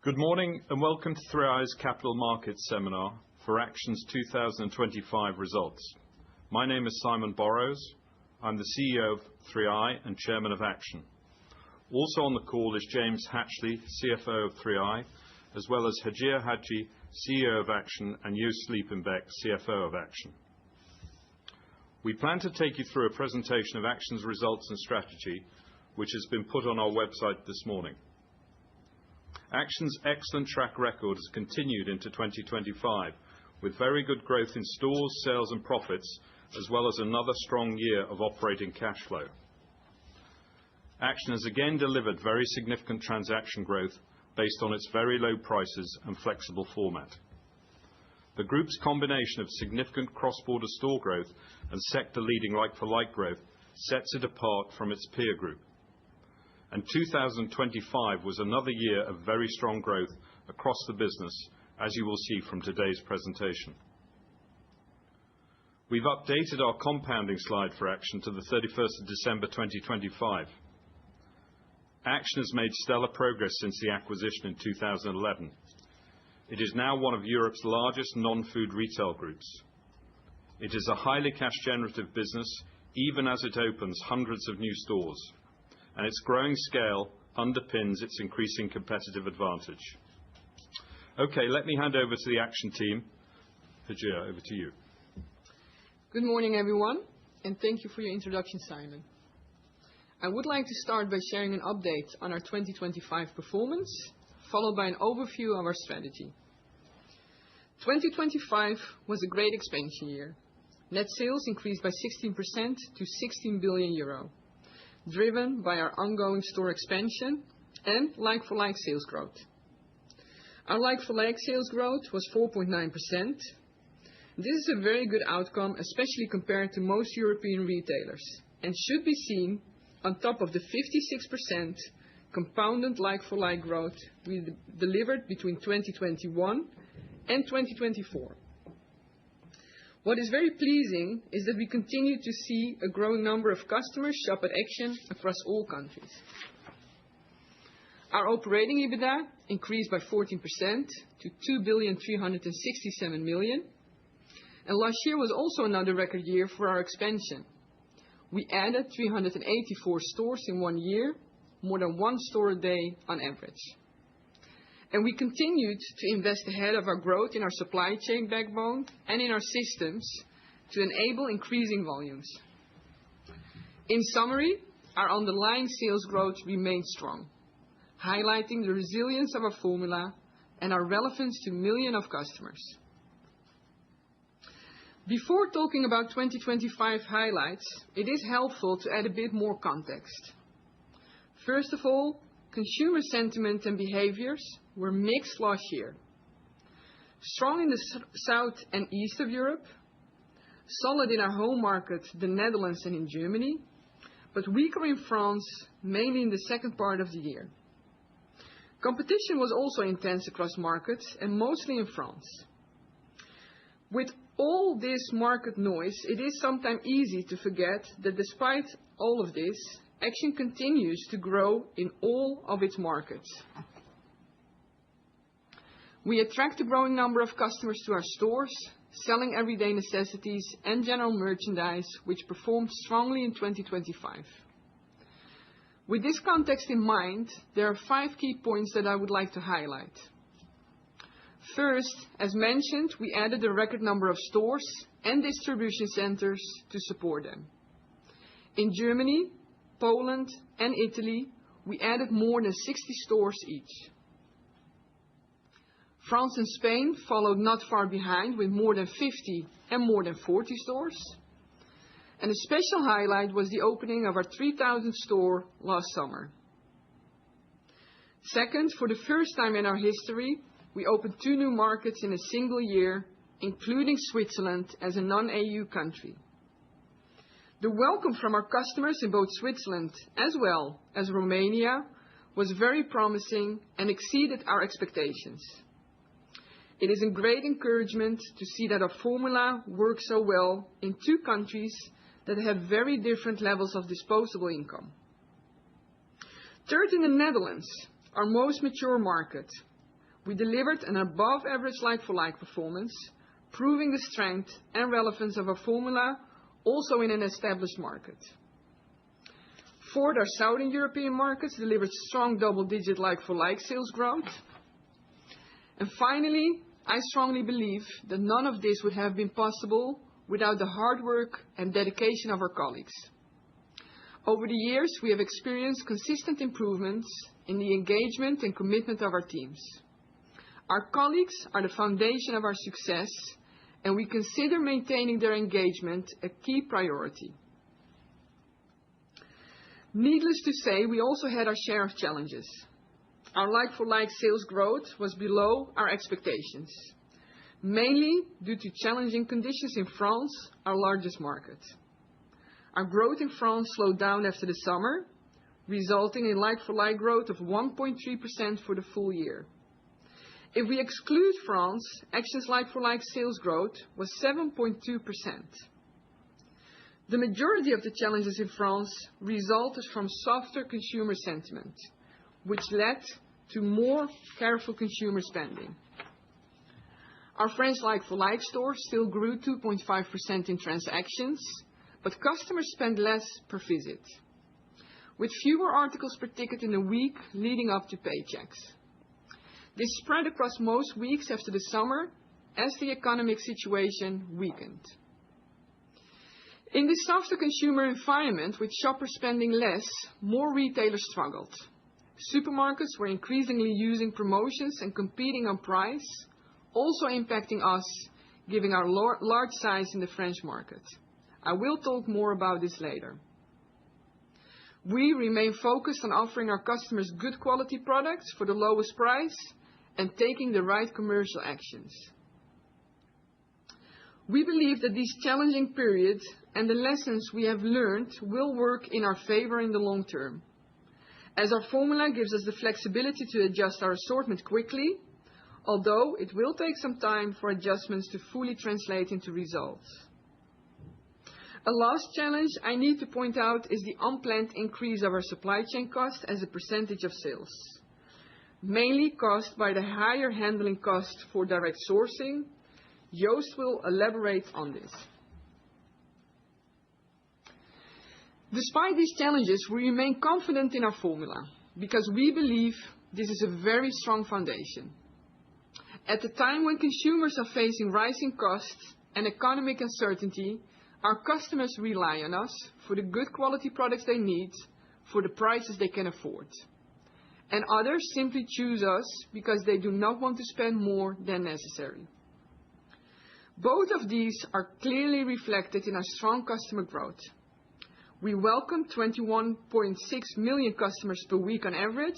Good morning and welcome to 3i's Capital Markets Seminar for Action's 2025 results. My name is Simon Borrows. I'm the CEO of 3i and Chairman of Action. Also on the call is James Hatchley, CFO of 3i, as well as Hajir Hajji, CEO of Action, and Joost Sliepenbeek, CFO of Action. We plan to take you through a presentation of Action's results and strategy, which has been put on our website this morning. Action's excellent track record has continued into 2025, with very good growth in stores, sales and profits, as well as another strong year of operating cash flow. Action has again delivered very significant transaction growth based on its very low prices and flexible format. The group's combination of significant cross-border store growth and sector-leading like-for-like growth sets it apart from its peer group. And 2025 was another year of very strong growth across the business, as you will see from today's presentation. We've updated our compounding slide for Action to the 31st of December 2025. Action has made stellar progress since the acquisition in 2011. It is now one of Europe's largest non-food retail groups. It is a highly cash-generative business, even as it opens hundreds of new stores, and its growing scale underpins its increasing competitive advantage. Okay, let me hand over to the Action team. Hajir, over to you. Good morning, everyone, and thank you for your introduction, Simon. I would like to start by sharing an update on our 2025 performance, followed by an overview of our strategy. 2025 was a great expansion year. Net sales increased by 16% to 16 billion euro, driven by our ongoing store expansion and like-for-like sales growth. Our like-for-like sales growth was 4.9%. This is a very good outcome, especially compared to most European retailers, and should be seen on top of the 56% compounded like-for-like growth we delivered between 2021 and 2024. What is very pleasing is that we continue to see a growing number of customers shop at Action across all countries. Our operating EBITDA increased by 14% to 2,367 million. And last year was also another record year for our expansion. We added 384 stores in 1 year, more than 1 store a day on average. And we continued to invest ahead of our growth in our supply chain backbone and in our systems to enable increasing volumes. In summary, our underlying sales growth remained strong, highlighting the resilience of our formula and our relevance to millions of customers. Before talking about 2025 highlights, it is helpful to add a bit more context. First of all, consumer sentiment and behaviors were mixed last year. Strong in the south and east of Europe, solid in our home market, the Netherlands and in Germany, but weaker in France, mainly in the second part of the year. Competition was also intense across markets and mostly in France. With all this market noise, it is sometimes easy to forget that despite all of this, Action continues to grow in all of its markets. We attract a growing number of customers to our stores, selling everyday necessities and general merchandise, which performed strongly in 2025. With this context in mind, there are 5 key points that I would like to highlight. First, as mentioned, we added a record number of stores and distribution centers to support them. In Germany, Poland and Italy, we added more than 60 stores each. France and Spain followed not far behind with more than 50 and more than 40 stores. And a special highlight was the opening of our 3,000th store last summer. Second, for the first time in our history, we opened 2 new markets in a single year, including Switzerland as a non-EU country. The welcome from our customers in both Switzerland as well as Romania was very promising and exceeded our expectations. It is a great encouragement to see that our formula works so well in 2 countries that have very different levels of disposable income. Third, in the Netherlands, our most mature market, we delivered an above-average like-for-like performance, proving the strength and relevance of our formula also in an established market. Fourth, our Southern European markets delivered strong double-digit like-for-like sales growth. And finally, I strongly believe that none of this would have been possible without the hard work and dedication of our colleagues. Over the years, we have experienced consistent improvements in the engagement and commitment of our teams. Our colleagues are the foundation of our success, and we consider maintaining their engagement a key priority. Needless to say, we also had our share of challenges. Our like-for-like sales growth was below our expectations, mainly due to challenging conditions in France, our largest market. Our growth in France slowed down after the summer, resulting in like-for-like growth of 1.3% for the full year. If we exclude France, Action's like-for-like sales growth was 7.2%. The majority of the challenges in France resulted from softer consumer sentiment, which led to more careful consumer spending. Our French like-for-like stores still grew 2.5% in transactions, but customers spent less per visit, with fewer articles per ticket in the week leading up to paychecks. This spread across most weeks after the summer as the economic situation weakened. In this softer consumer environment, with shoppers spending less, more retailers struggled. Supermarkets were increasingly using promotions and competing on price, also impacting us, given our large size in the French market. I will talk more about this later. We remain focused on offering our customers good quality products for the lowest price and taking the right commercial actions. We believe that these challenging periods and the lessons we have learned will work in our favor in the long term, as our formula gives us the flexibility to adjust our assortment quickly, although it will take some time for adjustments to fully translate into results. A last challenge I need to point out is the unplanned increase of our supply chain cost as a percentage of sales, mainly caused by the higher handling cost for direct sourcing. Joost will elaborate on this. Despite these challenges, we remain confident in our formula because we believe this is a very strong foundation. At a time when consumers are facing rising costs and economic uncertainty, our customers rely on us for the good quality products they need for the prices they can afford. And others simply choose us because they do not want to spend more than necessary. Both of these are clearly reflected in our strong customer growth. We welcome 21.6 million customers per week on average,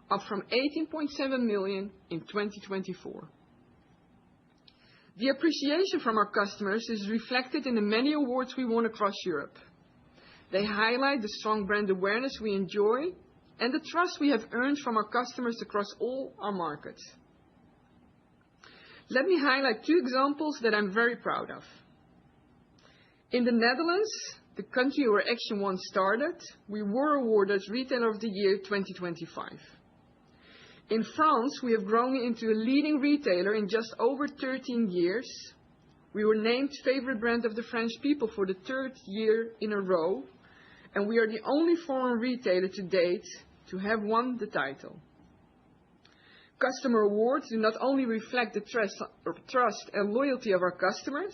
up from 18.7 million in 2024. The appreciation from our customers is reflected in the many awards we won across Europe. They highlight the strong brand awareness we enjoy and the trust we have earned from our customers across all our markets. Let me highlight two examples that I'm very proud of. In the Netherlands, the country where Action once started, we were awarded Retailer of the Year 2025. In France, we have grown into a leading retailer in just over 13 years. We were named Favorite Brand of the French People for the third year in a row, and we are the only foreign retailer to date to have won the title. Customer awards do not only reflect the trust and loyalty of our customers,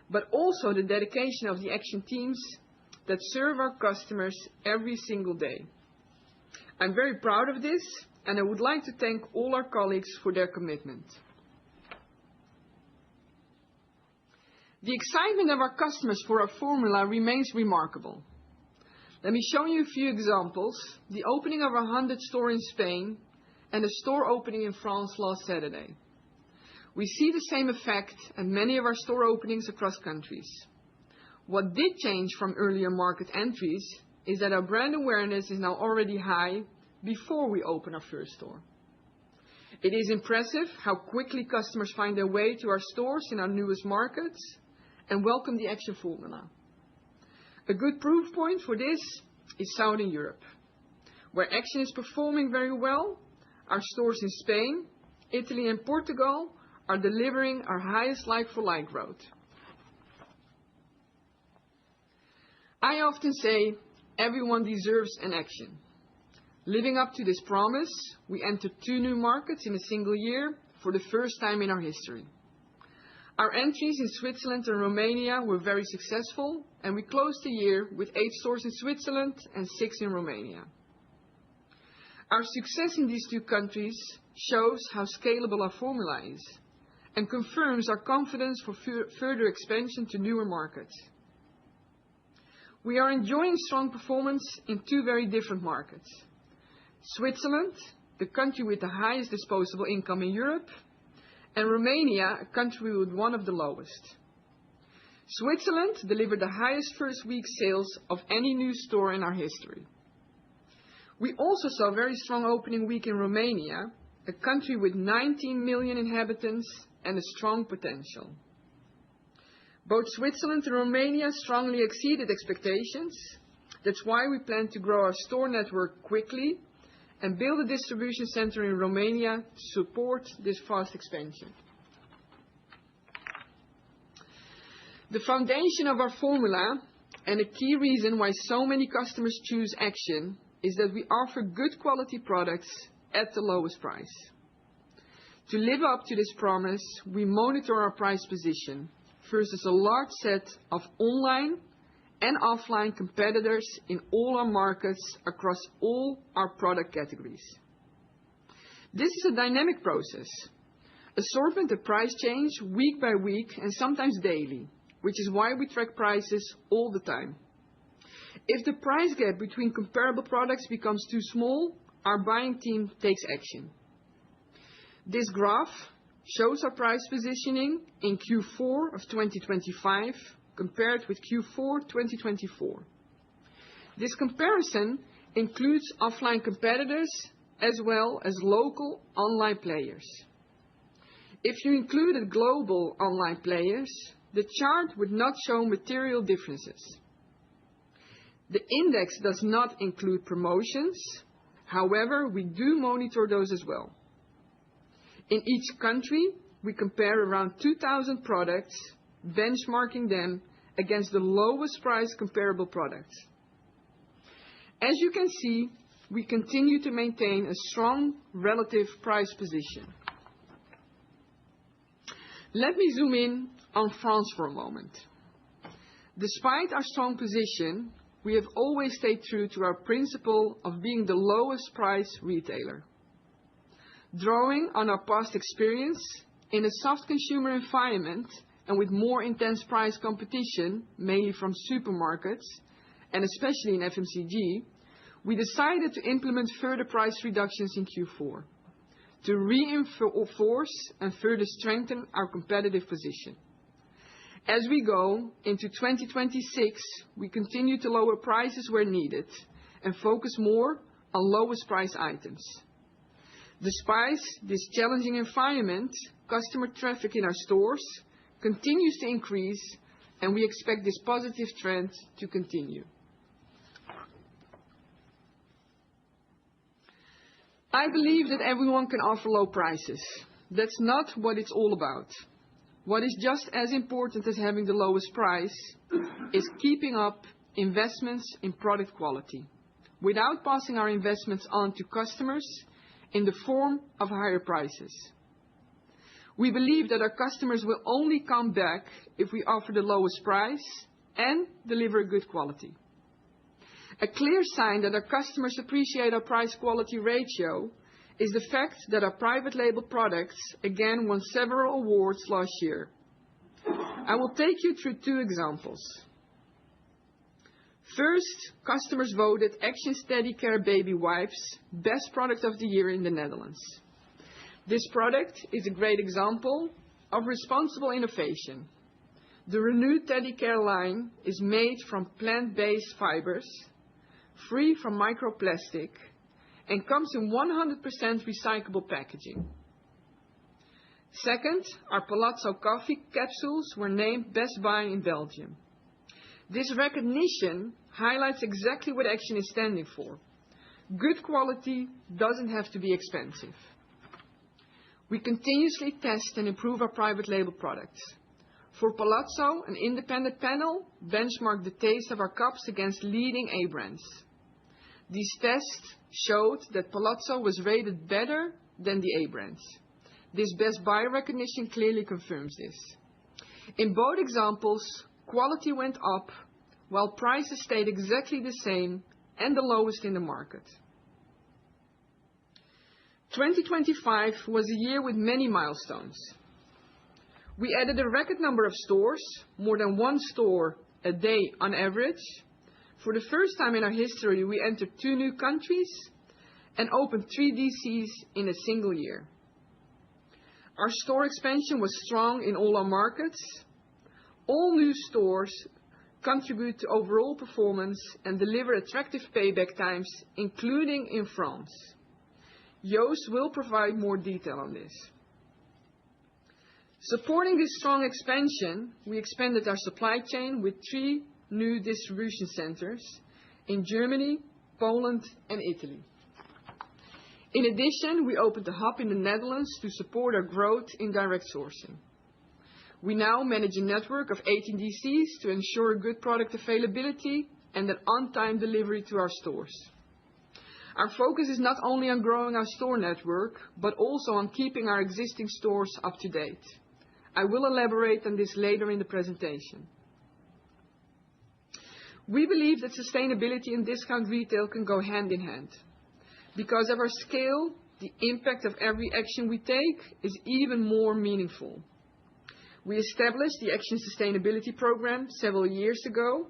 but also the dedication of the Action teams that serve our customers every single day. I'm very proud of this, and I would like to thank all our colleagues for their commitment. The excitement of our customers for our formula remains remarkable. Let me show you a few examples: the opening of our 100th store in Spain and a store opening in France last Saturday. We see the same effect at many of our store openings across countries. What did change from earlier market entries is that our brand awareness is now already high before we open our first store. It is impressive how quickly customers find their way to our stores in our newest markets and welcome the Action formula. A good proof point for this is Southern Europe, where Action is performing very well. Our stores in Spain, Italy, and Portugal are delivering our highest like-for-like growth. I often say everyone deserves an action. Living up to this promise, we entered 2 new markets in a single year for the first time in our history. Our entries in Switzerland and Romania were very successful, and we closed the year with 8 stores in Switzerland and 6 in Romania. Our success in these 2 countries shows how scalable our formula is and confirms our confidence for further expansion to newer markets. We are enjoying strong performance in 2 very different markets. Switzerland, the country with the highest disposable income in Europe, and Romania, a country with one of the lowest. Switzerland delivered the highest first week sales of any new store in our history. We also saw a very strong opening week in Romania, a country with 19 million inhabitants and a strong potential. Both Switzerland and Romania strongly exceeded expectations. That's why we plan to grow our store network quickly and build a distribution center in Romania to support this fast expansion. The foundation of our formula, and a key reason why so many customers choose Action, is that we offer good quality products at the lowest price. To live up to this promise, we monitor our price position versus a large set of online and offline competitors in all our markets across all our product categories. This is a dynamic process. Assortment and price change week by week and sometimes daily, which is why we track prices all the time. If the price gap between comparable products becomes too small, our buying team takes action. This graph shows our price positioning in Q4 of 2025 compared with Q4 2024. This comparison includes offline competitors as well as local online players. If you included global online players, the chart would not show material differences. The index does not include promotions. However, we do monitor those as well. In each country, we compare around 2,000 products, benchmarking them against the lowest price comparable products. As you can see, we continue to maintain a strong relative price position. Let me zoom in on France for a moment. Despite our strong position, we have always stayed true to our principle of being the lowest price retailer. Drawing on our past experience in a soft consumer environment and with more intense price competition, mainly from supermarkets and especially in FMCG, we decided to implement further price reductions in Q4 to reinforce and further strengthen our competitive position. As we go into 2026, we continue to lower prices where needed and focus more on lowest price items. Despite this challenging environment, customer traffic in our stores continues to increase, and we expect this positive trend to continue. I believe that everyone can offer low prices. That's not what it's all about. What is just as important as having the lowest price is keeping up investments in product quality without passing our investments on to customers in the form of higher prices. We believe that our customers will only come back if we offer the lowest price and deliver good quality. A clear sign that our customers appreciate our price-quality ratio is the fact that our private label products again won several awards last year. I will take you through 2 examples. First, customers voted Action Steady Care Baby Wipes Best Product of the Year in the Netherlands. This product is a great example of responsible innovation. The renewed Teddy Care line is made from plant-based fibers, free from microplastic, and comes in 100% recyclable packaging. Second, our Palazzo coffee capsules were named Best Buy in Belgium. This recognition highlights exactly what Action is standing for. Good quality doesn't have to be expensive. We continuously test and improve our private label products. For Palazzo, an independent panel benchmarked the taste of our cups against leading A brands. These tests showed that Palazzo was rated better than the A brands. This Best Buy recognition clearly confirms this. In both examples, quality went up, while prices stayed exactly the same and the lowest in the market. 2025 was a year with many milestones. We added a record number of stores, more than one store a day on average. For the first time in our history, we entered 2 new countries and opened 3 DCs in a single year. Our store expansion was strong in all our markets. All new stores contribute to overall performance and deliver attractive payback times, including in France. Joost will provide more detail on this. Supporting this strong expansion, we expanded our supply chain with 3 new distribution centers in Germany, Poland, and Italy. In addition, we opened a hub in the Netherlands to support our growth in direct sourcing. We now manage a network of 18 DCs to ensure good product availability and an on-time delivery to our stores. Our focus is not only on growing our store network, but also on keeping our existing stores up to date. I will elaborate on this later in the presentation. We believe that sustainability and discount retail can go hand in hand. Because of our scale, the impact of every action we take is even more meaningful. We established the Action Sustainability Program several years ago.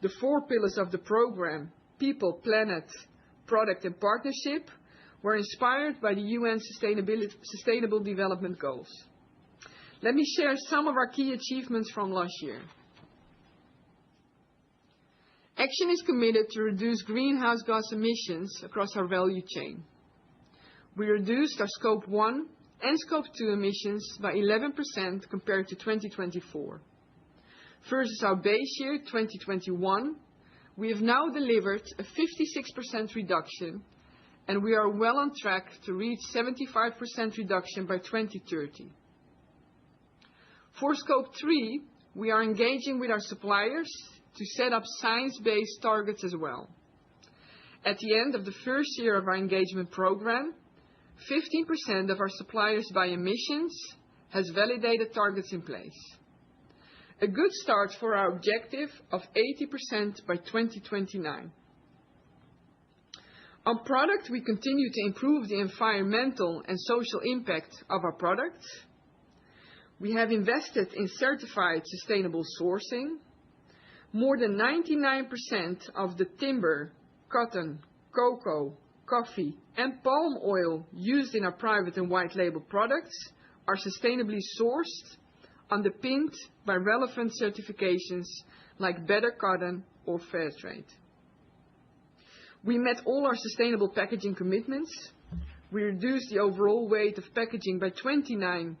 The 4 pillars of the program, people, planet, product, and partnership, were inspired by the UN Sustainable Development Goals. Let me share some of our key achievements from last year. Action is committed to reduce greenhouse gas emissions across our value chain. We reduced our Scope 1 and Scope 2 emissions by 11% compared to 2024. Versus our base year, 2021, we have now delivered a 56% reduction, and we are well on track to reach 75% reduction by 2030. For Scope 3, we are engaging with our suppliers to set up science-based targets as well. At the end of the first year of our engagement program, 15% of our suppliers by emissions has validated targets in place. A good start for our objective of 80% by 2029. On product, we continue to improve the environmental and social impact of our products. We have invested in certified sustainable sourcing. More than 99% of the timber, cotton, cocoa, coffee, and palm oil used in our private and white label products are sustainably sourced, underpinned by relevant certifications like Better Cotton or Fair Trade. We met all our sustainable packaging commitments. We reduced the overall weight of packaging by 29%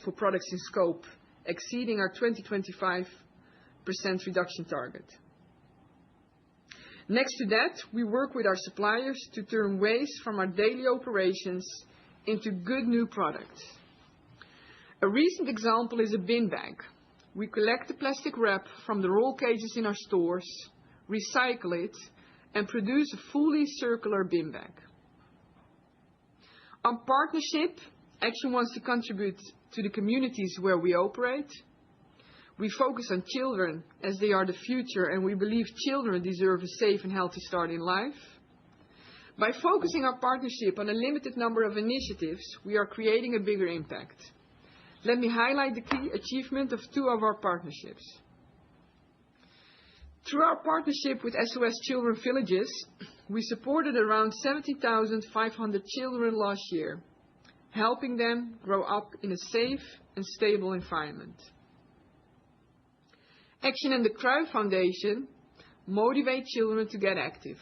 for products in scope, exceeding our 2025% reduction target. Next to that, we work with our suppliers to turn waste from our daily operations into good new products. A recent example is a bin bag. We collect the plastic wrap from the roll cages in our stores, recycle it, and produce a fully circular bin bag. On partnership, Action wants to contribute to the communities where we operate. We focus on children as they are the future, and we believe children deserve a safe and healthy start in life. By focusing our partnership on a limited number of initiatives, we are creating a bigger impact. Let me highlight the key achievement of 2 of our partnerships. Through our partnership with SOS Children Villages, we supported around 70,500 children last year, helping them grow up in a safe and stable environment. Action and the Cruyff Foundation motivate children to get active.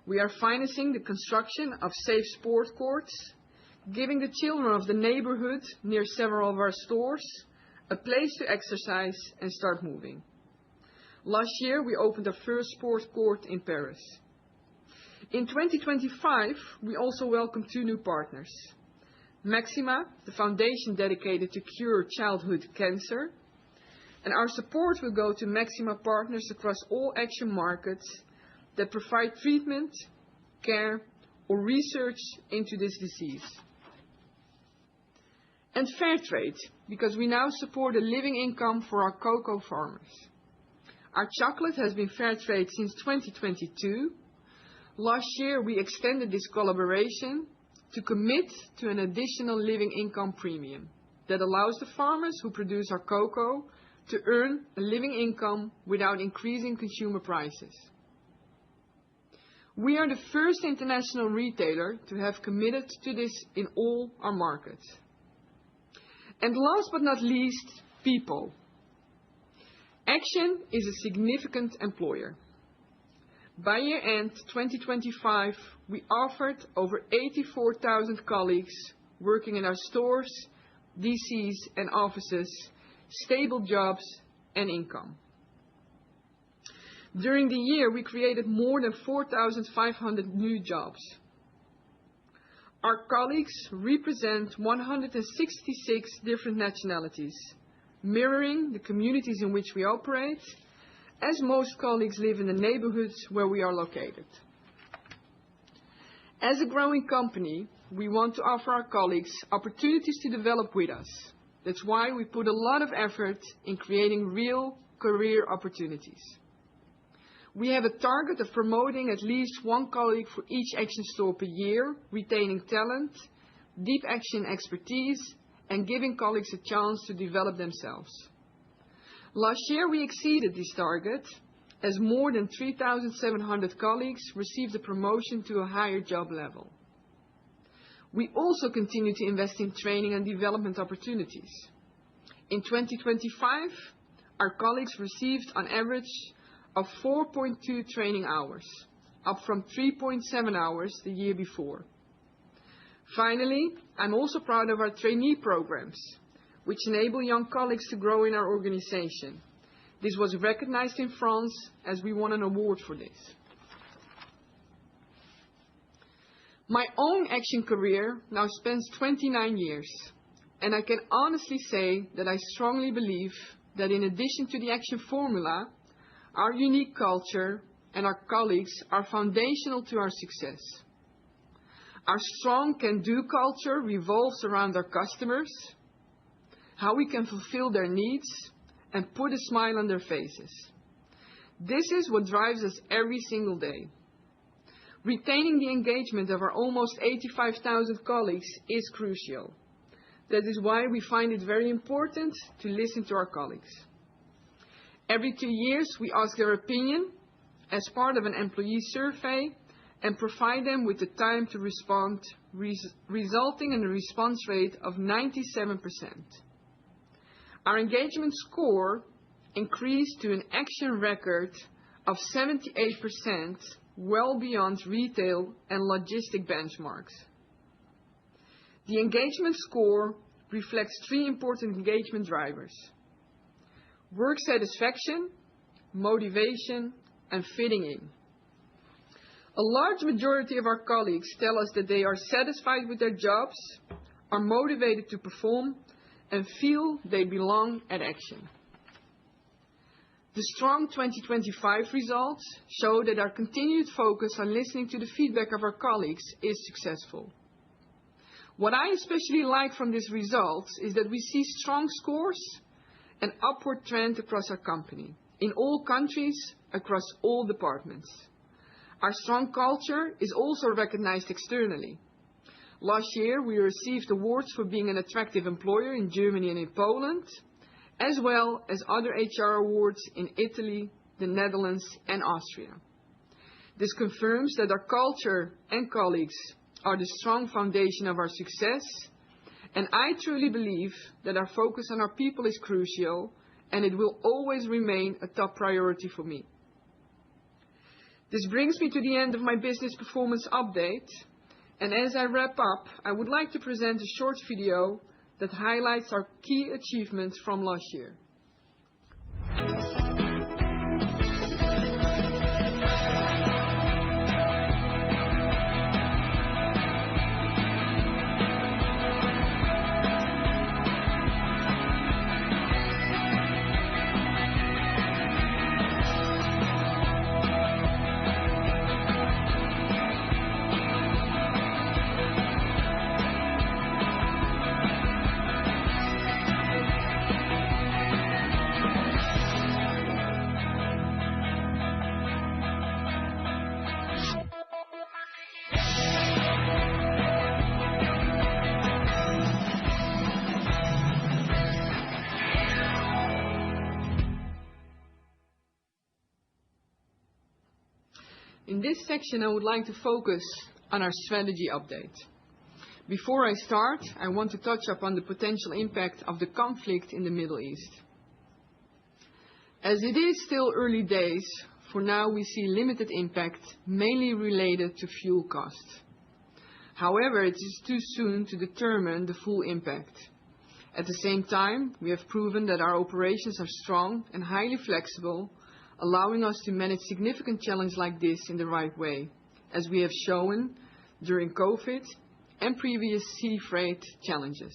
We are financing the construction of safe sport courts, giving the children of the neighborhood near several of our stores a place to exercise and start moving. Last year, we opened our first sport court in Paris. In 2025, we also welcomed 2 new partners. Maxima, the foundation dedicated to cure childhood cancer. And our support will go to Maxima partners across all Action markets that provide treatment, care, or research into this disease. And fair trade, because we now support a living income for our cocoa farmers. Our chocolate has been fair trade since 2022. Last year, we extended this collaboration to commit to an additional living income premium that allows the farmers who produce our cocoa to earn a living income without increasing consumer prices. We are the first international retailer to have committed to this in all our markets. And last but not least, people. Action is a significant employer. By year-end 2025, we offered over 84,000 colleagues working in our stores, DCs, and offices stable jobs and income. During the year, we created more than 4,500 new jobs. Our colleagues represent 166 different nationalities, mirroring the communities in which we operate, as most colleagues live in the neighborhoods where we are located. As a growing company, we want to offer our colleagues opportunities to develop with us. That's why we put a lot of effort in creating real career opportunities. We have a target of promoting at least one colleague for each Action store per year, retaining talent, deep Action expertise, and giving colleagues a chance to develop themselves. Last year, we exceeded this target as more than 3,700 colleagues received a promotion to a higher job level. We also continue to invest in training and development opportunities. In 2025, our colleagues received on average of 4.2 training hours, up from 3.7 hours the year before. Finally, I'm also proud of our trainee programs, which enable young colleagues to grow in our organization. This was recognized in France as we won an award for this. My own Action career now spans 29 years, and I can honestly say that I strongly believe that in addition to the Action formula, our unique culture and our colleagues are foundational to our success. Our strong can-do culture revolves around our customers, how we can fulfill their needs, and put a smile on their faces. This is what drives us every single day. Retaining the engagement of our almost 85,000 colleagues is crucial. That is why we find it very important to listen to our colleagues. Every 2 years, we ask their opinion as part of an employee survey and provide them with the time to respond, resulting in a response rate of 97%. Our engagement score increased to an Action record of 78%, well beyond retail and logistic benchmarks. The engagement score reflects 3 important engagement drivers: work satisfaction, motivation, and fitting in. A large majority of our colleagues tell us that they are satisfied with their jobs, are motivated to perform, and feel they belong at Action. The strong 2025 results show that our continued focus on listening to the feedback of our colleagues is successful. What I especially like from these results is that we see strong scores and upward trend across our company, in all countries, across all departments. Our strong culture is also recognized externally. Last year, we received awards for being an attractive employer in Germany and in Poland, as well as other HR awards in Italy, the Netherlands, and Austria. This confirms that our culture and colleagues are the strong foundation of our success, and I truly believe that our focus on our people is crucial, and it will always remain a top priority for me. This brings me to the end of my business performance update, and as I wrap up, I would like to present a short video that highlights our key achievements from last year. In this section, I would like to focus on our strategy update. Before I start, I want to touch upon the potential impact of the conflict in the Middle East. As it is still early days, for now we see limited impact, mainly related to fuel costs. However, it is too soon to determine the full impact. At the same time, we have proven that our operations are strong and highly flexible, allowing us to manage significant challenges like this in the right way, as we have shown during COVID and previous sea freight challenges.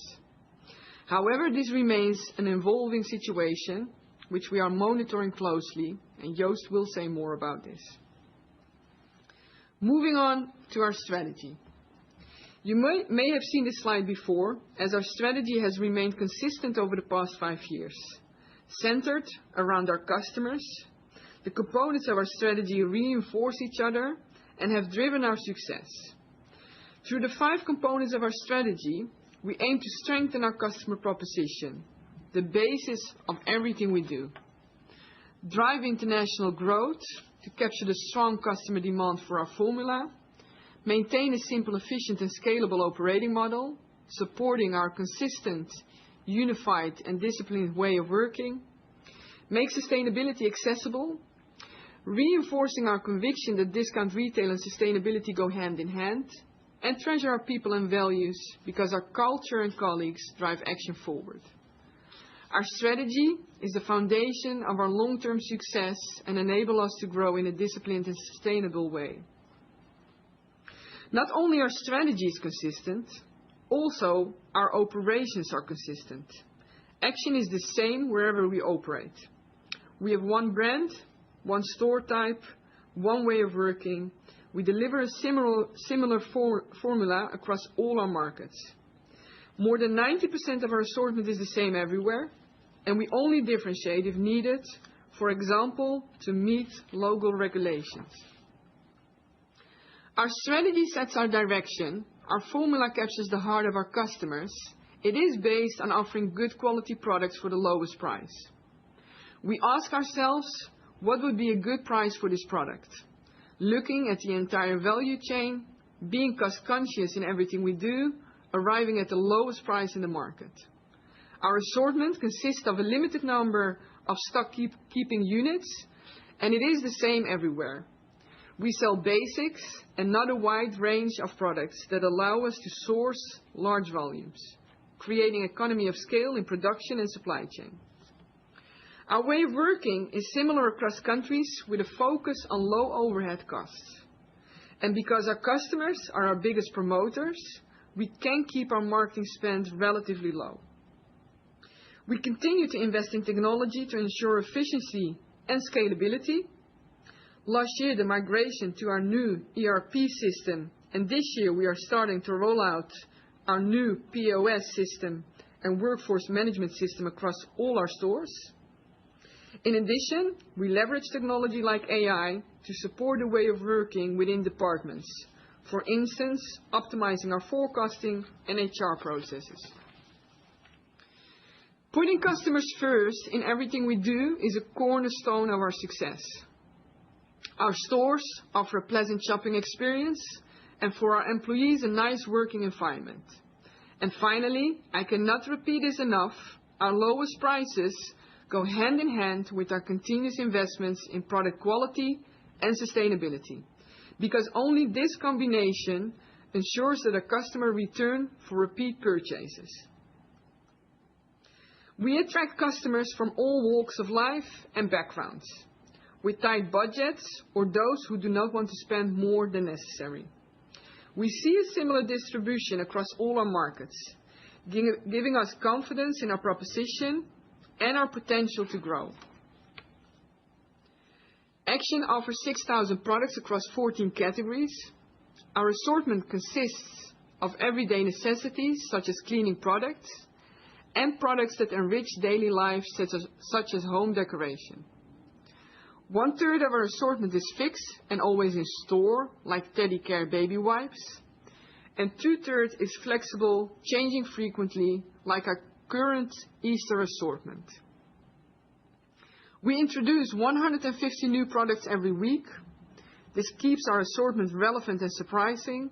However, this remains an evolving situation, which we are monitoring closely, and Joost will say more about this. Moving on to our strategy. You may have seen this slide before, as our strategy has remained consistent over the past 5 years. Centered around our customers, the components of our strategy reinforce each other and have driven our success. Through the 5 components of our strategy, we aim to strengthen our customer proposition, the basis of everything we do. Drive international growth to capture the strong customer demand for our formula. Maintain a simple, efficient and scalable operating model, supporting our consistent, unified and disciplined way of working. Make sustainability accessible, reinforcing our conviction that discount retail and sustainability go hand in hand. And treasure our people and values, because our culture and colleagues drive Action forward. Our strategy is the foundation of our long-term success and enable us to grow in a disciplined and sustainable way. Not only our strategy is consistent, also our operations are consistent. Action is the same wherever we operate. We have one brand, one store type, one way of working. We deliver a similar formula across all our markets. More than 90% of our assortment is the same everywhere, and we only differentiate if needed, for example, to meet local regulations. Our strategy sets our direction. Our formula captures the heart of our customers. It is based on offering good quality products for the lowest price. We ask ourselves, what would be a good price for this product? Looking at the entire value chain, being cost conscious in everything we do, arriving at the lowest price in the market. Our assortment consists of a limited number of stock keeping units, and it is the same everywhere. We sell basics and not a wide range of products that allow us to source large volumes, creating economy of scale in production and supply chain. Our way of working is similar across countries with a focus on low overhead costs. And because our customers are our biggest promoters, we can keep our marketing spend relatively low. We continue to invest in technology to ensure efficiency and scalability. Last year, the migration to our new ERP system, and this year we are starting to roll out our new POS system and workforce management system across all our stores. In addition, we leverage technology like AI to support the way of working within departments. For instance, optimizing our forecasting and HR processes. Putting customers first in everything we do is a cornerstone of our success. Our stores offer a pleasant shopping experience, and for our employees, a nice working environment. And finally, I cannot repeat this enough, our lowest prices go hand in hand with our continuous investments in product quality and sustainability, because only this combination ensures that a customer return for repeat purchases. We attract customers from all walks of life and backgrounds, with tight budgets or those who do not want to spend more than necessary. We see a similar distribution across all our markets, giving us confidence in our proposition and our potential to grow. Action offers 6,000 products across 14 categories. Our assortment consists of everyday necessities such as cleaning products and products that enrich daily life such as home decoration. 1/3 of our assortment is fixed and always in store, like teddy care baby wipes, and 2/3 is flexible, changing frequently, like our current Easter assortment. We introduce 150 new products every week. This keeps our assortment relevant and surprising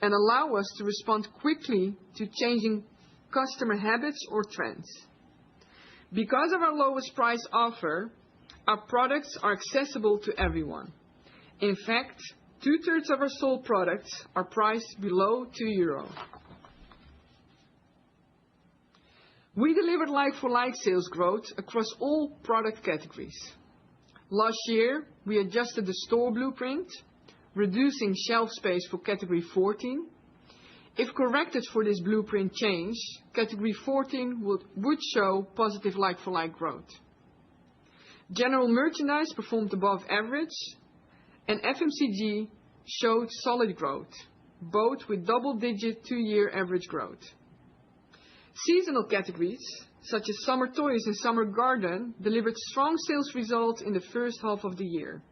and allows us to respond quickly to changing customer habits or trends. Because of our lowest price offer, our products are accessible to everyone. In fact, 2/3 of our sold products are priced below €2. We delivered like-for-like sales growth across all product categories. Last year, we adjusted the store blueprint, reducing shelf space for category 14. If corrected for this blueprint change, category 14 would show positive like-for-like growth. General merchandise performed above average, and FMCG showed solid growth, both with double-digit 2-year average growth. Seasonal categories, such as summer toys and summer garden, delivered strong sales results in the first half of the year.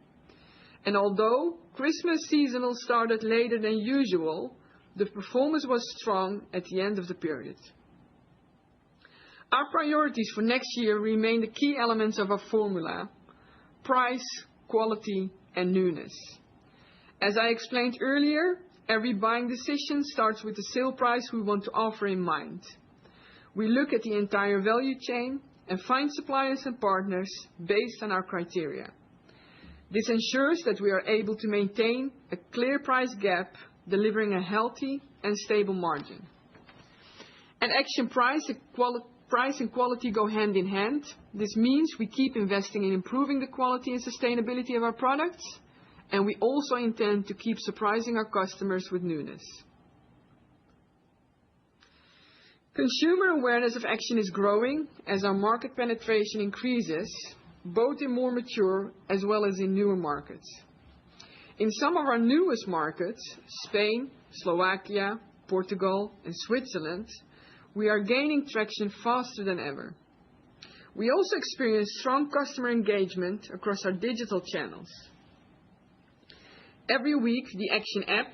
And although Christmas seasonal started later than usual, the performance was strong at the end of the period. Our priorities for next year remain the key elements of our formula: price, quality, and newness. As I explained earlier, every buying decision starts with the sale price we want to offer in mind. We look at the entire value chain and find suppliers and partners based on our criteria. This ensures that we are able to maintain a clear price gap, delivering a healthy and stable margin. At Action, price and quality go hand in hand. This means we keep investing in improving the quality and sustainability of our products, and we also intend to keep surprising our customers with newness. Consumer awareness of Action is growing as our market penetration increases, both in more mature as well as in newer markets. In some of our newest markets, Spain, Slovakia, Portugal, and Switzerland, we are gaining traction faster than ever. We also experience strong customer engagement across our digital channels. Every week, the Action app,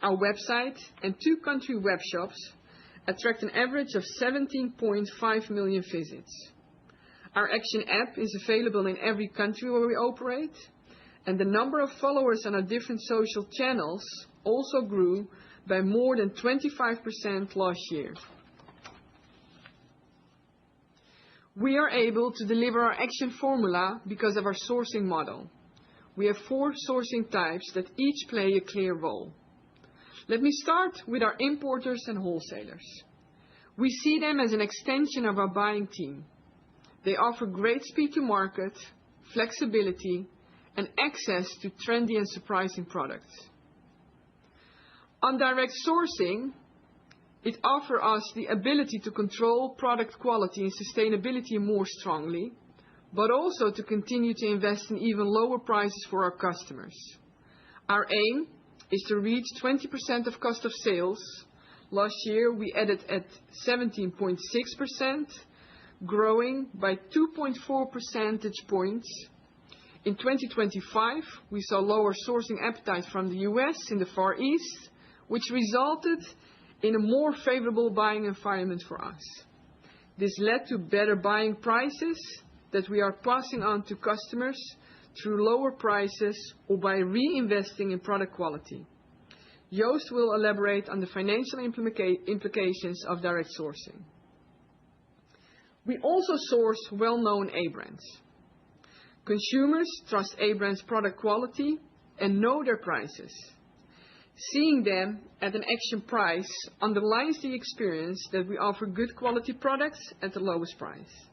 our website, and 2 country web shops attract an average of 17.5 million visits. Our Action app is available in every country where we operate, and the number of followers on our different social channels also grew by more than 25% last year. We are able to deliver our Action formula because of our sourcing model. We have 4 sourcing types that each play a clear role. Let me start with our importers and wholesalers. We see them as an extension of our buying team. They offer great speed to market, flexibility, and access to trendy and surprising products. On direct sourcing, it offers us the ability to control product quality and sustainability more strongly, but also to continue to invest in even lower prices for our customers. Our aim is to reach 20% of cost of sales. Last year, we added at 17.6%, growing by 2.4 percentage points. In 2025, we saw lower sourcing appetite from the US in the Far East, which resulted in a more favorable buying environment for us. This led to better buying prices that we are passing on to customers through lower prices or by reinvesting in product quality. Joost will elaborate on the financial implications of direct sourcing. We also source well-known A-brands. Consumers trust A-brands' product quality and know their prices. Seeing them at an Action price underlines the experience that we offer good quality products at the lowest price.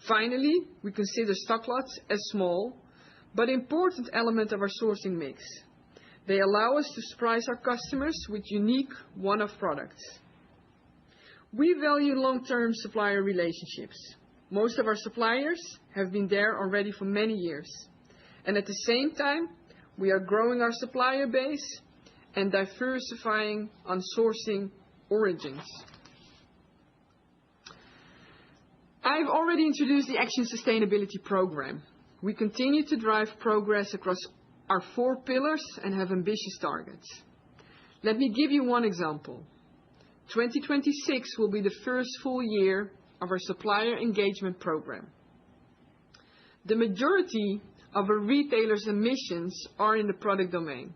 Finally, we consider stock lots a small but important element of our sourcing mix. They allow us to surprise our customers with unique one-off products. We value long-term supplier relationships. Most of our suppliers have been there already for many years. And at the same time, we are growing our supplier base and diversifying on sourcing origins. I've already introduced the Action Sustainability Program. We continue to drive progress across our 4 pillars and have ambitious targets. Let me give you one example. 2026 will be the first full year of our supplier engagement program. The majority of a retailer's emissions are in the product domain.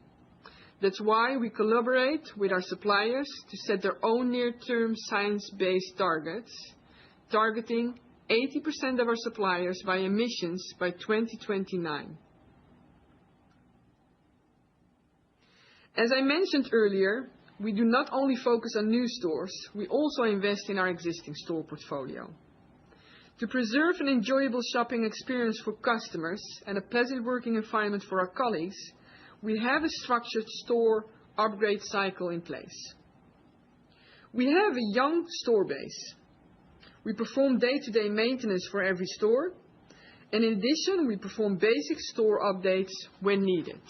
That's why we collaborate with our suppliers to set their own near-term science-based targets, targeting 80% of our suppliers by emissions by 2029. As I mentioned earlier, we do not only focus on new stores, we also invest in our existing store portfolio. To preserve an enjoyable shopping experience for customers and a pleasant working environment for our colleagues, we have a structured store upgrade cycle in place. We have a young store base. We perform day-to-day maintenance for every store, and in addition, we perform basic store updates when needed.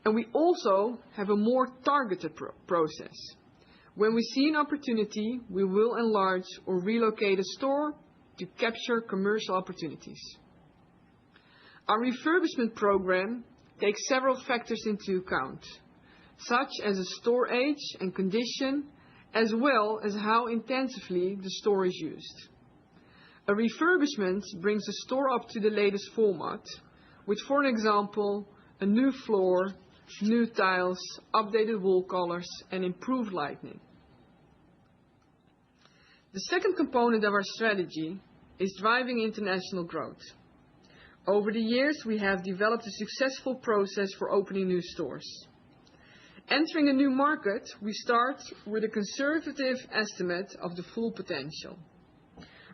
And we also have a more targeted process. When we see an opportunity, we will enlarge or relocate a store to capture commercial opportunities. Our refurbishment program takes several factors into account, such as the store age and condition, as well as how intensively the store is used. A refurbishment brings a store up to the latest format, with, for example, a new floor, new tiles, updated wall colors, and improved lighting. The second component of our strategy is driving international growth. Over the years, we have developed a successful process for opening new stores. Entering a new market, we start with a conservative estimate of the full potential.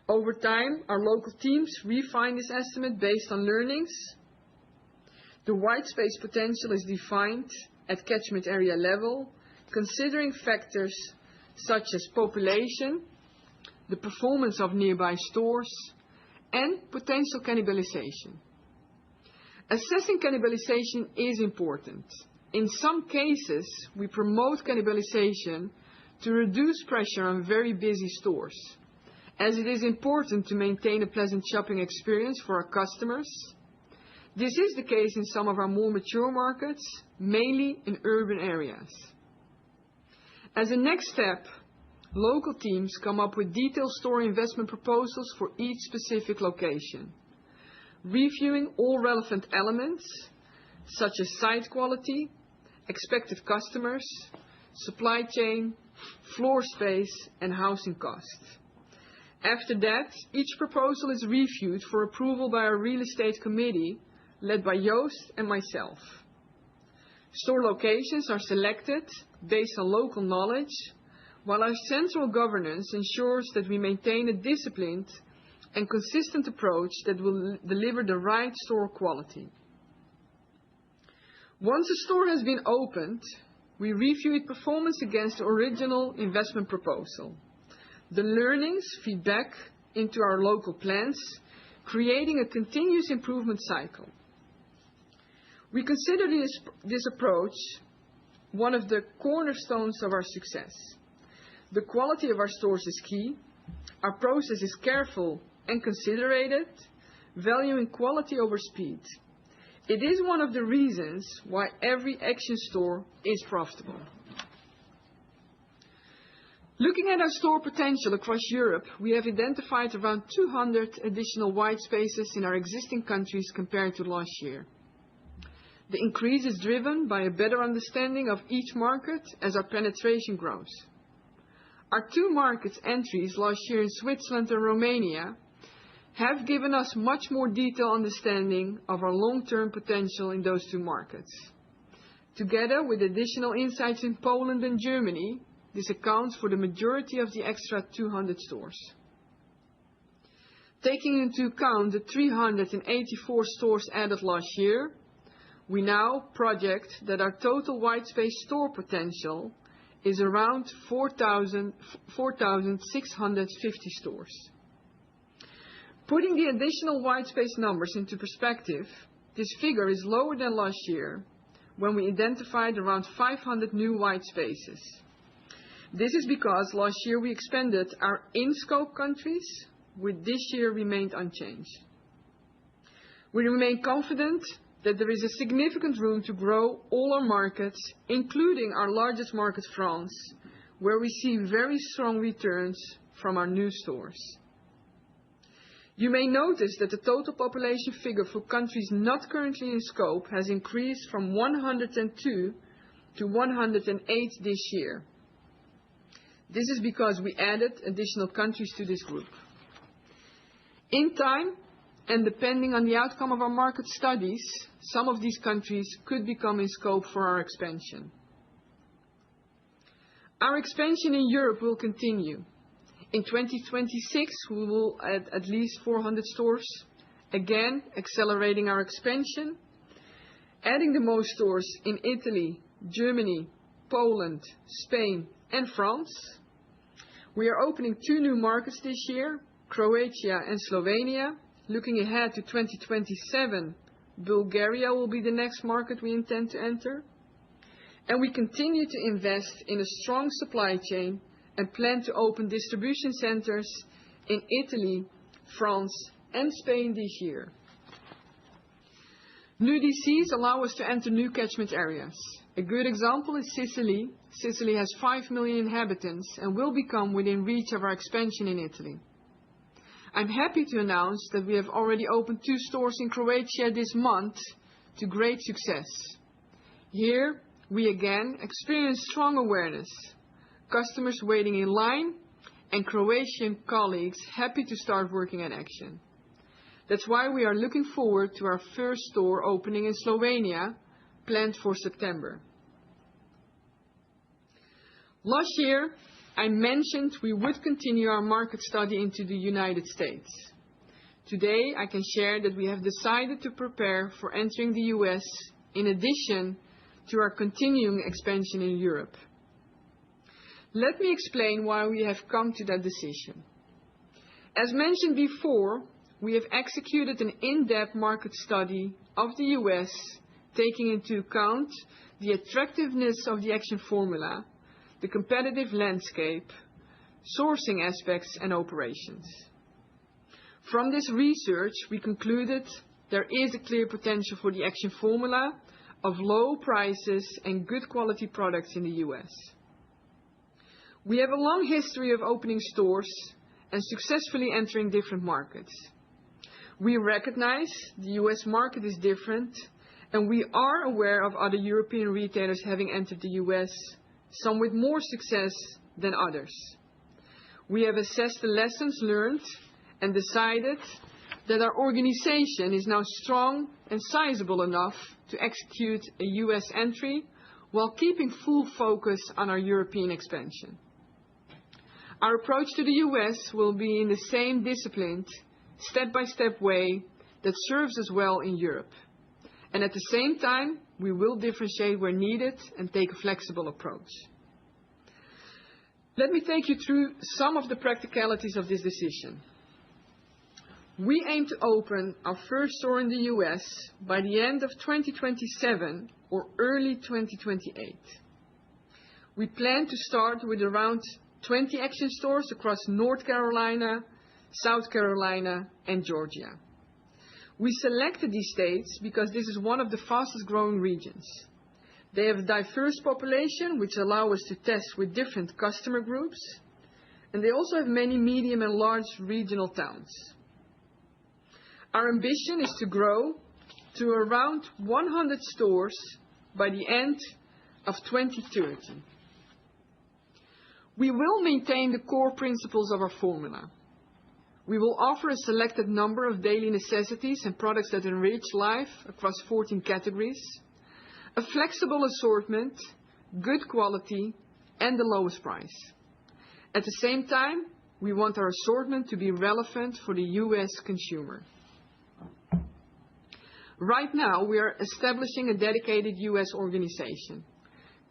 Over time, our local teams refine this estimate based on learnings. The white space potential is defined at catchment area level, considering factors such as population, the performance of nearby stores, and potential cannibalization. Assessing cannibalization is important. In some cases, we promote cannibalization to reduce pressure on very busy stores, as it is important to maintain a pleasant shopping experience for our customers. This is the case in some of our more mature markets, mainly in urban areas. As a next step, local teams come up with detailed store investment proposals for each specific location, reviewing all relevant elements, such as site quality, expected customers, supply chain, floor space, and housing costs. After that, each proposal is reviewed for approval by our real estate committee, led by Joost and myself. Store locations are selected based on local knowledge, while our central governance ensures that we maintain a disciplined and consistent approach that will deliver the right store quality. Once a store has been opened, we review its performance against the original investment proposal. The learnings feed back into our local plans, creating a continuous improvement cycle. We consider this approach one of the cornerstones of our success. The quality of our stores is key. Our process is careful and considered, valuing quality over speed. It is one of the reasons why every Action store is profitable. Looking at our store potential across Europe, we have identified around 200 additional white spaces in our existing countries compared to last year. The increase is driven by a better understanding of each market as our penetration grows. Our two market entries last year in Switzerland and Romania have given us much more detailed understanding of our long-term potential in those two markets. Together with additional insights in Poland and Germany, this accounts for the majority of the extra 200 stores. Taking into account the 384 stores added last year, we now project that our total white space store potential is around 4,650 stores. Putting the additional white space numbers into perspective, this figure is lower than last year, when we identified around 500 new white spaces. This is because last year we expanded our in-scope countries, which this year remained unchanged. We remain confident that there is a significant room to grow all our markets, including our largest market, France, where we see very strong returns from our new stores. You may notice that the total population figure for countries not currently in scope has increased from 102 to 108 this year. This is because we added additional countries to this group. In time, and depending on the outcome of our market studies, some of these countries could become in scope for our expansion. Our expansion in Europe will continue. In 2026, we will add at least 400 stores, again accelerating our expansion, adding the most stores in Italy, Germany, Poland, Spain, and France. We are opening 2 new markets this year, Croatia and Slovenia. Looking ahead to 2027, Bulgaria will be the next market we intend to enter. And we continue to invest in a strong supply chain and plan to open distribution centers in Italy, France, and Spain this year. New DCs allow us to enter new catchment areas. A good example is Sicily. Sicily has 5 million inhabitants and will become within reach of our expansion in Italy. I'm happy to announce that we have already opened 2 stores in Croatia this month to great success. Here, we again experience strong awareness, customers waiting in line, and Croatian colleagues happy to start working in Action. That's why we are looking forward to our first store opening in Slovenia, planned for September. Last year, I mentioned we would continue our market study into the United States. Today, I can share that we have decided to prepare for entering the US in addition to our continuing expansion in Europe. Let me explain why we have come to that decision. As mentioned before, we have executed an in-depth market study of the US, taking into account the attractiveness of the Action formula, the competitive landscape, sourcing aspects, and operations. From this research, we concluded there is a clear potential for the Action formula of low prices and good quality products in the US. We have a long history of opening stores and successfully entering different markets. We recognize the US market is different, and we are aware of other European retailers having entered the US, some with more success than others. We have assessed the lessons learned and decided that our organization is now strong and sizable enough to execute a US entry while keeping full focus on our European expansion. Our approach to the US will be in the same disciplined, step-by-step way that serves us well in Europe. And at the same time, we will differentiate where needed and take a flexible approach. Let me take you through some of the practicalities of this decision. We aim to open our first store in the US by the end of 2027 or early 2028. We plan to start with around 20 Action stores across North Carolina, South Carolina, and Georgia. We selected these states because this is one of the fastest growing regions. They have a diverse population, which allow us to test with different customer groups, and they also have many medium and large regional towns. Our ambition is to grow to around 100 stores by the end of 2030. We will maintain the core principles of our formula. We will offer a selected number of daily necessities and products that enrich life across 14 categories, a flexible assortment, good quality, and the lowest price. At the same time, we want our assortment to be relevant for the US consumer. Right now, we are establishing a dedicated US organization,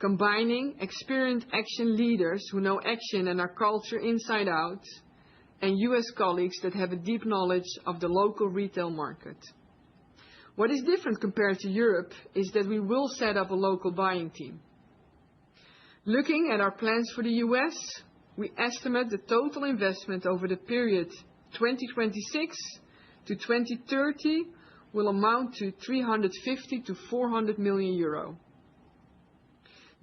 combining experienced Action leaders who know Action and our culture inside out, and US colleagues that have a deep knowledge of the local retail market. What is different compared to Europe is that we will set up a local buying team. Looking at our plans for the US, we estimate the total investment over the period 2026 to 2030 will amount to 350 to 400 million euro.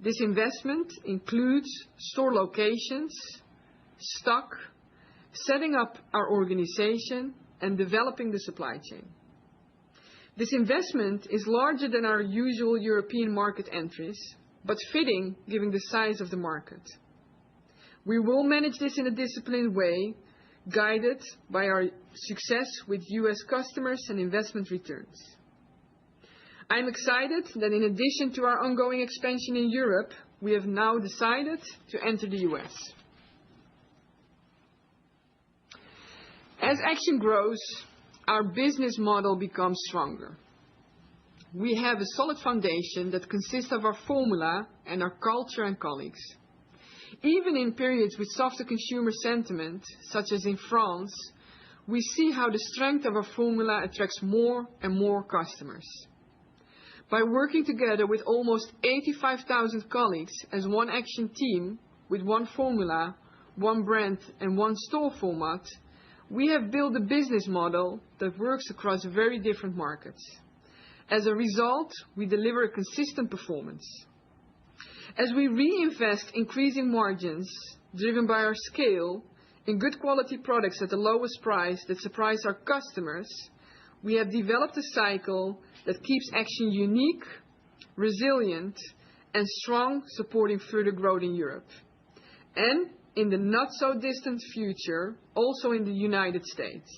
This investment includes store locations, stock, setting up our organization, and developing the supply chain. This investment is larger than our usual European market entries, but fitting given the size of the market. We will manage this in a disciplined way, guided by our success with US customers and investment returns. I'm excited that in addition to our ongoing expansion in Europe, we have now decided to enter the US. As Action grows, our business model becomes stronger. We have a solid foundation that consists of our formula and our culture and colleagues. Even in periods with softer consumer sentiment, such as in France, we see how the strength of our formula attracts more and more customers. By working together with almost 85,000 colleagues as one Action team, with one formula, one brand, and one store format, we have built a business model that works across very different markets. As a result, we deliver a consistent performance. As we reinvest increasing margins, driven by our scale, in good quality products at the lowest price that surprise our customers, we have developed a cycle that keeps Action unique, resilient, and strong, supporting further growth in Europe. And in the not-so-distant future, also in the United States.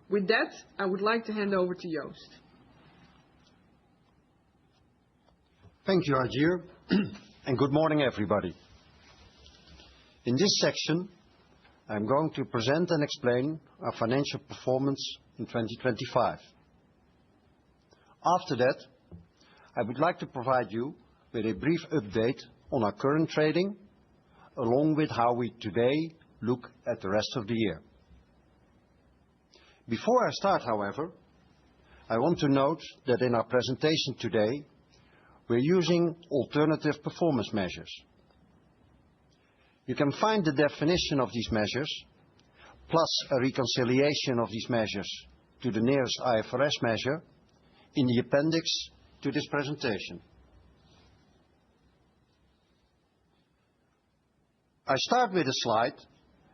With that, I would like to hand over to Joost. Thank you, Hajir, and good morning, everybody. In this section, I'm going to present and explain our financial performance in 2025. After that, I would like to provide you with a brief update on our current trading, along with how we today look at the rest of the year. Before I start, however, I want to note that in our presentation today, we're using alternative performance measures. You can find the definition of these measures, plus a reconciliation of these measures to the nearest IFRS measure, in the appendix to this presentation. I start with a slide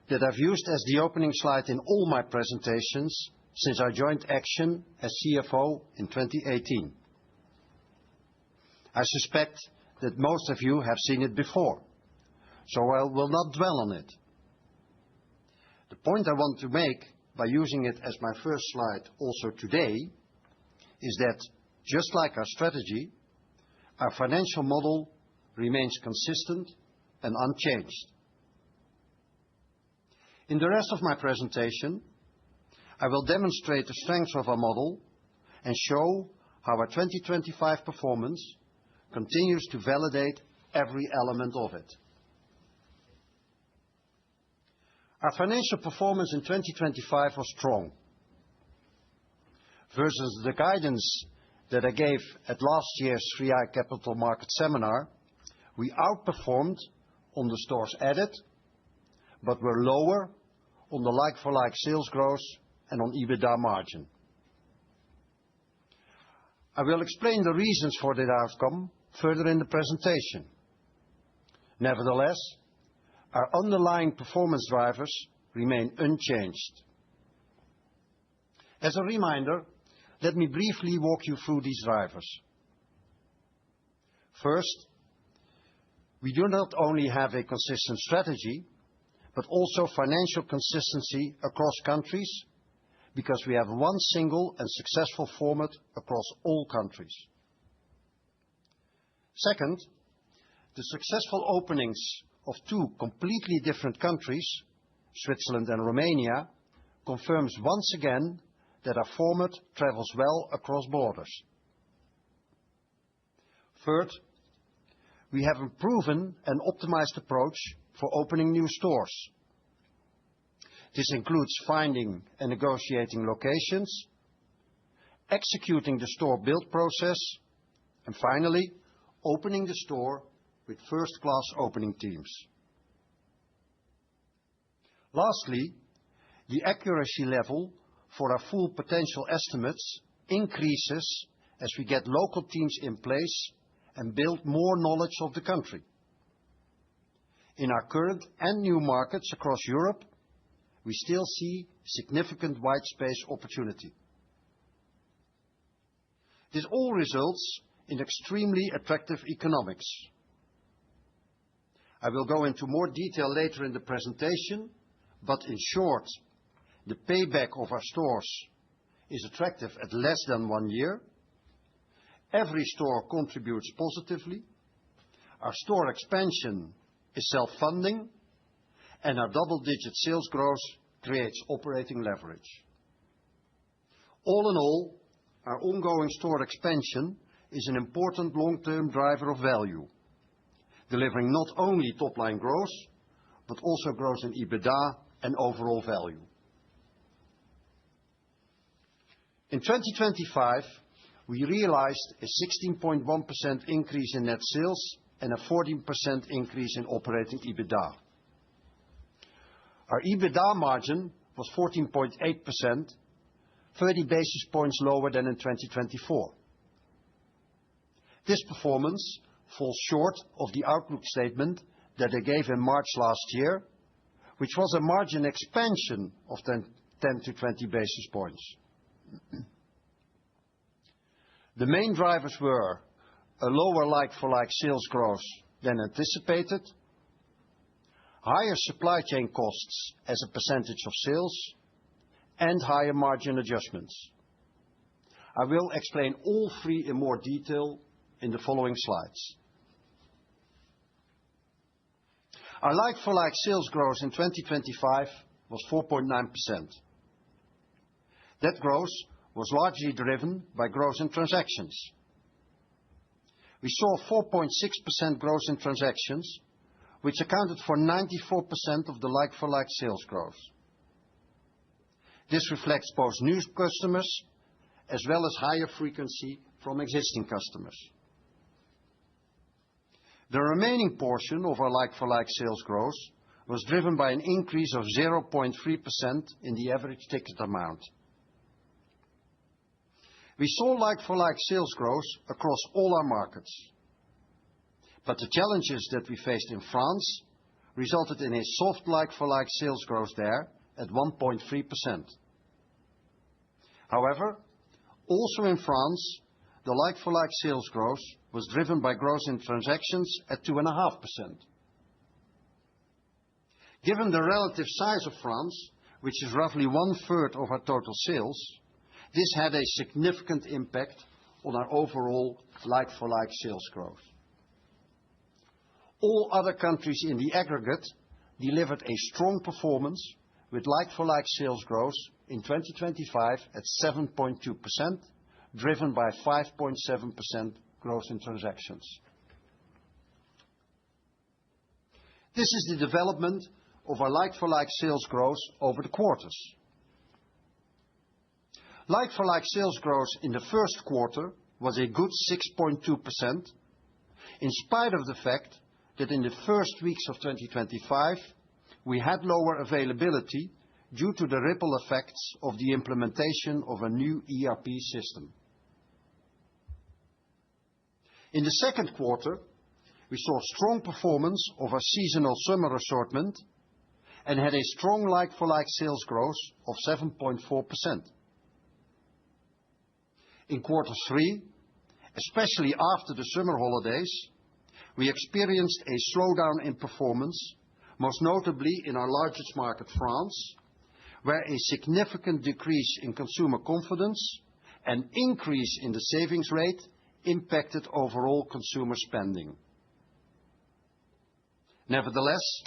that I've used as the opening slide in all my presentations since I joined Action as CFO in 2018. I suspect that most of you have seen it before, so I will not dwell on it. The point I want to make by using it as my first slide also today is that, just like our strategy, our financial model remains consistent and unchanged. In the rest of my presentation, I will demonstrate the strengths of our model and show how our 2025 performance continues to validate every element of it. Our financial performance in 2025 was strong. Versus the guidance that I gave at last year's 3i Capital Market Seminar, we outperformed on the stores added, but were lower on the like-for-like sales growth and on EBITDA margin. I will explain the reasons for that outcome further in the presentation. Nevertheless, our underlying performance drivers remain unchanged. As a reminder, let me briefly walk you through these drivers. First, we do not only have a consistent strategy, but also financial consistency across countries, because we have one single and successful format across all countries. Second, the successful openings of two completely different countries, Switzerland and Romania, confirms once again that our format travels well across borders. Third, we have a proven and optimized approach for opening new stores. This includes finding and negotiating locations, executing the store build process, and finally, opening the store with first-class opening teams. Lastly, the accuracy level for our full potential estimates increases as we get local teams in place and build more knowledge of the country. In our current and new markets across Europe, we still see significant white space opportunity. This all results in extremely attractive economics. I will go into more detail later in the presentation, but in short, the payback of our stores is attractive at less than 1 year. Every store contributes positively. Our store expansion is self-funding, and our double-digit sales growth creates operating leverage. All in all, our ongoing store expansion is an important long-term driver of value, delivering not only top-line growth, but also growth in EBITDA and overall value. In 2025, we realized a 16.1% increase in net sales and a 14% increase in operating EBITDA. Our EBITDA margin was 14.8%, 30 basis points lower than in 2024. This performance falls short of the outlook statement that I gave in March last year, which was a margin expansion of 10 to 20 basis points. The main drivers were a lower like-for-like sales growth than anticipated, higher supply chain costs as a percentage of sales, and higher margin adjustments. I will explain all three in more detail in the following slides. Our like-for-like sales growth in 2025 was 4.9%. That growth was largely driven by growth in transactions. We saw 4.6% growth in transactions, which accounted for 94% of the like-for-like sales growth. This reflects both new customers as well as higher frequency from existing customers. The remaining portion of our like-for-like sales growth was driven by an increase of 0.3% in the average ticket amount. We saw like-for-like sales growth across all our markets, but the challenges that we faced in France resulted in a soft like-for-like sales growth there at 1.3%. However, also in France, the like-for-like sales growth was driven by growth in transactions at 2.5%. Given the relative size of France, which is roughly 1/3 of our total sales, this had a significant impact on our overall like-for-like sales growth. All other countries in the aggregate delivered a strong performance with like-for-like sales growth in 2025 at 7.2%, driven by 5.7% growth in transactions. This is the development of our like-for-like sales growth over the quarters. Like-for-like sales growth in the first quarter was a good 6.2%, in spite of the fact that in the first weeks of 2025, we had lower availability due to the ripple effects of the implementation of a new ERP system. In the second quarter, we saw strong performance of our seasonal summer assortment and had a strong like-for-like sales growth of 7.4%. In quarter three, especially after the summer holidays, we experienced a slowdown in performance, most notably in our largest market, France, where a significant decrease in consumer confidence and increase in the savings rate impacted overall consumer spending. Nevertheless,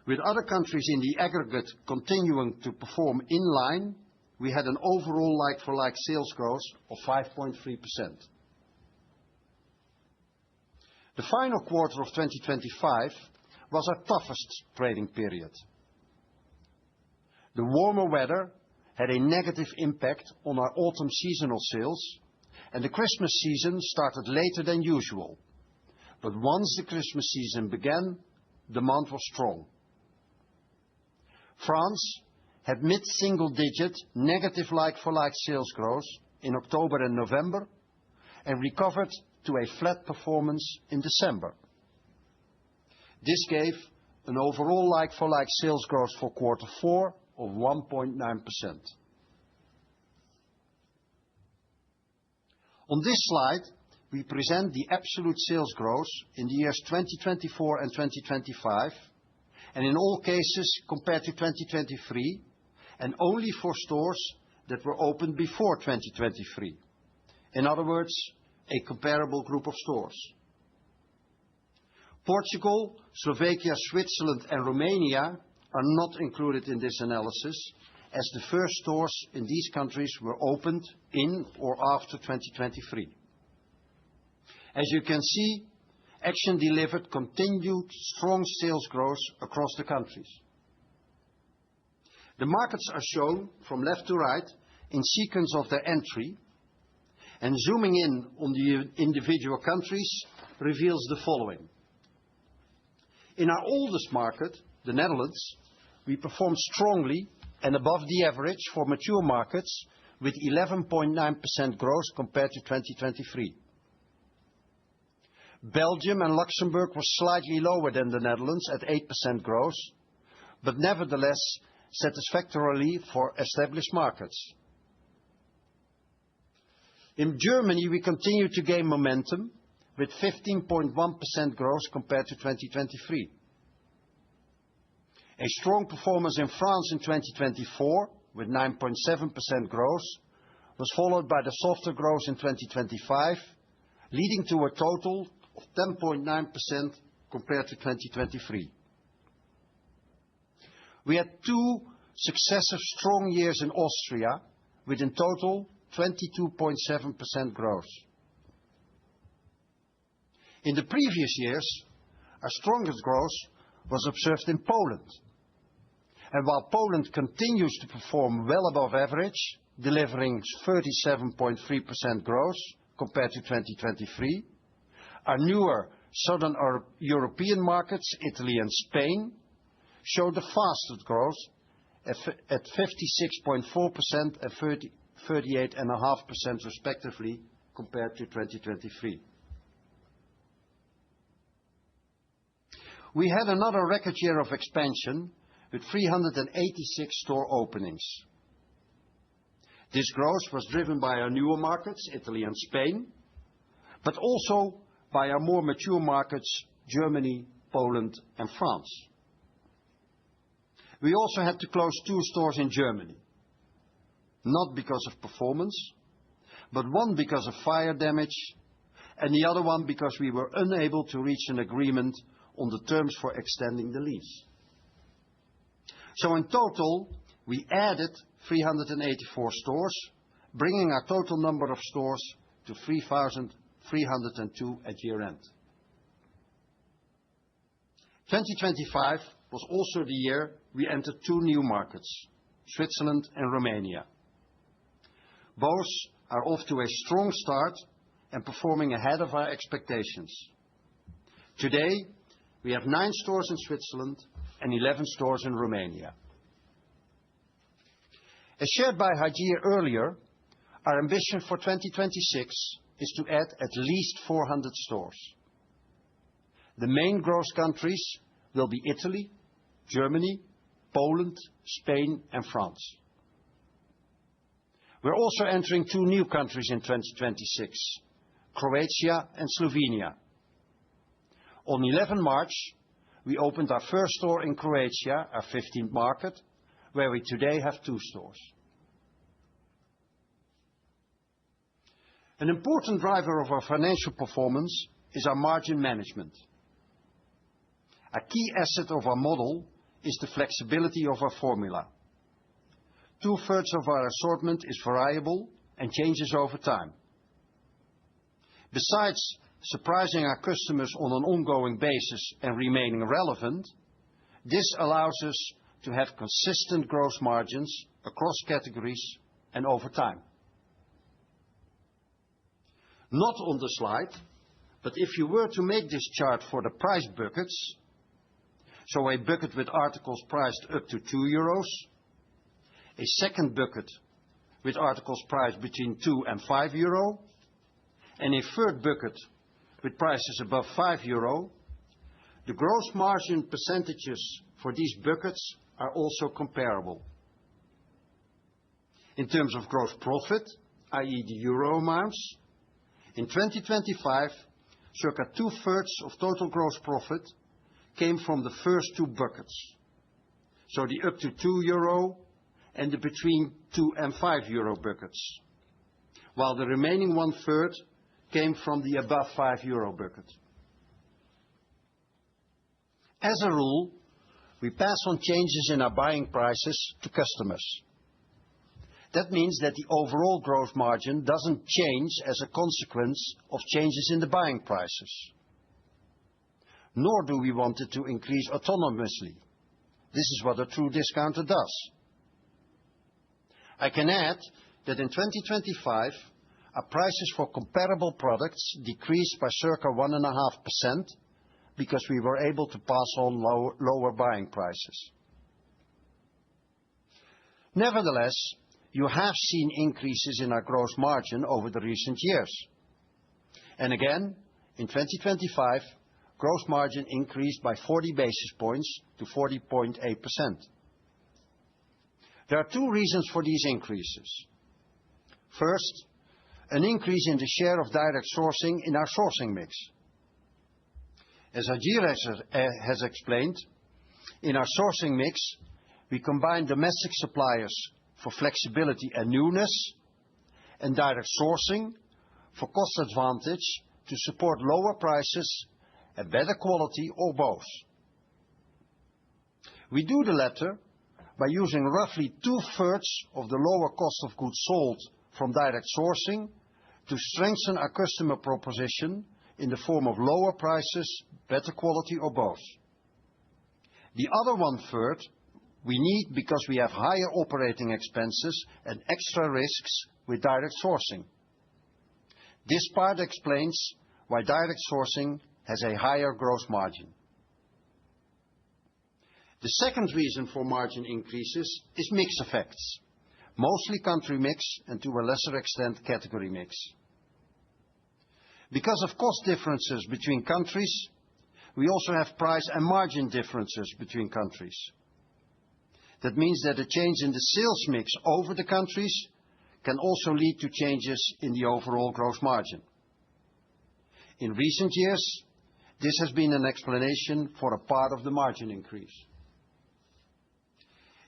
with other countries in the aggregate continuing to perform in line, we had an overall like-for-like sales growth of 5.3%. The final quarter of 2025 was our toughest trading period. The warmer weather had a negative impact on our autumn seasonal sales, and the Christmas season started later than usual. But once the Christmas season began, demand was strong. France had mid-single-digit negative like-for-like sales growth in October and November, and recovered to a flat performance in December. This gave an overall like-for-like sales growth for quarter four of 1.9%. On this slide, we present the absolute sales growth in the years 2024 and 2025, and in all cases compared to 2023, and only for stores that were opened before 2023. In other words, a comparable group of stores. Portugal, Slovakia, Switzerland, and Romania are not included in this analysis, as the first stores in these countries were opened in or after 2023. As you can see, Action delivered continued strong sales growth across the countries. The markets are shown from left to right in sequence of their entry, and zooming in on the individual countries reveals the following. In our oldest market, the Netherlands, we performed strongly and above the average for mature markets with 11.9% growth compared to 2023. Belgium and Luxembourg were slightly lower than the Netherlands at 8% growth, but nevertheless satisfactorily for established markets. In Germany, we continue to gain momentum with 15.1% growth compared to 2023. A strong performance in France in 2024 with 9.7% growth was followed by the softer growth in 2025, leading to a total of 10.9% compared to 2023. We had two successive strong years in Austria with in total 22.7% growth. In the previous years, our strongest growth was observed in Poland. And while Poland continues to perform well above average, delivering 37.3% growth compared to 2023, our newer Southern European markets, Italy and Spain, showed the fastest growth at 56.4% and 38.5% respectively compared to 2023. We had another record year of expansion with 386 store openings. This growth was driven by our newer markets, Italy and Spain, but also by our more mature markets, Germany, Poland, and France. We also had to close 2 stores in Germany, not because of performance, but one because of fire damage, and the other one because we were unable to reach an agreement on the terms for extending the lease. So in total, we added 384 stores, bringing our total number of stores to 3,302 at year-end. 2025 was also the year we entered 2 new markets, Switzerland and Romania. Both are off to a strong start and performing ahead of our expectations. Today, we have 9 stores in Switzerland and 11 stores in Romania. As shared by Hajir earlier, our ambition for 2026 is to add at least 400 stores. The main growth countries will be Italy, Germany, Poland, Spain, and France. We're also entering 2 new countries in 2026, Croatia and Slovenia. On 11 March, we opened our first store in Croatia, our 15th market, where we today have 2 stores. An important driver of our financial performance is our margin management. A key asset of our model is the flexibility of our formula. 2/3 of our assortment is variable and changes over time. Besides surprising our customers on an ongoing basis and remaining relevant, this allows us to have consistent gross margins across categories and over time. Not on the slide, but if you were to make this chart for the price buckets, so a bucket with articles priced up to 2 euros, a second bucket with articles priced between 2 and 5 euro, and a third bucket with prices above 5 euro, the gross margin percentages for these buckets are also comparable. In terms of gross profit, i.e. the euro amounts, in 2025, circa 2/3 of total gross profit came from the first two buckets, so the up to €2 and the between €2 and €5 buckets, while the remaining 1/3 came from the above €5 bucket. As a rule, we pass on changes in our buying prices to customers. That means that the overall gross margin doesn't change as a consequence of changes in the buying prices. Nor do we want it to increase autonomously. This is what a true discounter does. I can add that in 2025, our prices for comparable products decreased by circa 1.5% because we were able to pass on lower buying prices. Nevertheless, you have seen increases in our gross margin over the recent years. And again, in 2025, gross margin increased by 40 basis points to 40.8%. There are two reasons for these increases. First, an increase in the share of direct sourcing in our sourcing mix. As Hajir has explained, in our sourcing mix, we combine domestic suppliers for flexibility and newness, and direct sourcing for cost advantage to support lower prices and better quality, or both. We do the latter by using roughly 2/3 of the lower cost of goods sold from direct sourcing to strengthen our customer proposition in the form of lower prices, better quality, or both. The other 1/3 we need because we have higher operating expenses and extra risks with direct sourcing. This part explains why direct sourcing has a higher gross margin. The second reason for margin increases is mix effects, mostly country mix and to a lesser extent category mix. Because of cost differences between countries, we also have price and margin differences between countries. That means that a change in the sales mix over the countries can also lead to changes in the overall gross margin. In recent years, this has been an explanation for a part of the margin increase.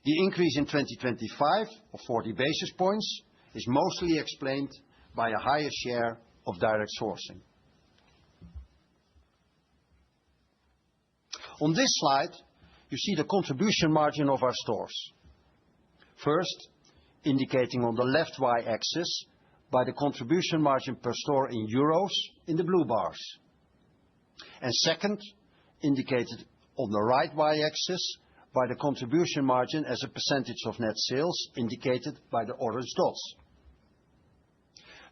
The increase in 2025 of 40 basis points is mostly explained by a higher share of direct sourcing. On this slide, you see the contribution margin of our stores. First, indicating on the left y-axis by the contribution margin per store in euros in the blue bars. And second, indicated on the right y-axis by the contribution margin as a percentage of net sales, indicated by the orange dots.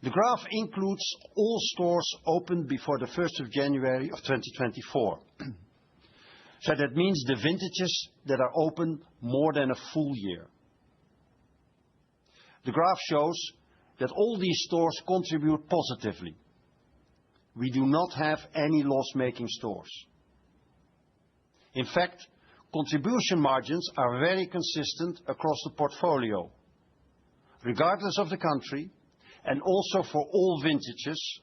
The graph includes all stores opened before the 1st of January of 2024. So that means the vintages that are open more than a full year. The graph shows that all these stores contribute positively. We do not have any loss-making stores. In fact, contribution margins are very consistent across the portfolio, regardless of the country, and also for all vintages,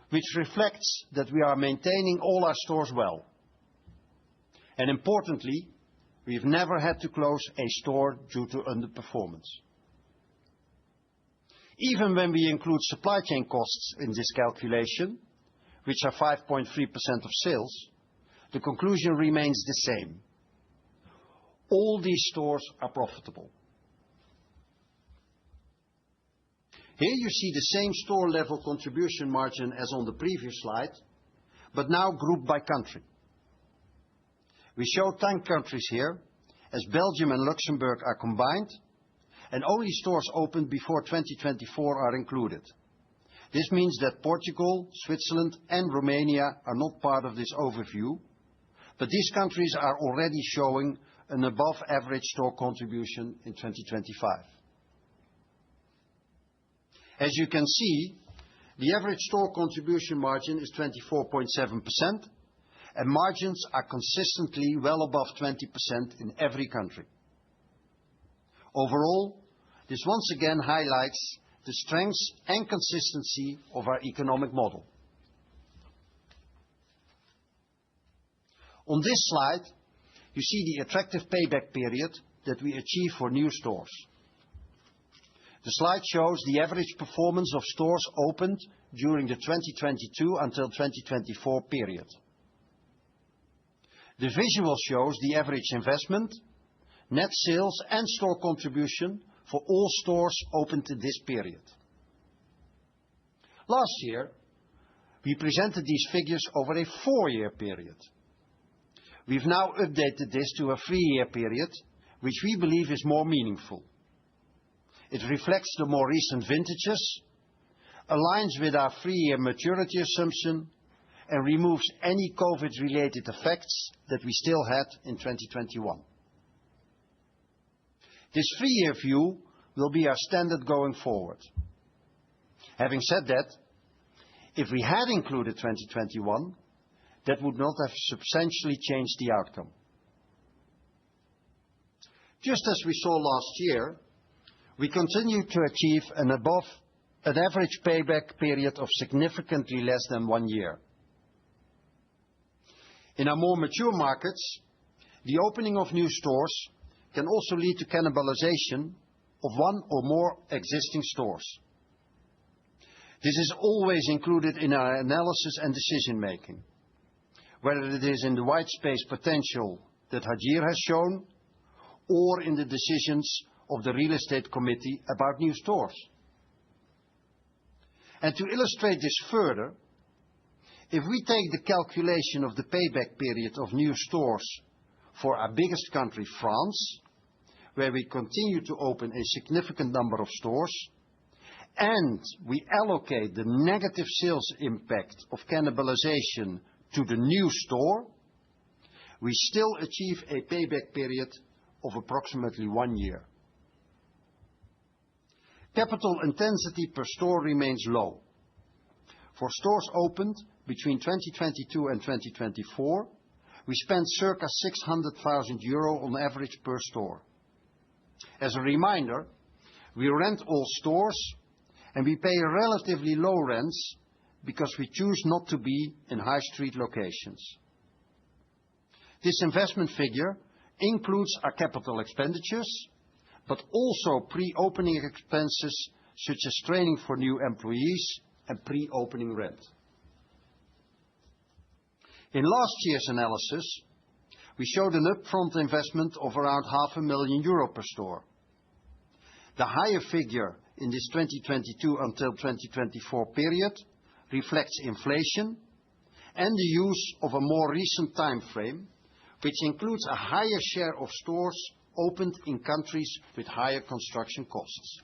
which reflects that we are maintaining all our stores well. And importantly, we've never had to close a store due to underperformance. Even when we include supply chain costs in this calculation, which are 5.3% of sales, the conclusion remains the same. All these stores are profitable. Here you see the same store level contribution margin as on the previous slide, but now grouped by country. We show 10 countries here, as Belgium and Luxembourg are combined, and only stores opened before 2024 are included. This means that Portugal, Switzerland, and Romania are not part of this overview, but these countries are already showing an above-average store contribution in 2025. As you can see, the average store contribution margin is 24.7%, and margins are consistently well above 20% in every country. Overall, This once again highlights the strengths and consistency of our economic model. On this slide, you see the attractive payback period that we achieve for new stores. The slide shows the average performance of stores opened during the 2022 until 2024 period. The visual shows the average investment, net sales, and store contribution for all stores opened in this period. Last year, we presented these figures over a 4-year period. We've now updated this to a 3-year period, which we believe is more meaningful. It reflects the more recent vintages, aligns with our 3-year maturity assumption, and removes any COVID-related effects that we still had in 2021. This 3-year view will be our standard going forward. Having said that, if we had included 2021, that would not have substantially changed the outcome. Just as we saw last year, we continue to achieve an average payback period of significantly less than 1 year. In our more mature markets, the opening of new stores can also lead to cannibalization of one or more existing stores. This is always included in our analysis and decision-making, whether it is in the white space potential that Hajir has shown, or in the decisions of the real estate committee about new stores. And to illustrate this further, if we take the calculation of the payback period of new stores for our biggest country, France, where we continue to open a significant number of stores, and we allocate the negative sales impact of cannibalization to the new store, we still achieve a payback period of approximately 1 year. Capital intensity per store remains low. For stores opened between 2022 and 2024, we spent circa 600,000 euro on average per store. As a reminder, we rent all stores and we pay relatively low rents because we choose not to be in high street locations. This investment figure includes our capital expenditures, but also pre-opening expenses such as training for new employees and pre-opening rent. In last year's analysis, we showed an upfront investment of around €500,000 per store. The higher figure in this 2022 until 2024 period reflects inflation and the use of a more recent time frame, which includes a higher share of stores opened in countries with higher construction costs.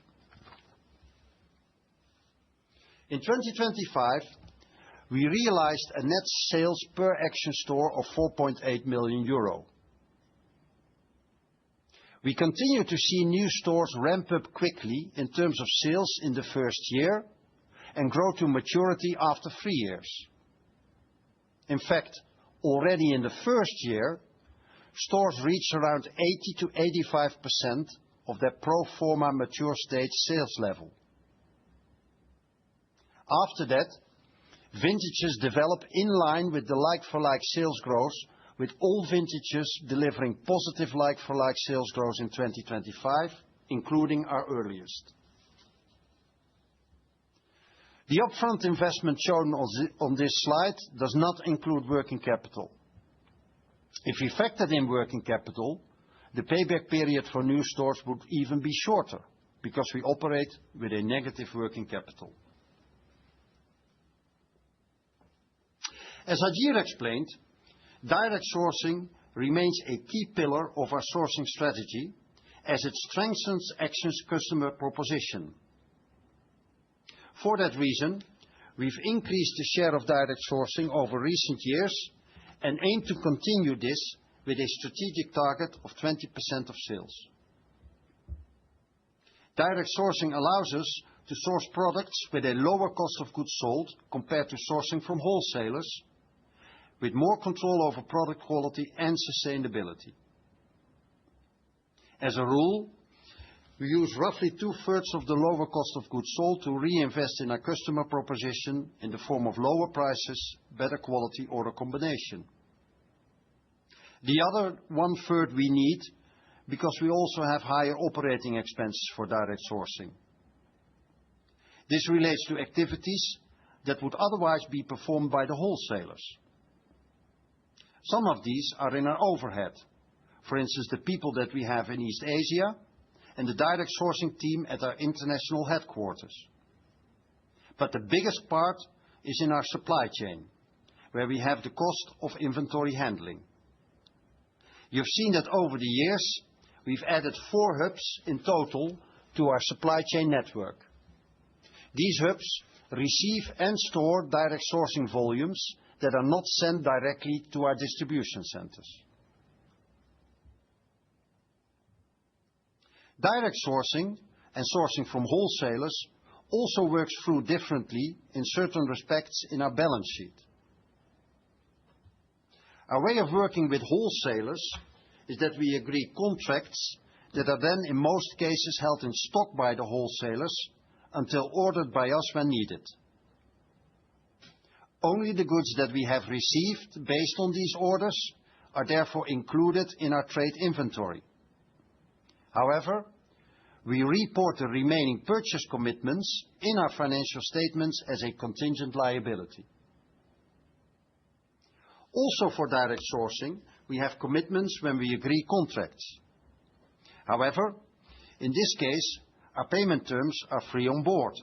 In 2025, we realized a net sales per Action store of €4.8 million. We continue to see new stores ramp up quickly in terms of sales in the first year and grow to maturity after 3 years. In fact, already in the first year, stores reach around 80 to 85% of their pro forma mature stage sales level. After that, vintages develop in line with the like-for-like sales growth, with all vintages delivering positive like-for-like sales growth in 2025, including our earliest. The upfront investment shown on this slide does not include working capital. If we factored in working capital, the payback period for new stores would even be shorter because we operate with a negative working capital. As Hajir explained, direct sourcing remains a key pillar of our sourcing strategy as it strengthens Action's customer proposition. For that reason, we've increased the share of direct sourcing over recent years and aim to continue this with a strategic target of 20% of sales. Direct sourcing allows us to source products with a lower cost of goods sold compared to sourcing from wholesalers, with more control over product quality and sustainability. As a rule, We use roughly two-thirds of the lower cost of goods sold to reinvest in our customer proposition in the form of lower prices, better quality order combination. The other one-third we need because we also have higher operating expenses for direct sourcing. This relates to activities that would otherwise be performed by the wholesalers. Some of these are in our overhead, for instance, the people that we have in East Asia and the direct sourcing team at our international headquarters. But the biggest part is in our supply chain, where we have the cost of inventory handling. You've seen that over the years, we've added 4 hubs in total to our supply chain network. These hubs receive and store direct sourcing volumes that are not sent directly to our distribution centers. Direct sourcing and sourcing from wholesalers also works through differently in certain respects in our balance sheet. Our way of working with wholesalers is that we agree contracts that are then in most cases held in stock by the wholesalers until ordered by us when needed. Only the goods that we have received based on these orders are therefore included in our trade inventory. However, we report the remaining purchase commitments in our financial statements as a contingent liability. Also for direct sourcing, we have commitments when we agree contracts. However, in this case, our payment terms are free on board.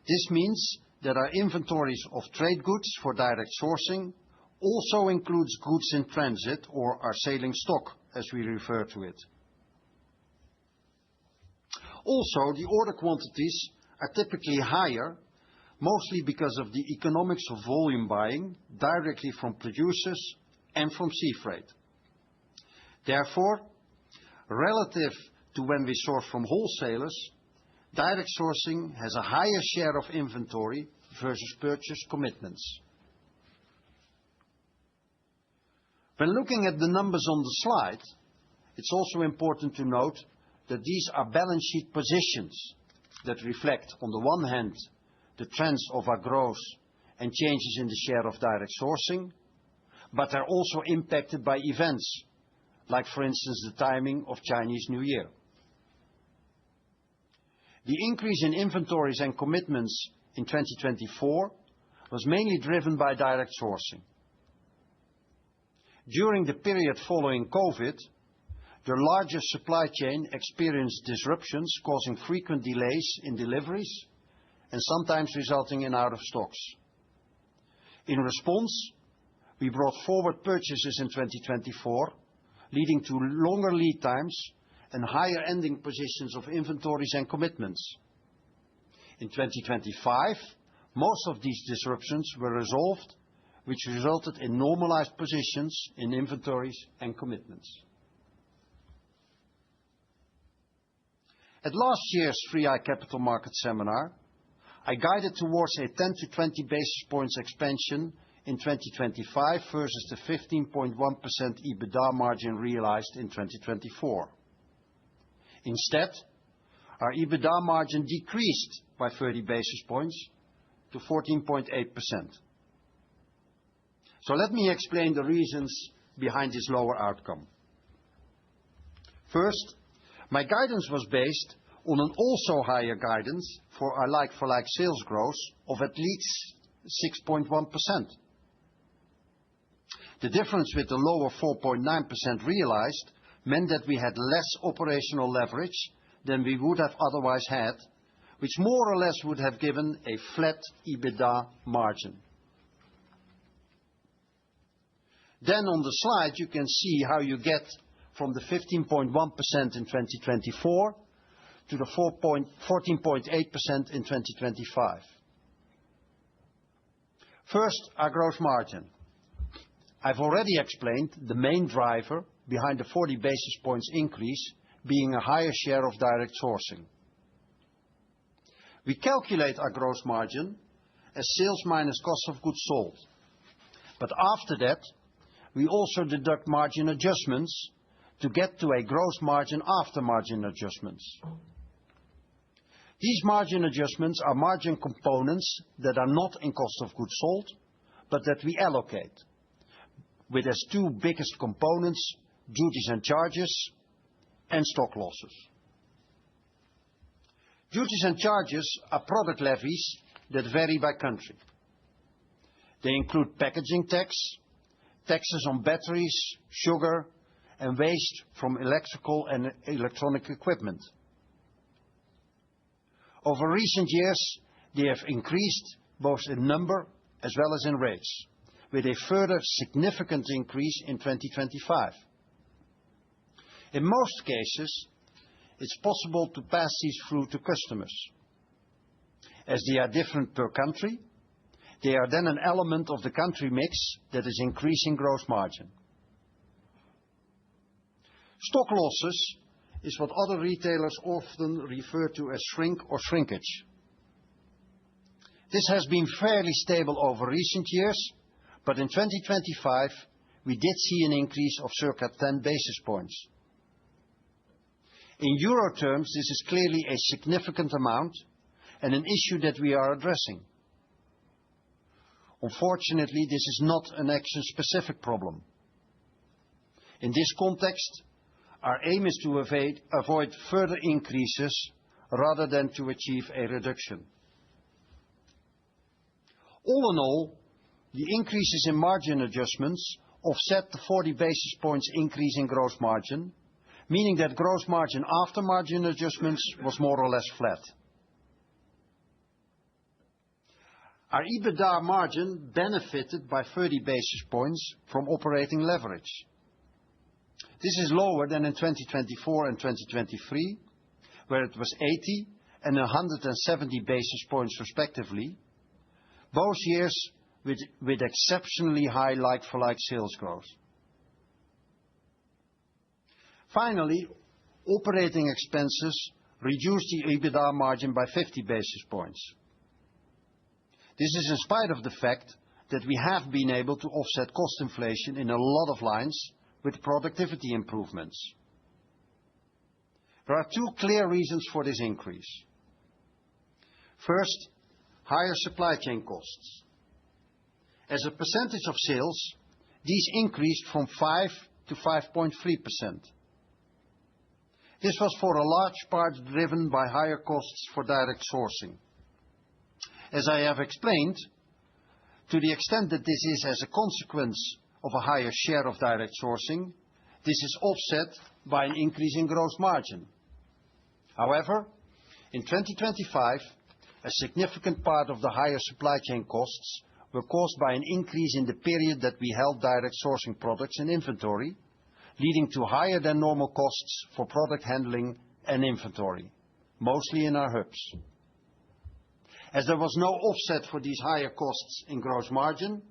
This means that our inventories of trade goods for direct sourcing also includes goods in transit or our sailing stock, as we refer to it. Also, the order quantities are typically higher, mostly because of the economics of volume buying directly from producers and from sea freight. Therefore, relative to when we source from wholesalers, direct sourcing has a higher share of inventory versus purchase commitments. When looking at the numbers on the slide, it's also important to note that these are balance sheet positions that reflect, on the one hand, the trends of our growth and changes in the share of direct sourcing, but are also impacted by events, like for instance the timing of Chinese New Year. The increase in inventories and commitments in 2024 was mainly driven by direct sourcing. During the period following COVID, the larger supply chain experienced disruptions causing frequent delays in deliveries and sometimes resulting in out of stocks. In response, we brought forward purchases in 2024, leading to longer lead times and higher ending positions of inventories and commitments. In 2025, most of these disruptions were resolved, which resulted in normalized positions in inventories and commitments. At last year's 3i Capital Markets Seminar, I guided towards a 10 to 20 basis points expansion in 2025 versus the 15.1% EBITDA margin realized in 2024. Instead, our EBITDA margin decreased by 30 basis points to 14.8%. So let me explain the reasons behind this lower outcome. First, my guidance was based on an also higher guidance for our like-for-like sales growth of at least 6.1%. The difference with the lower 4.9% realized meant that we had less operational leverage than we would have otherwise had, which more or less would have given a flat EBITDA margin. Then on the slide you can see how you get from the 15.1% in 2024 to the 14.8% in 2025. First, our gross margin. I've already explained the main driver behind the 40 basis points increase being a higher share of direct sourcing. We calculate our gross margin as sales minus cost of goods sold. But after that, we also deduct margin adjustments to get to a gross margin after margin adjustments. These margin adjustments are margin components that are not in cost of goods sold, but that we allocate, with as two biggest components, duties and charges and stock losses. Duties and charges are product levies that vary by country. They include packaging tax, taxes on batteries, sugar, and waste from electrical and electronic equipment. Over recent years, they have increased both in number as well as in rates, with a further significant increase in 2025. In most cases, it's possible to pass these through to customers. As they are different per country, they are then an element of the country mix that is increasing gross margin. Stock losses is what other retailers often refer to as shrink or shrinkage. This has been fairly stable over recent years, but in 2025, we did see an increase of circa 10 basis points. In euro terms, this is clearly a significant amount and an issue that we are addressing. Unfortunately, this is not an Action-specific problem. In this context, our aim is to avoid further increases rather than to achieve a reduction. All in all, the increases in margin adjustments offset the 40 basis points increase in gross margin, meaning that gross margin after margin adjustments was more or less flat. Our EBITDA margin benefited by 30 basis points from operating leverage. This is lower than in 2024 and 2023, where it was 80 and 170 basis points respectively, both years with exceptionally high like-for-like sales growth. Finally, operating expenses reduced the EBITDA margin by 50 basis points. This is in spite of the fact that we have been able to offset cost inflation in a lot of lines with productivity improvements. There are two clear reasons for this increase. First, higher supply chain costs. As a percentage of sales, these increased from 5 to 5.3%. This was for a large part driven by higher costs for direct sourcing. As I have explained, to the extent that this is as a consequence of a higher share of direct sourcing, this is offset by an increase in gross margin. However, in 2025, a significant part of the higher supply chain costs were caused by an increase in the period that we held direct sourcing products in inventory, leading to higher than normal costs for product handling and inventory, mostly in our hubs. As there was no offset for these higher costs in gross margin,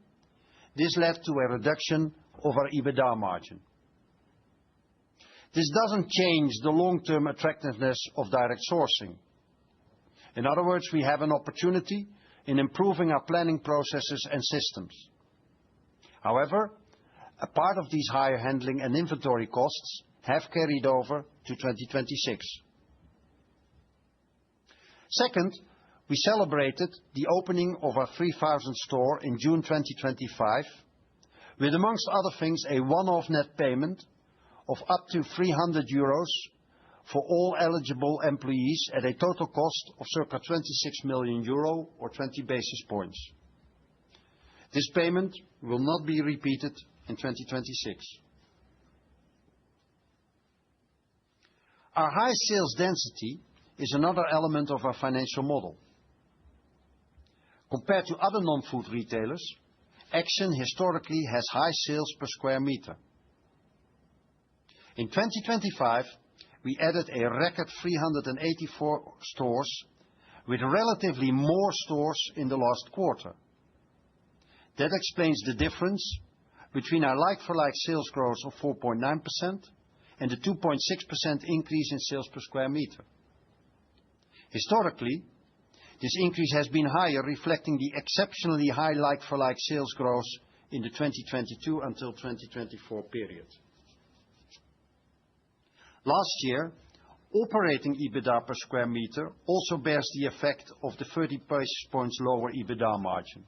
this led to a reduction of our EBITDA margin. This doesn't change the long-term attractiveness of direct sourcing. In other words, we have an opportunity in improving our planning processes and systems. However, a part of these higher handling and inventory costs have carried over to 2026. Second, we celebrated the opening of our 3,000th store in June 2025, with, amongst other things, a one-off net payment of up to 300 euros for all eligible employees at a total cost of circa 26 million euro or 20 basis points. This payment will not be repeated in 2026. Our high sales density is another element of our financial model. Compared to other non-food retailers, Action historically has high sales per square meter. In 2025, we added a record 384 stores, with relatively more stores in the last quarter. That explains the difference between our like-for-like sales growth of 4.9% and the 2.6% increase in sales per square meter. Historically, this increase has been higher, reflecting the exceptionally high like-for-like sales growth in the 2022 until 2024 period. Last year, operating EBITDA per square meter also bears the effect of the 30 basis points lower EBITDA margin.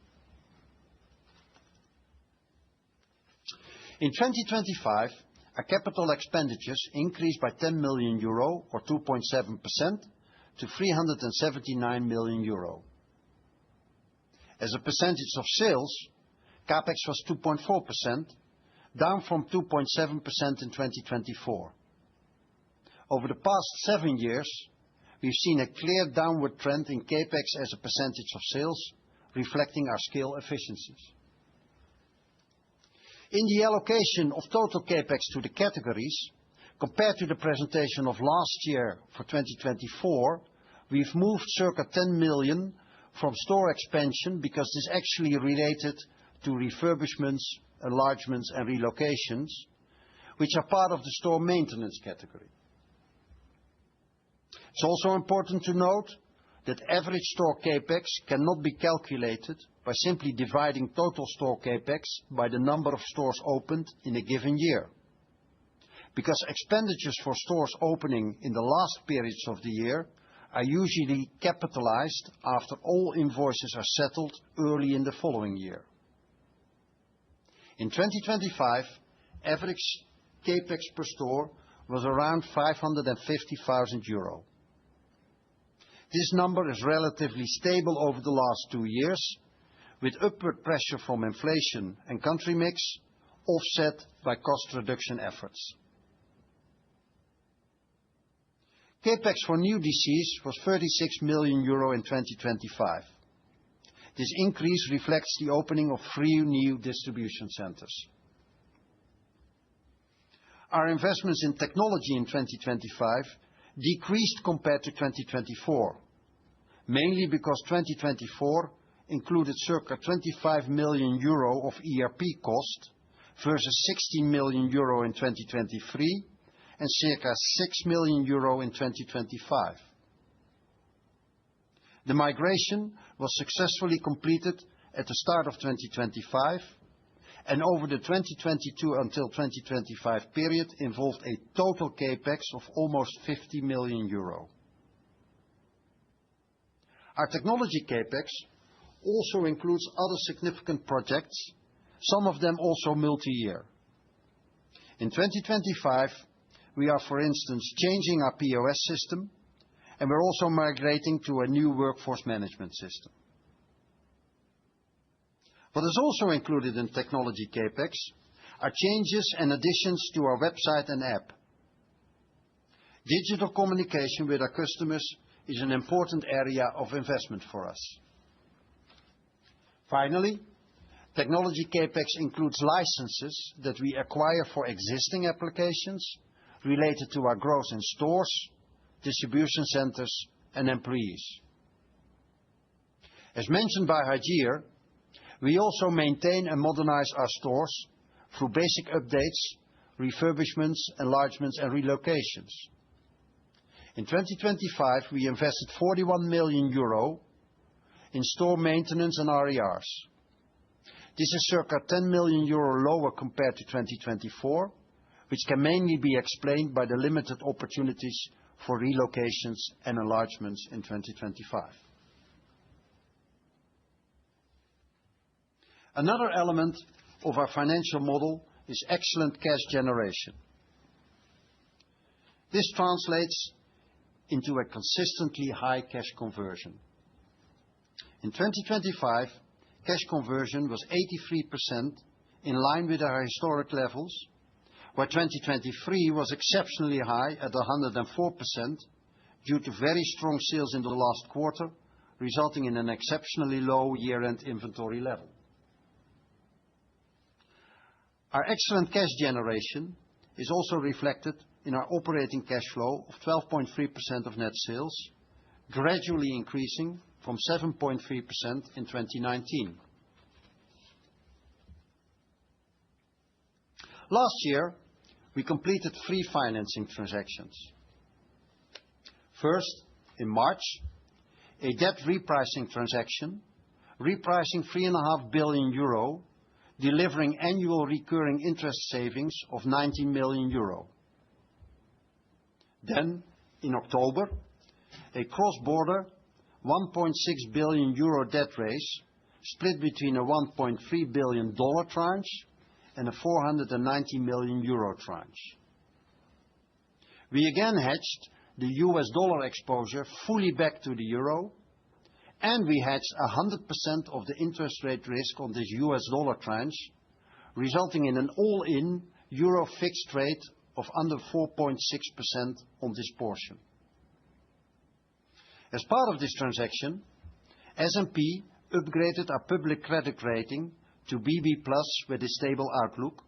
In 2025, our capital expenditures increased by 10 million euro, or 2.7%, to 379 million euro. As a percentage of sales, CapEx was 2.4%, down from 2.7% in 2024. Over the past 7 years, we've seen a clear downward trend in CapEx as a percentage of sales, reflecting our scale efficiencies. In the allocation of total CapEx to the categories, compared to the presentation of last year for 2024, we've moved circa 10 million from store expansion because this actually related to refurbishments, enlargements, and relocations, which are part of the store maintenance category. It's also important to note that average store CapEx cannot be calculated by simply dividing total store CapEx by the number of stores opened in a given year, because expenditures for stores opening in the last periods of the year are usually capitalized after all invoices are settled early in the following year. In 2025, average CapEx per store was around 550,000 euro. This number is relatively stable over the last 2 years, with upward pressure from inflation and country mix, offset by cost reduction efforts. CapEx for new DCs was 36 million euro in 2025. This increase reflects the opening of 3 new distribution centers. Our investments in technology in 2025 decreased compared to 2024, mainly because 2024 included circa 25 million euro of ERP cost versus 16 million euro in 2023 and circa 6 million euro in 2025. The migration was successfully completed at the start of 2025, and over the 2022 until 2025 period involved a total CapEx of almost 50 million euro. Our technology CapEx also includes other significant projects, some of them also multi-year. In 2025, we are, for instance, changing our POS system, and we're also migrating to a new workforce management system. What is also included in technology CapEx are changes and additions to our website and app. Digital communication with our customers is an important area of investment for us. Finally, technology CapEx includes licenses that we acquire for existing applications related to our growth in stores, distribution centers, and employees. As mentioned by Hajir, we also maintain and modernize our stores through basic updates, refurbishments, enlargements, and relocations. In 2025, we invested 41 million euro in store maintenance and RERs. This is circa 10 million euro lower compared to 2024, which can mainly be explained by the limited opportunities for relocations and enlargements in 2025. Another element of our financial model is excellent cash generation. This translates into a consistently high cash conversion. In 2025, cash conversion was 83%, in line with our historic levels, where 2023 was exceptionally high at 104% due to very strong sales in the last quarter, resulting in an exceptionally low year-end inventory level. Our excellent cash generation is also reflected in our operating cash flow of 12.3% of net sales, gradually increasing from 7.3% in 2019. Last year, we completed 3 financing transactions. First, in March, a debt repricing transaction, repricing 3.5 billion euro, delivering annual recurring interest savings of 19 million euro. Then, in October, a cross-border 1.6 billion euro debt raise split between a $1.3 billion tranche and a 490 million euro tranche. We again hedged the US dollar exposure fully back to the euro, and we hedged 100% of the interest rate risk on this US dollar tranche, resulting in an all-in euro fixed rate of under 4.6% on this portion. As part of this transaction, S&P upgraded our public credit rating to BB+ with a stable outlook,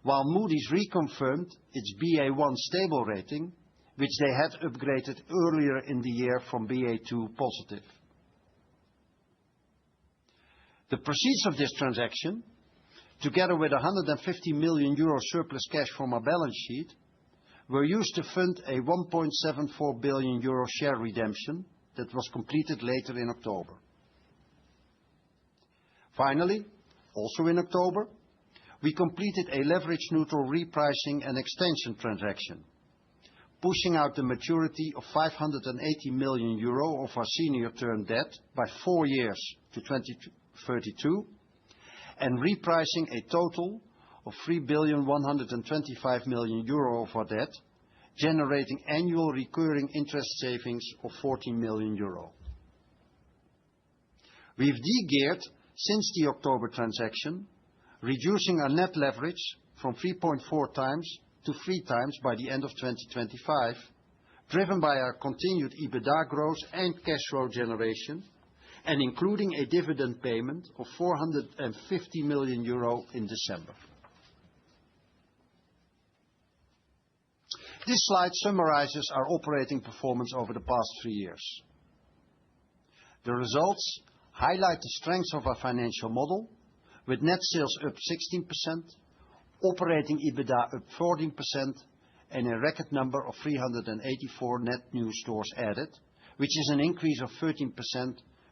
while Moody's reconfirmed its Ba1 stable rating, which they had upgraded earlier in the year from Ba2 positive. The proceeds of this transaction, together with 150 million euro surplus cash from our balance sheet, were used to fund a 1.74 billion euro share redemption that was completed later in October. Finally, also in October, we completed a leverage-neutral repricing and extension transaction, pushing out the maturity of 580 million euro of our senior term debt by 4 years to 2032, and repricing a total of 3.125 billion of our debt, generating annual recurring interest savings of 14 million euro. We've de-geared since the October transaction, reducing our net leverage from 3.4 times to 3 times by the end of 2025, driven by our continued EBITDA growth and cash flow generation, and including a dividend payment of 450 million euro in December. This slide summarizes our operating performance over the past 3 years. The results highlight the strengths of our financial model, with net sales up 16%, operating EBITDA up 14%, and a record number of 384 net new stores added, which is an increase of 13%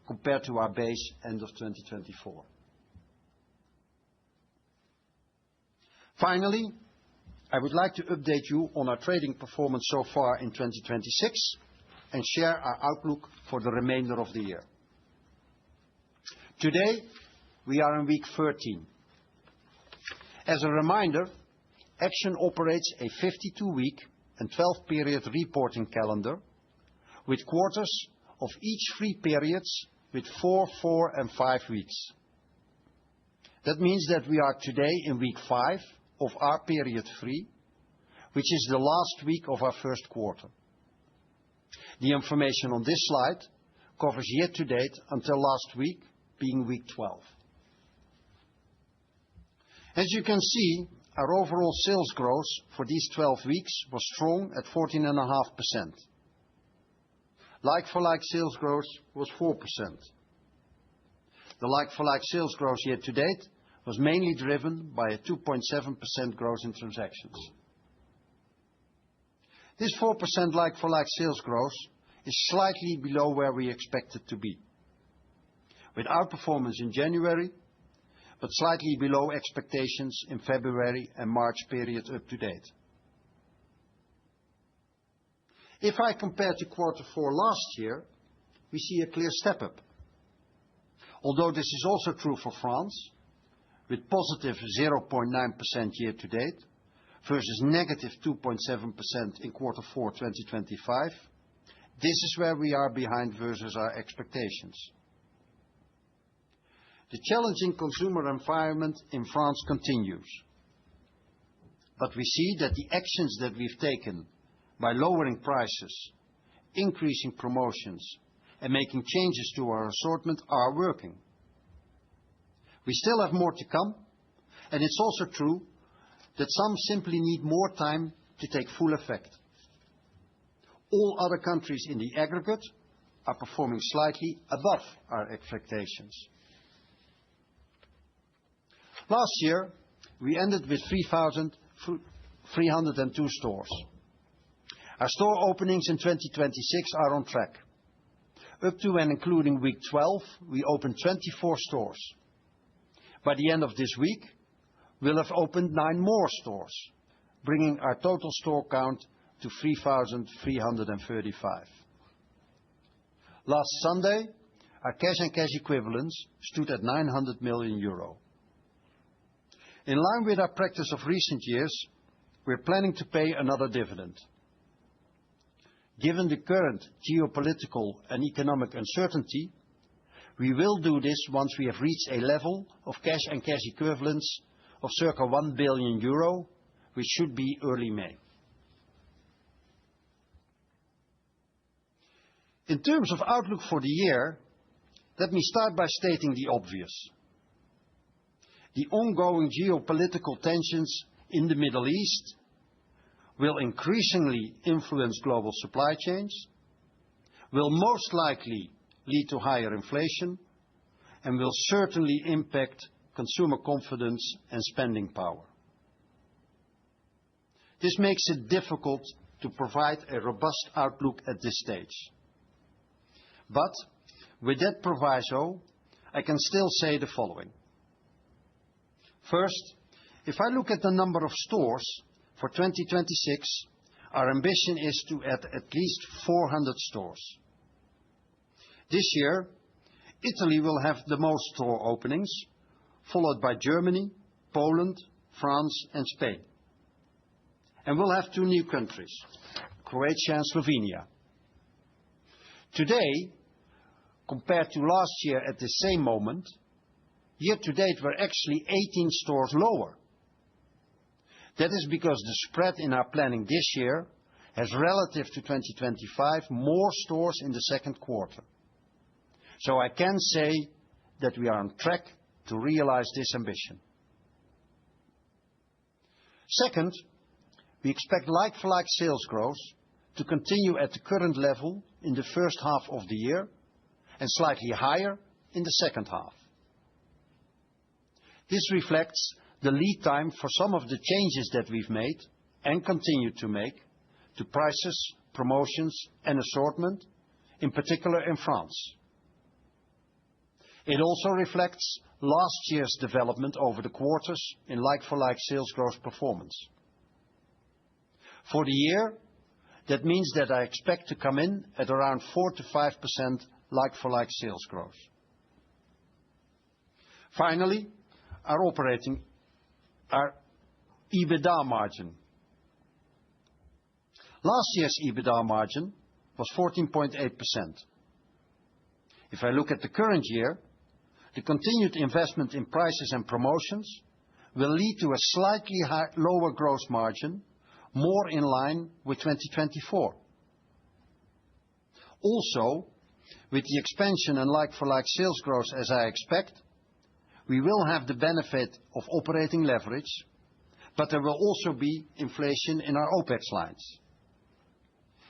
compared to our base end of 2024. Finally, I would like to update you on our trading performance so far in 2026 and share our outlook for the remainder of the year. Today, we are in week 13. As a reminder, Action operates a 52-week and 12-period reporting calendar, with quarters of each 3 periods with 4, 4, and 5 weeks. That means that we are today in week 5 of our period 3, which is the last week of our first quarter. The information on this slide covers year-to-date until last week, being week 12. As you can see, our overall sales growth for these 12 weeks was strong at 14.5%. Like-for-like sales growth was 4%. The like-for-like sales growth year-to-date was mainly driven by a 2.7% growth in transactions. This 4% like-for-like sales growth is slightly below where we expected to be, with outperformance in January, but slightly below expectations in February and March period up to date. If I compare to quarter 4 last year, we see a clear step up. Although this is also true for France, with positive 0.9% year to date versus negative 2.7% in quarter 4 2025, this is where we are behind versus our expectations. The challenging consumer environment in France continues, but we see that the actions that we've taken by lowering prices, increasing promotions, and making changes to our assortment are working. We still have more to come, and it's also true that some simply need more time to take full effect. All other countries in the aggregate are performing slightly above our expectations. Last year, we ended with 3,302 stores. Our store openings in 2026 are on track. Up to and including week 12, we opened 24 stores. By the end of this week, we'll have opened 9 more stores, bringing our total store count to 3,335. Last Sunday, our cash and cash equivalents stood at 900 million euro. In line with our practice of recent years, we're planning to pay another dividend. Given the current geopolitical and economic uncertainty, we will do this once we have reached a level of cash and cash equivalents of circa 1 billion euro, which should be early May. In terms of outlook for the year, let me start by stating the obvious. The ongoing geopolitical tensions in the Middle East will increasingly influence global supply chains, will most likely lead to higher inflation, and will certainly impact consumer confidence and spending power. This makes it difficult to provide a robust outlook at this stage. But with that proviso, I can still say the following. First, if I look at the number of stores for 2026, our ambition is to add at least 400 stores. This year, Italy will have the most store openings, followed by Germany, Poland, France, and Spain. And we'll have 2 new countries, Croatia and Slovenia. Today, compared to last year at the same moment, year to date we're actually 18 stores lower. That is because the spread in our planning this year has, relative to 2025, more stores in the second quarter. So I can say that we are on track to realize this ambition. Second, we expect like-for-like sales growth to continue at the current level in the first half of the year and slightly higher in the second half. This reflects the lead time for some of the changes that we've made and continue to make to prices, promotions, and assortment, in particular in France. It also reflects last year's development over the quarters in like-for-like sales growth performance. For the year, that means that I expect to come in at around 4 to 5% like-for-like sales growth. Finally, our EBITDA margin. Last year's EBITDA margin was 14.8%. If I look at the current year, the continued investment in prices and promotions will lead to a slightly lower gross margin, more in line with 2024. Also, with the expansion and like-for-like sales growth as I expect, we will have the benefit of operating leverage, but there will also be inflation in our OpEx lines.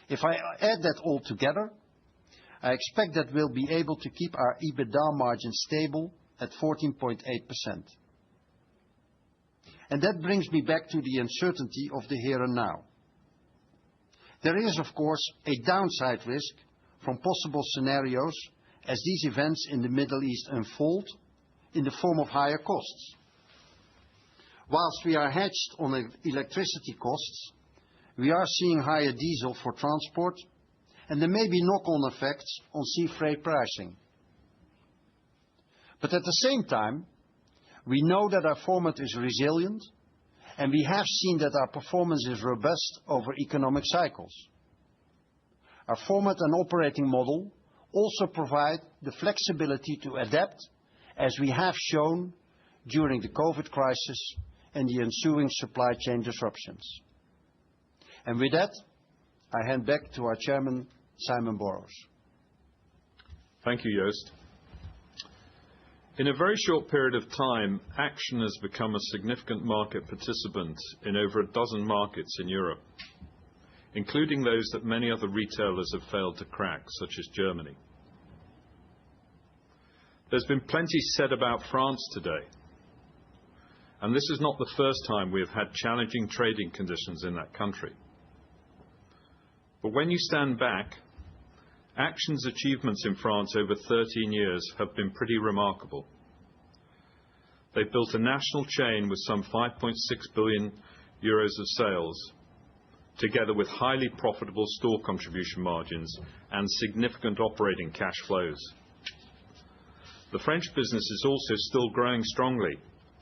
If I add that all together, I expect that we'll be able to keep our EBITDA margin stable at 14.8%. And that brings me back to the uncertainty of the here and now. There is, of course, a downside risk from possible scenarios as these events in the Middle East unfold in the form of higher costs. Whilst we are hedged on electricity costs, we are seeing higher diesel for transport, and there may be knock-on effects on sea freight pricing. But at the same time, we know that our format is resilient, and we have seen that our performance is robust over economic cycles. Our format and operating model also provide the flexibility to adapt, as we have shown during the COVID crisis and the ensuing supply chain disruptions. And with that, I hand back to our chairman, Simon Borrows. Thank you, Joost. In a very short period of time, Action has become a significant market participant in over a dozen markets in Europe, including those that many other retailers have failed to crack, such as Germany. There's been plenty said about France today, and this is not the first time we have had challenging trading conditions in that country. But when you stand back, Action's achievements in France over 13 years have been pretty remarkable. They've built a national chain with some 5.6 billion euros of sales, together with highly profitable store contribution margins and significant operating cash flows. The French business is also still growing strongly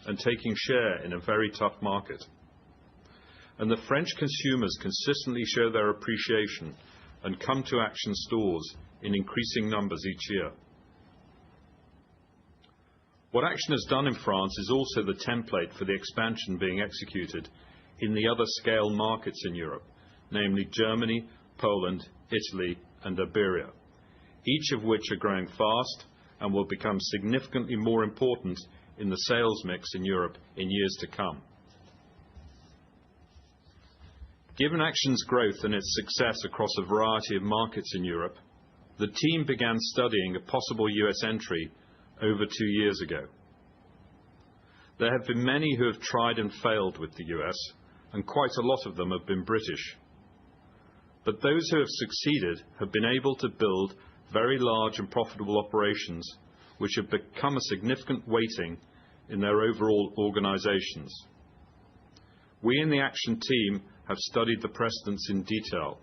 and taking share in a very tough market. And the French consumers consistently show their appreciation and come to Action stores in increasing numbers each year. What Action has done in France is also the template for the expansion being executed in the other scale markets in Europe, namely Germany, Poland, Italy, and Iberia, each of which are growing fast and will become significantly more important in the sales mix in Europe in years to come. Given Action's growth and its success across a variety of markets in Europe, the team began studying a possible US entry over 2 years ago. There have been many who have tried and failed with the US, and quite a lot of them have been British. But those who have succeeded have been able to build very large and profitable operations, which have become a significant weighting in their overall organizations. We in the Action team have studied the precedents in detail,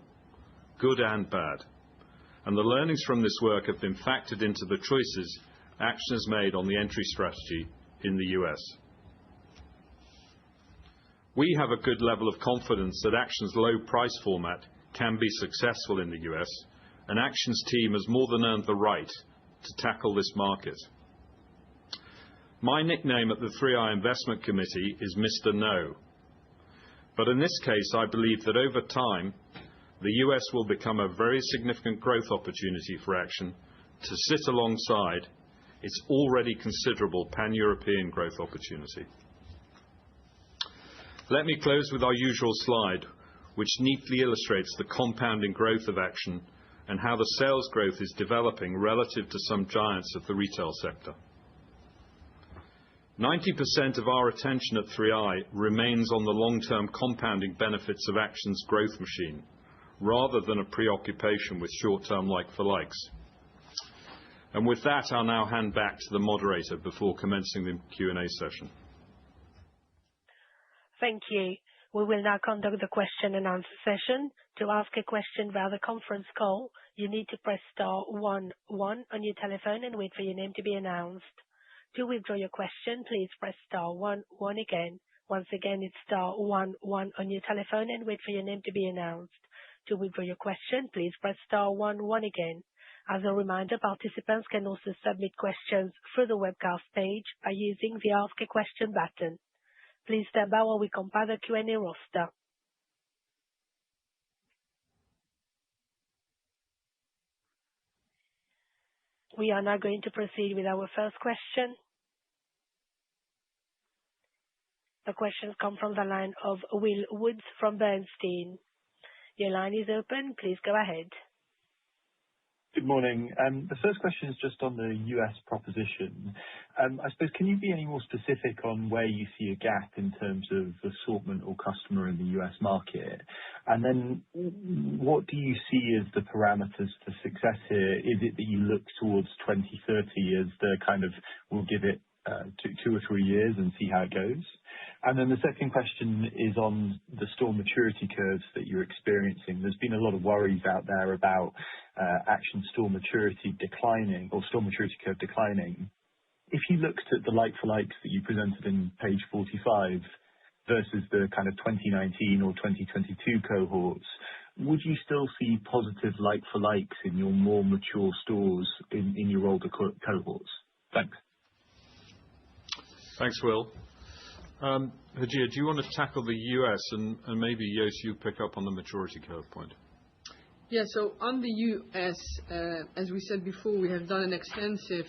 good and bad, and the learnings from this work have been factored into the choices Action has made on the entry strategy in the US. We have a good level of confidence that Action's low price format can be successful in the US, and Action's team has more than earned the right to tackle this market. My nickname at the 3i Investment Committee is Mr. No. But in this case, I believe that over time, the US will become a very significant growth opportunity for Action to sit alongside its already considerable pan-European growth opportunity. Let me close with our usual slide, which neatly illustrates the compounding growth of Action and how the sales growth is developing relative to some giants of the retail sector. 90% of our attention at 3i remains on the long-term compounding benefits of Action's growth machine, rather than a preoccupation with short-term like-for-likes. And with that, I'll now hand back to the moderator before commencing the Q&A session. Thank you. We will now conduct the question and answer session. To ask a question via the conference call, you need to press star 11 on your telephone and wait for your name to be announced. To withdraw your question, please press star 11 again. Once again, it's star 11 on your telephone and wait for your name to be announced. To withdraw your question, please press star 11 again. As a reminder, participants can also submit questions through the webcast page by using the Ask a Question button. Please stand by while we compile the Q&A roster. We are now going to proceed with our first question. The questions come from the line of Will Woods from Bernstein. Your line is open. Please go ahead. Good morning. The first question is just on the US proposition. I suppose, can you be any more specific on where you see a gap in terms of assortment or customer in the US market? And then what do you see as the parameters for success here? Is it that you look towards 2030 as the kind of, we'll give it 2 or 3 years and see how it goes? And then the second question is on the store maturity curves that you're experiencing. There's been a lot of worries out there about Action store maturity declining or store maturity curve declining. If you looked at the like-for-likes that you presented in page 45 versus the kind of 2019 or 2022 cohorts, would you still see positive like-for-likes in your more mature stores in your older cohorts? Thanks. Thanks, Will. Hajir, do you want to tackle the US and maybe, Joost, you pick up on the maturity curve point? Yeah, so on the US, as we said before, we have done an extensive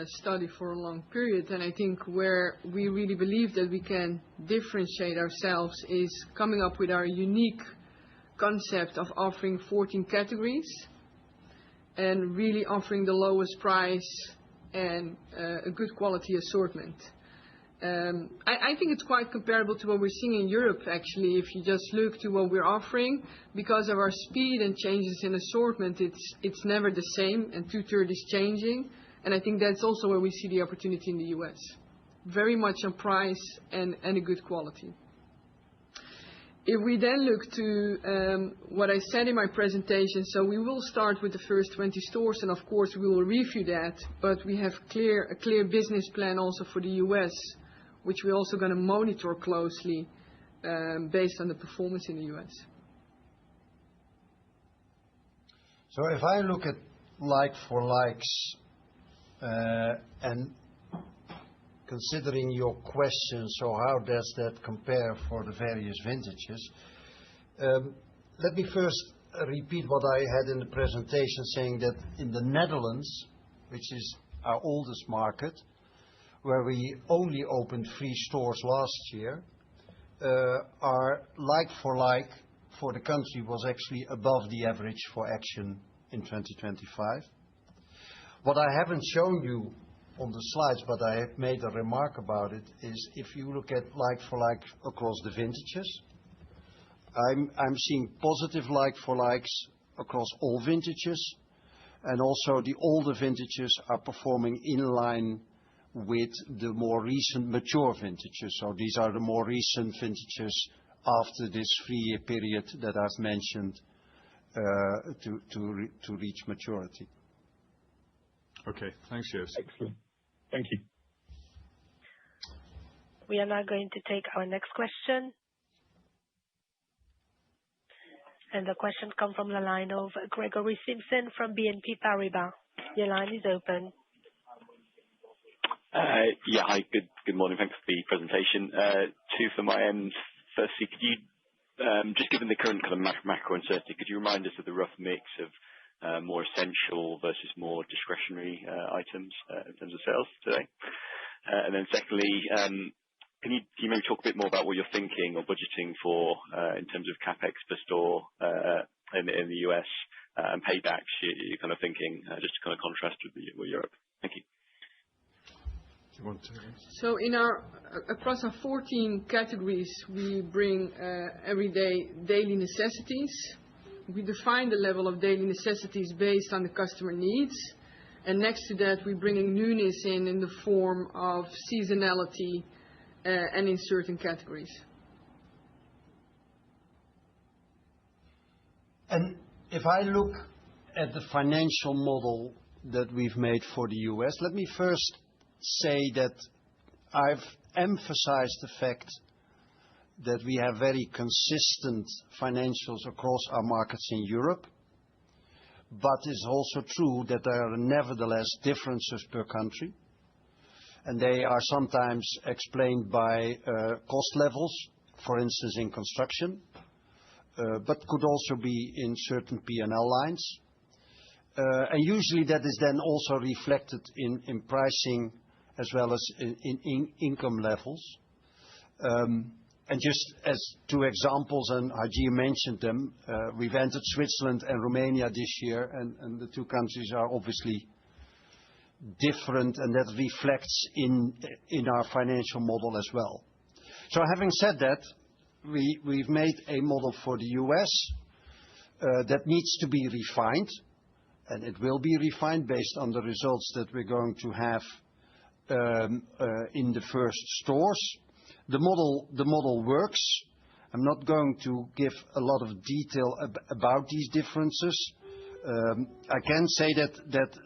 study for a long period, and I think where we really believe that we can differentiate ourselves is coming up with our unique concept of offering 14 categories and really offering the lowest price and a good quality assortment. I think it's quite comparable to what we're seeing in Europe, actually. If you just look to what we're offering, because of our speed and changes in assortment, it's never the same, and 2/3 is changing. And I think that's also where we see the opportunity in the US. Very much on price and a good quality. If we then look to what I said in my presentation, so we will start with the first 20 stores, and of course we will review that, but we have a clear business plan also for the US, which we're also going to monitor closely based on the performance in the US. So if I look at like-for-likes and considering your question, so how does that compare for the various vintages? Let me first repeat what I had in the presentation, saying that in the Netherlands, which is our oldest market, where we only opened 3 stores last year, our like-for-like for the country was actually above the average for Action in 2025. What I haven't shown you on the slides, but I have made a remark about it, is if you look at like-for-like across the vintages, I'm seeing positive like-for-likes across all vintages, and also the older vintages are performing in line with the more recent mature vintages. So these are the more recent vintages after this 3-year period that I've mentioned to reach maturity. Okay, thanks, Joost. Excellent. Thank you. We are now going to take our next question. And the question comes from the line of Gregory Simpson from BNP Paribas. Your line is open. Yeah, hi, good morning. Thanks for the presentation. 2 from my end. Firstly, could you, just given the current kind of macro uncertainty, could you remind us of the rough mix of more essential versus more discretionary items in terms of sales today? And then secondly, can you maybe talk a bit more about what you're thinking or budgeting for in terms of CapEx per store in the US and paybacks you're kind of thinking, just to kind of contrast with Europe? Thank you. Do you want to? So across our 14 categories, we bring everyday daily necessities. We define the level of daily necessities based on the customer needs. And next to that, we're bringing newness in the form of seasonality and in certain categories. And if I look at the financial model that we've made for the US, let me first say that I've emphasized the fact that we have very consistent financials across our markets in Europe, but it's also true that there are nevertheless differences per country, and they are sometimes explained by cost levels, for instance in construction, but could also be in certain P&L lines. And usually that is then also reflected in pricing as well as in income levels. And just as 2 examples, and Haji mentioned them, we've entered Switzerland and Romania this year, and the 2 countries are obviously different, and that reflects in our financial model as well. So having said that, we've made a model for the US that needs to be refined, and it will be refined based on the results that we're going to have in the first stores. The model works. I'm not going to give a lot of detail about these differences. I can say that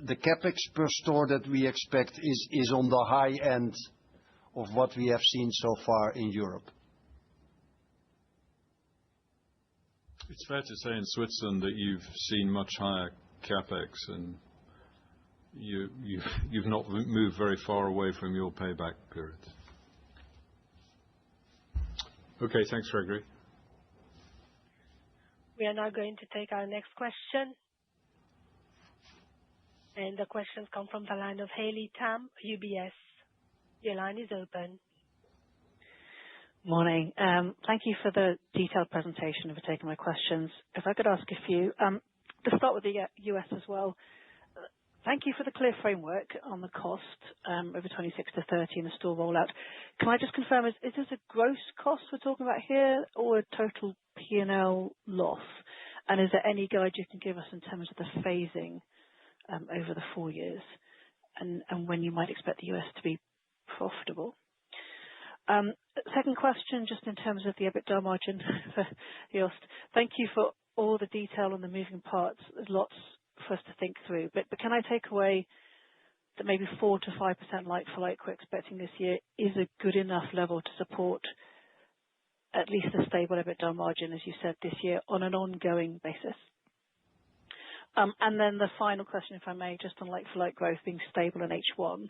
the CapEx per store that we expect is on the high end of what we have seen so far in Europe. It's fair to say in Switzerland that you've seen much higher CapEx, and you've not moved very far away from your payback period. Okay, thanks, Gregory. We are now going to take our next question. And the questions come from the line of Haley Tam, UBS. Your line is open. Morning. Thank you for the detailed presentation and for taking my questions. If I could ask a few. To start with the US as well, thank you for the clear framework on the cost over 26 to 30 in the store rollout. Can I just confirm, is this a gross cost we're talking about here or a total P&L loss? And is there any guide you can give us in terms of the phasing over the 4 years and when you might expect the US to be profitable? Second question, just in terms of the EBITDA margin for Joost. Thank you for all the detail on the moving parts. There's lots for us to think through. But can I take away that maybe 4 to 5% like-for-like we're expecting this year is a good enough level to support at least a stable EBITDA margin, as you said, this year on an ongoing basis? And then the final question, if I may, just on like-for-like growth being stable in H1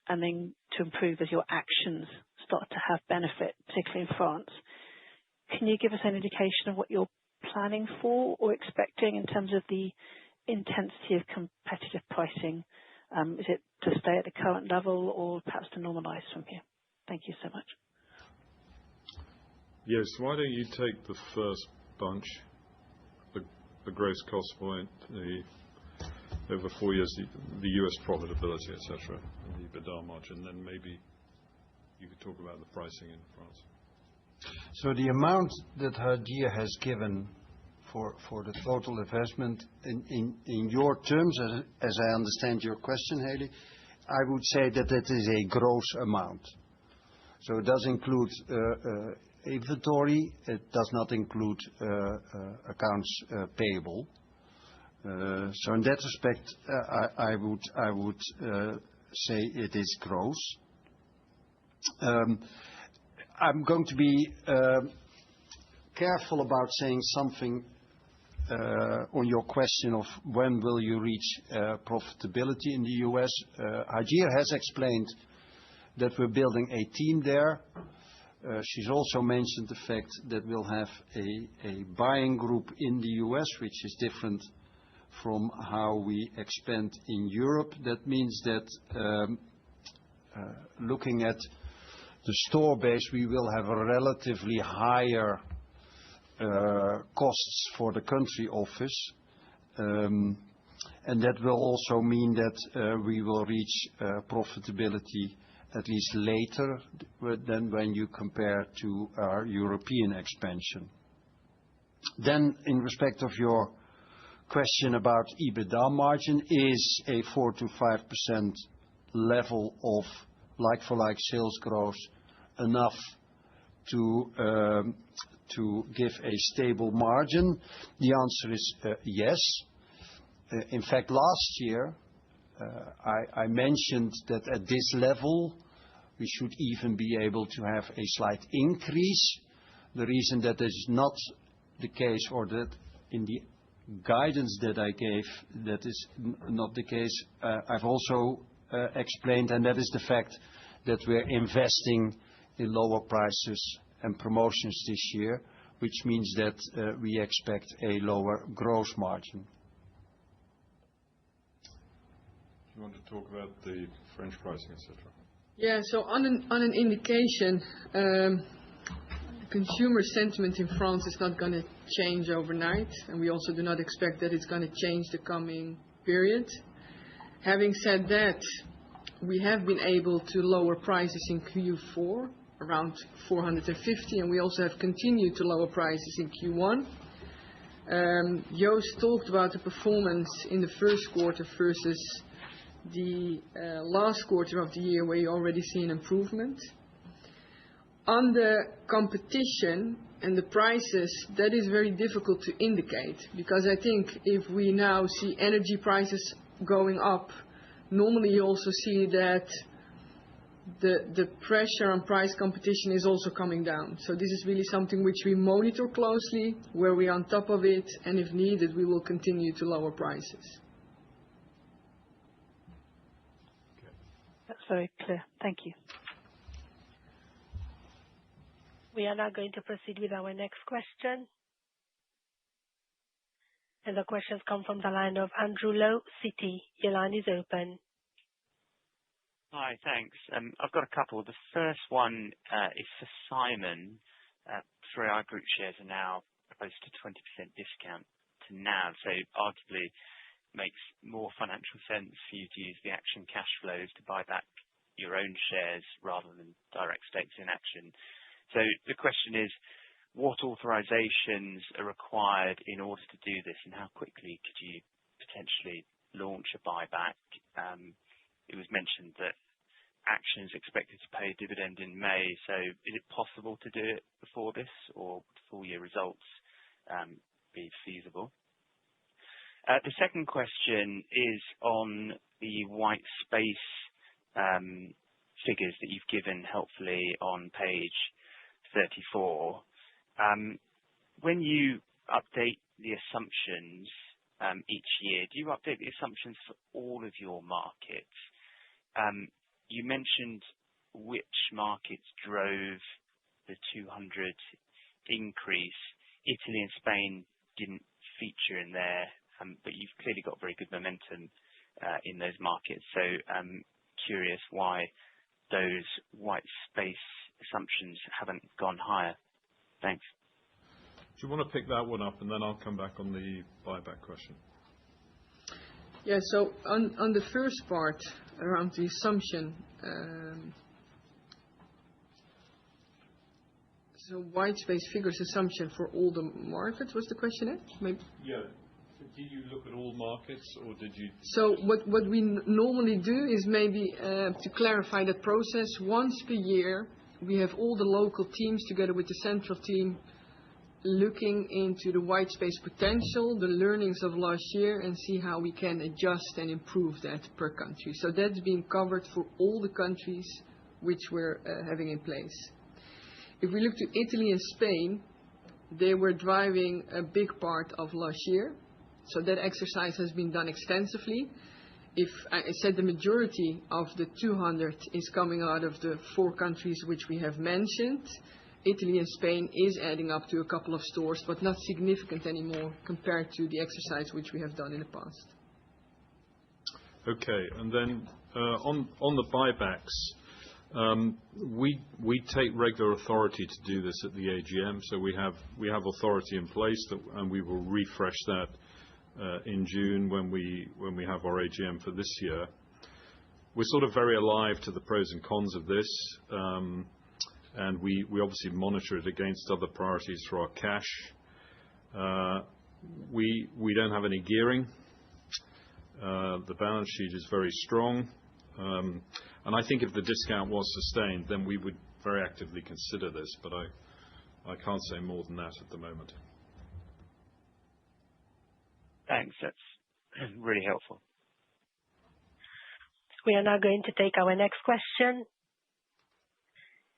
and then to improve as your actions start to have benefit, particularly in France. Can you give us an indication of what you're planning for or expecting in terms of the intensity of competitive pricing? Is it to stay at the current level or perhaps to normalize from here? Thank you so much. Yes. Why don't you take the first bunch, the gross cost point, over 4 years, the U.S. profitability, et cetera, and the EBITDA margin, then maybe you could talk about the pricing in France. So the amount that Hajir has given for the total investment in your terms, as I understand your question, Haley, I would say that it is a gross amount. So it does include inventory. It does not include accounts payable. So in that respect, I would say it is gross. I'm going to be careful about saying something on your question of when will you reach profitability in the U.S. Hajir has explained that we're building a team there. She's also mentioned the fact that we'll have a buying group in the U.S., which is different from how we expand in Europe. That means that looking at the store base, we will have a relatively higher costs for the country office. And that will also mean that we will reach profitability at least later than when you compare to our European expansion. Then, in respect of your question about EBITDA margin, is a 4 to 5% level of like-for-like sales growth enough to give a stable margin? The answer is yes. In fact, last year, I mentioned that at this level, we should even be able to have a slight increase. The reason that is not the case, or that in the guidance that I gave, that is not the case, I've also explained, and that is the fact that we're investing in lower prices and promotions this year, which means that we expect a lower gross margin. You want to talk about the French pricing, et cetera? Yeah. So on an indication, consumer sentiment in France is not going to change overnight, and we also do not expect that it's going to change the coming period. Having said that, we have been able to lower prices in Q4 around 450, and we also have continued to lower prices in Q1. Joost talked about the performance in the first quarter versus the last quarter of the year, where you already see an improvement. On the competition and the prices, that is very difficult to indicate, because I think if we now see energy prices going up, normally you also see that the pressure on price competition is also coming down. So this is really something which we monitor closely, where we're on top of it, and if needed, we will continue to lower prices. That's very clear. Thank you. We are now going to proceed with our next question. And the questions come from the line of Andrew Lowe, Citi. Your line is open. Hi, thanks. I've got a couple. The first one is for Simon. 3i Group shares are now close to 20% discount to NAV, so arguably makes more financial sense for you to use the Action cash flows to buy back your own shares rather than direct stakes in Action. So the question is, what authorizations are required in order to do this, and how quickly could you potentially launch a buyback? It was mentioned that Action is expected to pay a dividend in May, so is it possible to do it before this, or would full year results be feasible? The second question is on the white space figures that you've given helpfully on page 34. When you update the assumptions each year, do you update the assumptions for all of your markets? You mentioned which markets drove the 200 increase. Italy and Spain didn't feature in there, but you've clearly got very good momentum in those markets. So I'm curious why those white space assumptions haven't gone higher. Thanks. Do you want to pick that one up, and then I'll come back on the buyback question? Yeah. So on the first part around the assumption, so white space figures assumption for all the markets was the question, eh? Maybe. Yeah. Did you look at all markets, or did you? So what we normally do is maybe to clarify that process, once per year, we have all the local teams together with the central team looking into the white space potential, the learnings of last year, and see how we can adjust and improve that per country. So that's being covered for all the countries which we're having in place. If we look to Italy and Spain, they were driving a big part of last year. So that exercise has been done extensively. If I said the majority of the 200 is coming out of the 4 countries which we have mentioned, Italy and Spain is adding up to a couple of stores, but not significant anymore compared to the exercise which we have done in the past. Okay. And then on the buybacks, we take regular authority to do this at the AGM. So we have authority in place, and we will refresh that in June when we have our AGM for this year. We're sort of very alive to the pros and cons of this, and we obviously monitor it against other priorities for our cash. We don't have any gearing. The balance sheet is very strong. And I think if the discount was sustained, then we would very actively consider this, but I can't say more than that at the moment. Thanks. That's really helpful. We are now going to take our next question.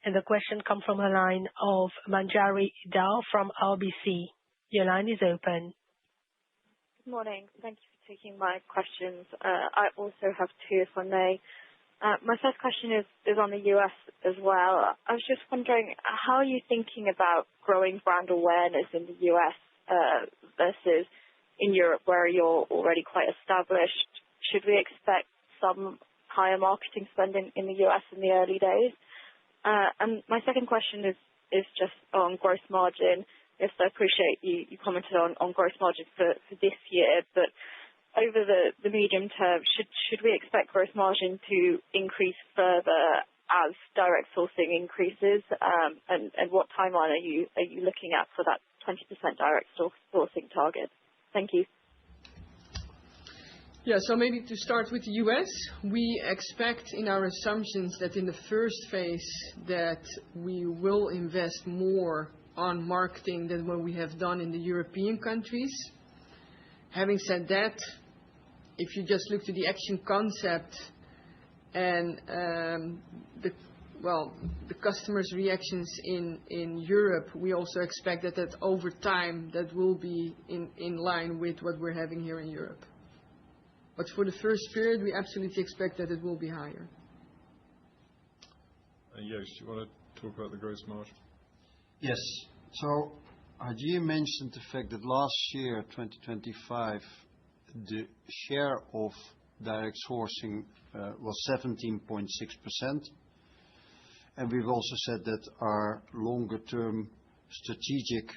And the question comes from a line of Manjari Dhar from RBC. Your line is open. Good morning. Thank you for taking my questions. I also have 2, if I may. My first question is on the US as well. I was just wondering, how are you thinking about growing brand awareness in the US versus in Europe, where you're already quite established? Should we expect some higher marketing spending in the US in the early days? And my second question is just on gross margin. Yes, I appreciate you commented on gross margin for this year, but over the medium term, should we expect gross margin to increase further as direct sourcing increases? And what timeline are you looking at for that 20% direct sourcing target? Thank you. Yeah, so maybe to start with the US, we expect in our assumptions that in the first phase that we will invest more on marketing than what we have done in the European countries. Having said that, if you just look to the Action concept and the customers' reactions in Europe, we also expect that over time that will be in line with what we're having here in Europe. But for the first period, we absolutely expect that it will be higher. Joost, do you want to talk about the gross margin? Yes. So Hajir mentioned the fact that last year, 2025, the share of direct sourcing was 17.6%. And we've also said that our longer-term strategic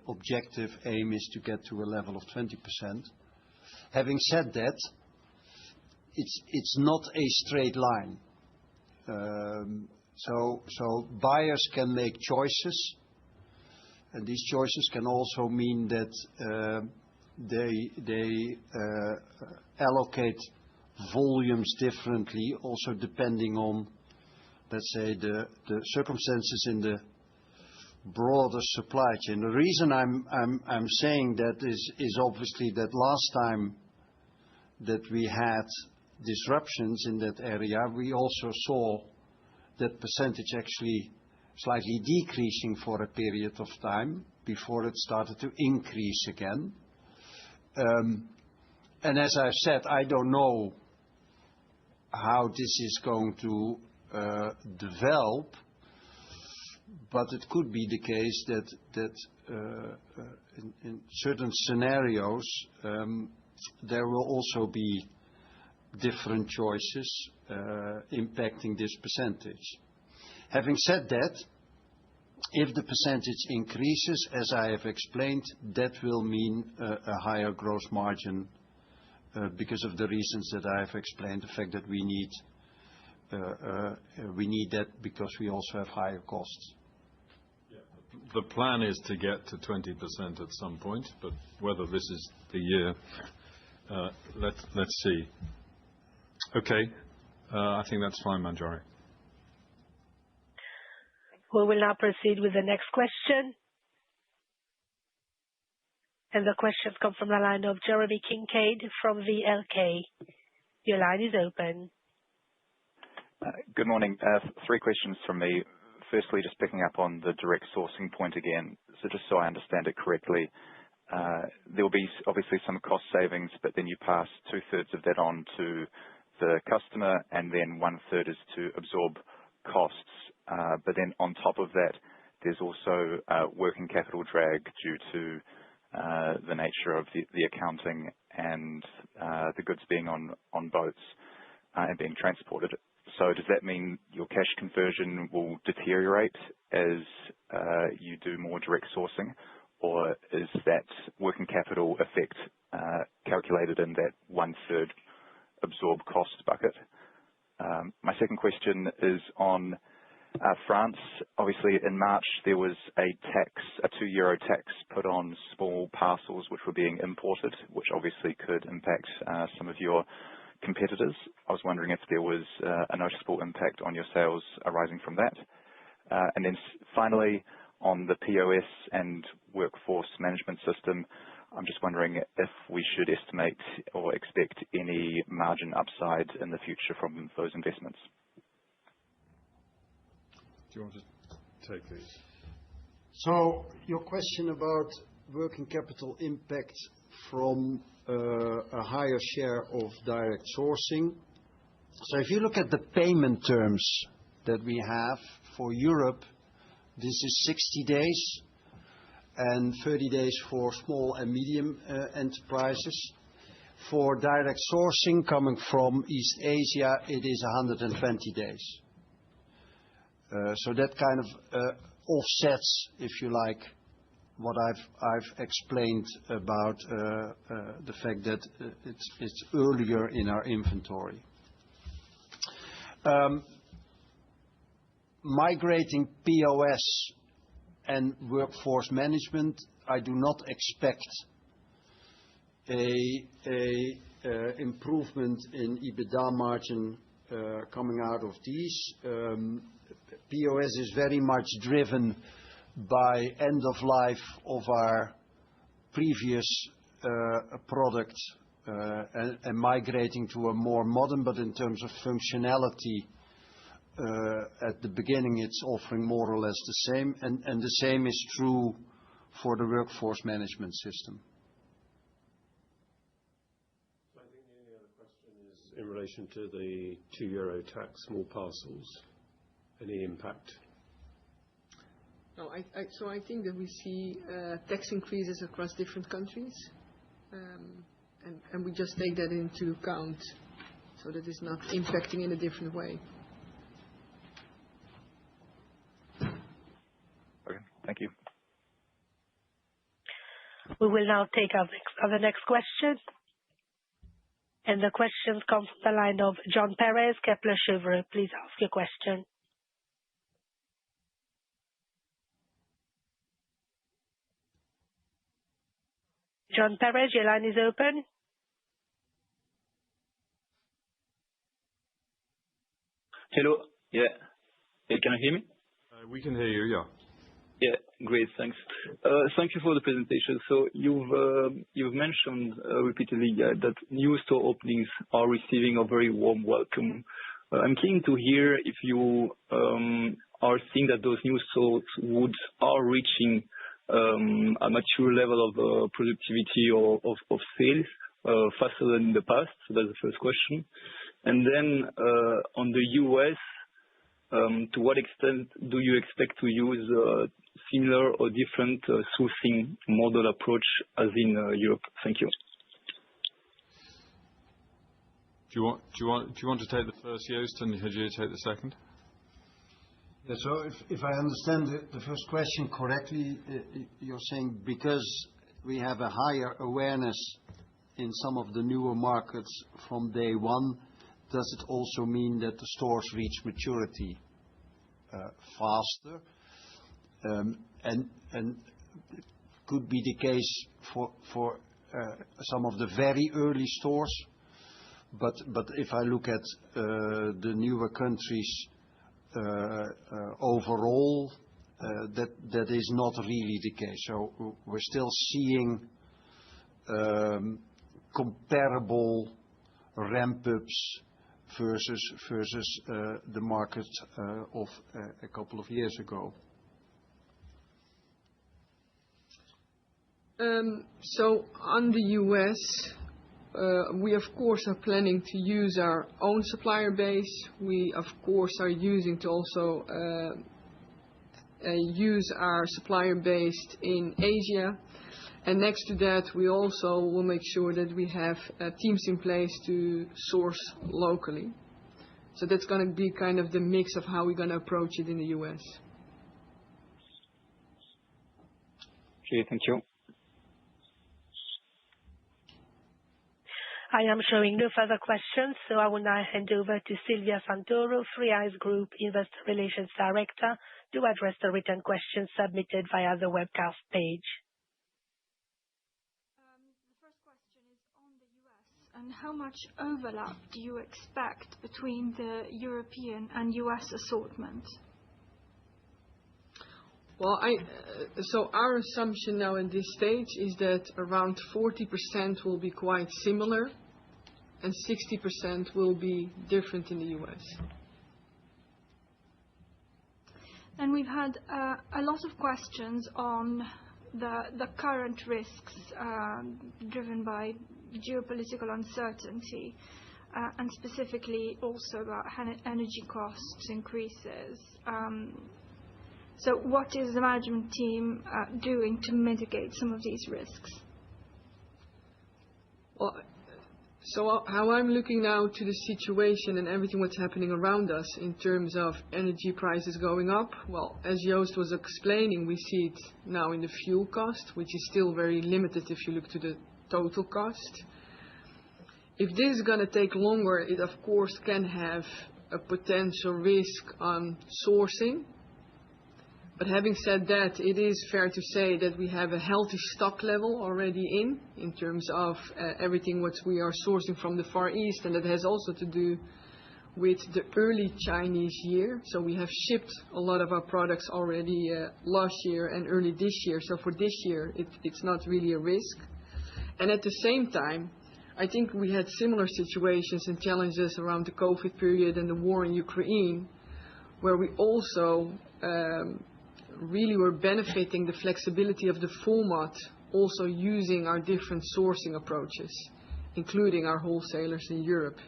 objective aim is to get to a level of 20%. Having said that, it's not a straight line. So buyers can make choices, and these choices can also mean that they allocate volumes differently, also depending on, let's say, the circumstances in the broader supply chain. The reason I'm saying that is obviously that last time that we had disruptions in that area, we also saw that percentage actually slightly decreasing for a period of time before it started to increase again. And as I've said, I don't know how this is going to develop, but it could be the case that in certain scenarios there will also be different choices impacting this percentage. Having said that, if the percentage increases, as I have explained, that will mean a higher gross margin because of the reasons that I have explained, the fact that we need that because we also have higher costs. Yeah. The plan is to get to 20% at some point, but whether this is the year, let's see. Okay. I think that's fine, Manjari. We will now proceed with the next question. And the questions come from the line of Jeremy Kincaid from VLK. Your line is open. Good morning. 3 questions from me. Firstly, just picking up on the direct sourcing point again. So just so I understand it correctly, there will be obviously some cost savings, but then you pass 2/3 of that on to the customer, and then 1/3 is to absorb costs. But then on top of that, there's also working capital drag due to the nature of the accounting and the goods being on boats and being transported. So does that mean your cash conversion will deteriorate as you do more direct sourcing, or is that working capital effect calculated in that 1/3 absorb cost bucket? My second question is on France. Obviously, in March, there was a €2 tax put on small parcels which were being imported, which obviously could impact some of your competitors. I was wondering if there was a noticeable impact on your sales arising from that. And then finally, on the POS and workforce management system, I'm just wondering if we should estimate or expect any margin upside in the future from those investments. Do you want to take these? So your question about working capital impact from a higher share of direct sourcing. So if you look at the payment terms that we have for Europe, this is 60 days and 30 days for small and medium enterprises. For direct sourcing coming from East Asia, it is 120 days. So that kind of offsets, if you like, what I've explained about the fact that it's earlier in our inventory. Migrating POS and workforce management, I do not expect a improvement in EBITDA margin coming out of these. POS is very much driven by end of life of our previous product and migrating to a more modern, but in terms of functionality, at the beginning it's offering more or less the same, and the same is true for the workforce management system. I think the only other question is in relation to the €2 tax small parcels. Any impact? No, so I think that we see tax increases across different countries, and we just take that into account so that it's not impacting in a different way. Okay, thank you. We will now take our next question. And the question comes from the line of John Perez, Kepler Cheuvreux. Please ask your question. John Perez, your line is open. Hello. Yeah. Can you hear me? We can hear you, yeah. Yeah. Great. Thanks. Thank you for the presentation. So you've mentioned repeatedly that new store openings are receiving a very warm welcome. I'm keen to hear if you are seeing that those new stores are reaching a mature level of productivity or of sales faster than in the past. So that's the first question. And then on the US, to what extent do you expect to use similar or different sourcing model approach as in Europe? Thank you. Do you want to take the first, Joost, and Hajir take the second? Yeah. So if I understand the first question correctly, you're saying because we have a higher awareness in some of the newer markets from day one, does it also mean that the stores reach maturity faster? And could be the case for some of the very early stores. But if I look at the newer countries overall, that is not really the case. So we're still seeing comparable ramp-ups versus the market of a couple of years ago. So on the US, we of course are planning to use our own supplier base. We of course are using to also use our supplier base in Asia. And next to that, we also will make sure that we have teams in place to source locally. So that's going to be kind of the mix of how we're going to approach it in the US. Okay, thank you. I am showing no further questions, so I will now hand over to Silvia Santoro, 3i's Group Investor Relations Director, to address the written questions submitted via the webcast page. And how much overlap do you expect between the European and US assortment? Well, so our assumption now in this stage is that around 40% will be quite similar and 60% will be different in the US. And we've had a lot of questions on the current risks driven by geopolitical uncertainty and specifically also about energy costs increases. So what is the management team doing to mitigate some of these risks? Well, so how I'm looking now to the situation and everything what's happening around us in terms of energy prices going up, well, as Joost was explaining, we see it now in the fuel cost, which is still very limited if you look to the total cost. If this is going to take longer, it of course can have a potential risk on sourcing. But having said that, it is fair to say that we have a healthy stock level already in terms of everything what we are sourcing from the Far East, and that has also to do with the early Chinese year. So we have shipped a lot of our products already last year and early this year. So for this year, it's not really a risk. And at the same time, I think we had similar situations and challenges around the COVID period and the war in Ukraine, where we also really were benefiting the flexibility of the format, also using our different sourcing approaches, including our wholesalers in Europe.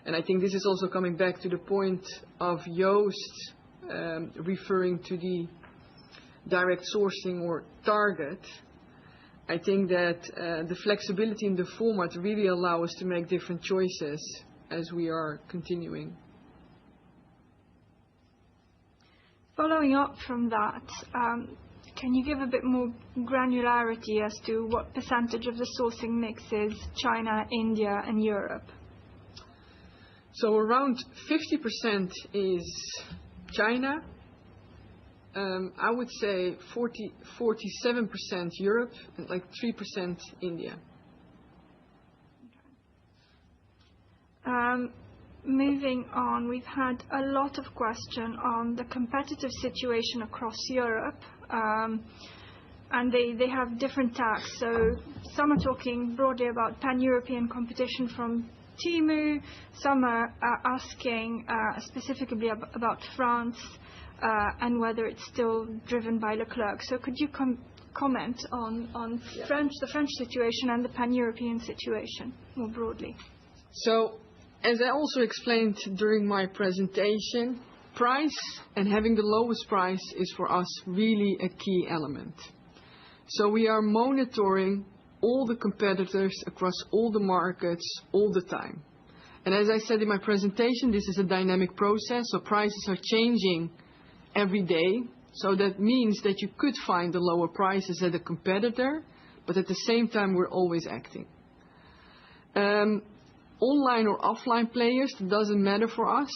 And I think this is also coming back to the point of Joost referring to the direct sourcing or target. I think that the flexibility in the format really allow us to make different choices as we are continuing. Following up from that, can you give a bit more granularity as to what percentage of the sourcing mix is China, India, and Europe? So around 50% is China. I would say 47% Europe and like 3% India. Moving on, we've had a lot of question on the competitive situation across Europe, and they have different tags. So some are talking broadly about pan-European competition from Temu, some are asking specifically about France and whether it's still driven by Leclerc. So could you comment on the French situation and the pan-European situation more broadly? So, as I also explained during my presentation, price and having the lowest price is for us really a key element. So we are monitoring all the competitors across all the markets all the time. And as I said in my presentation, this is a dynamic process, so prices are changing every day. So that means that you could find the lower prices at a competitor, but at the same time, we're always acting. Online or offline players, it doesn't matter for us.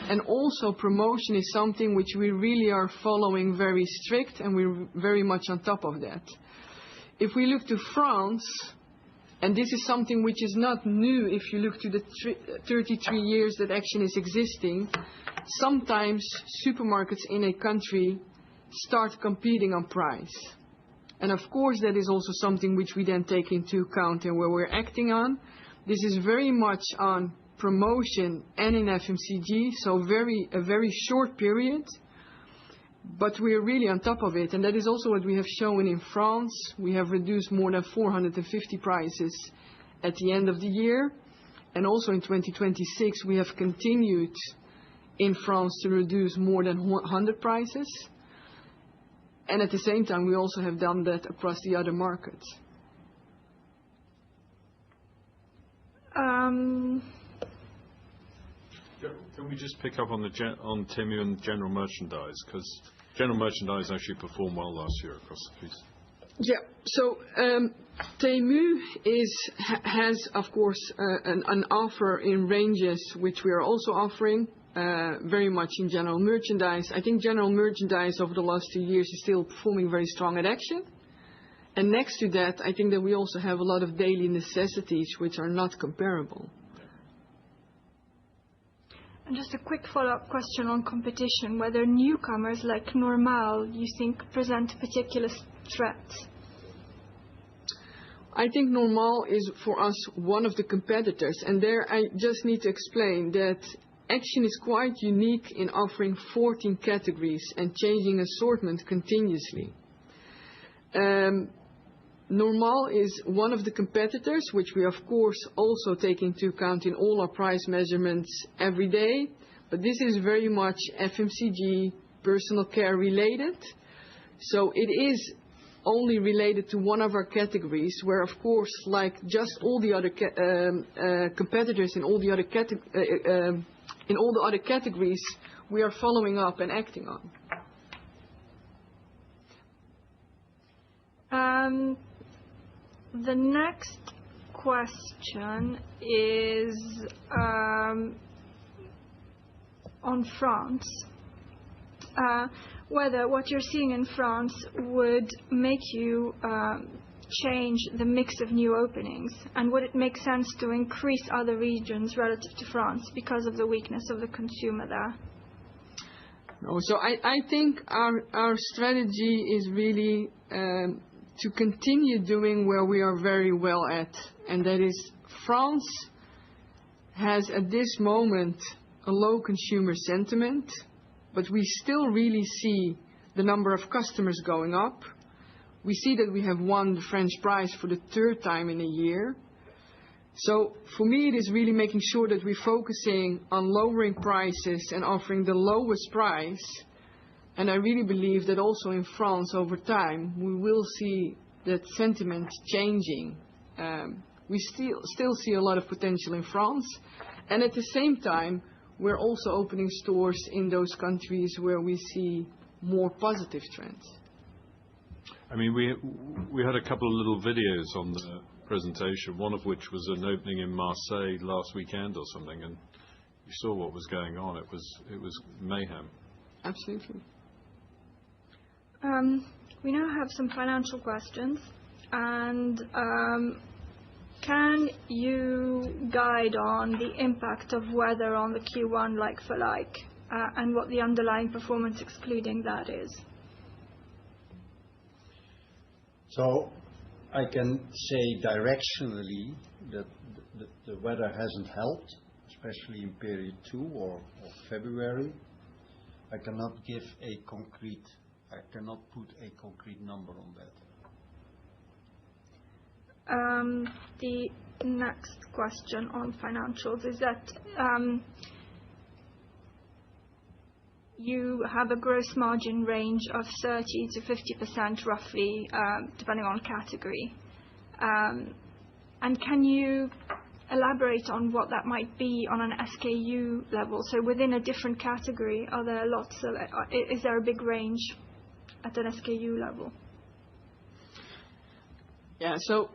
And also promotion is something which we really are following very strict, and we're very much on top of that. If we look to France, and this is something which is not new if you look to the 33 years that Action is existing, sometimes supermarkets in a country start competing on price. And of course that is also something which we then take into account and where we're acting on. This is very much on promotion and in FMCG, so a very short period, but we are really on top of it. And that is also what we have shown in France. We have reduced more than 450 prices at the end of the year. And also in 2026, we have continued in France to reduce more than 100 prices. And at the same time, we also have done that across the other markets. Can we just pick up on Temu and general merchandise? Because general merchandise actually performed well last year across the piece. Yeah. So Temu has, of course, an offer in ranges which we are also offering very much in general merchandise. I think general merchandise over the last 2 years is still performing very strong at Action. And next to that, I think that we also have a lot of daily necessities which are not comparable. And just a quick follow-up question on competition, whether newcomers like Normal, you think, present particular threats? I think Normal is, for us, one of the competitors. And there I just need to explain that Action is quite unique in offering 14 categories and changing assortment continuously. Normal is one of the competitors, which we of course also take into account in all our price measurements every day. But this is very much FMCG, personal care related. So it is only related to one of our categories, where of course, like just all the other competitors in all the other categories, we are following up and acting on. The next question is on France. Whether what you're seeing in France would make you change the mix of new openings, and would it make sense to increase other regions relative to France because of the weakness of the consumer there? No, so I think our strategy is really to continue doing where we are very well at, and that is France has at this moment a low consumer sentiment, but we still really see the number of customers going up. We see that we have won the French prize for the 3rd time in a year. So for me, it is really making sure that we're focusing on lowering prices and offering the lowest price. And I really believe that also in France over time, we will see that sentiment changing. We still see a lot of potential in France. And at the same time, we're also opening stores in those countries where we see more positive trends. I mean, we had a couple of little videos on the presentation, one of which was an opening in Marseille last weekend or something, and you saw what was going on. It was mayhem. Absolutely. We now have some financial questions, and Can you guide on the impact of weather on the Q1 like-for-like, and what the underlying performance excluding that is? So I can say directionally that the weather hasn't helped, especially in period 2 or February. I cannot put a concrete number on that. The next question on financials is that you have a gross margin range of 30 to 50% roughly, depending on category. And can you elaborate on what that might be on an SKU level? So within a different category, are there lots of, is there a big range at an SKU level? Yeah, so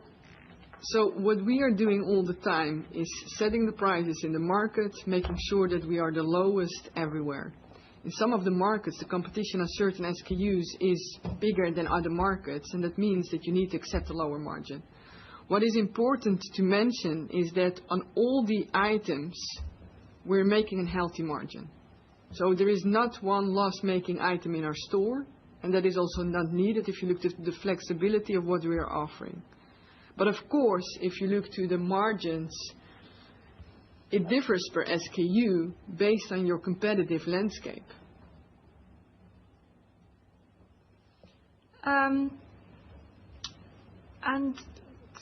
what we are doing all the time is setting the prices in the market, making sure that we are the lowest everywhere. In some of the markets, the competition on certain SKUs is bigger than other markets, and that means that you need to accept a lower margin. What is important to mention is that on all the items, we're making a healthy margin. So there is not one loss-making item in our store, and that is also not needed if you look at the flexibility of what we are offering. But of course, if you look to the margins, it differs per SKU based on your competitive landscape. And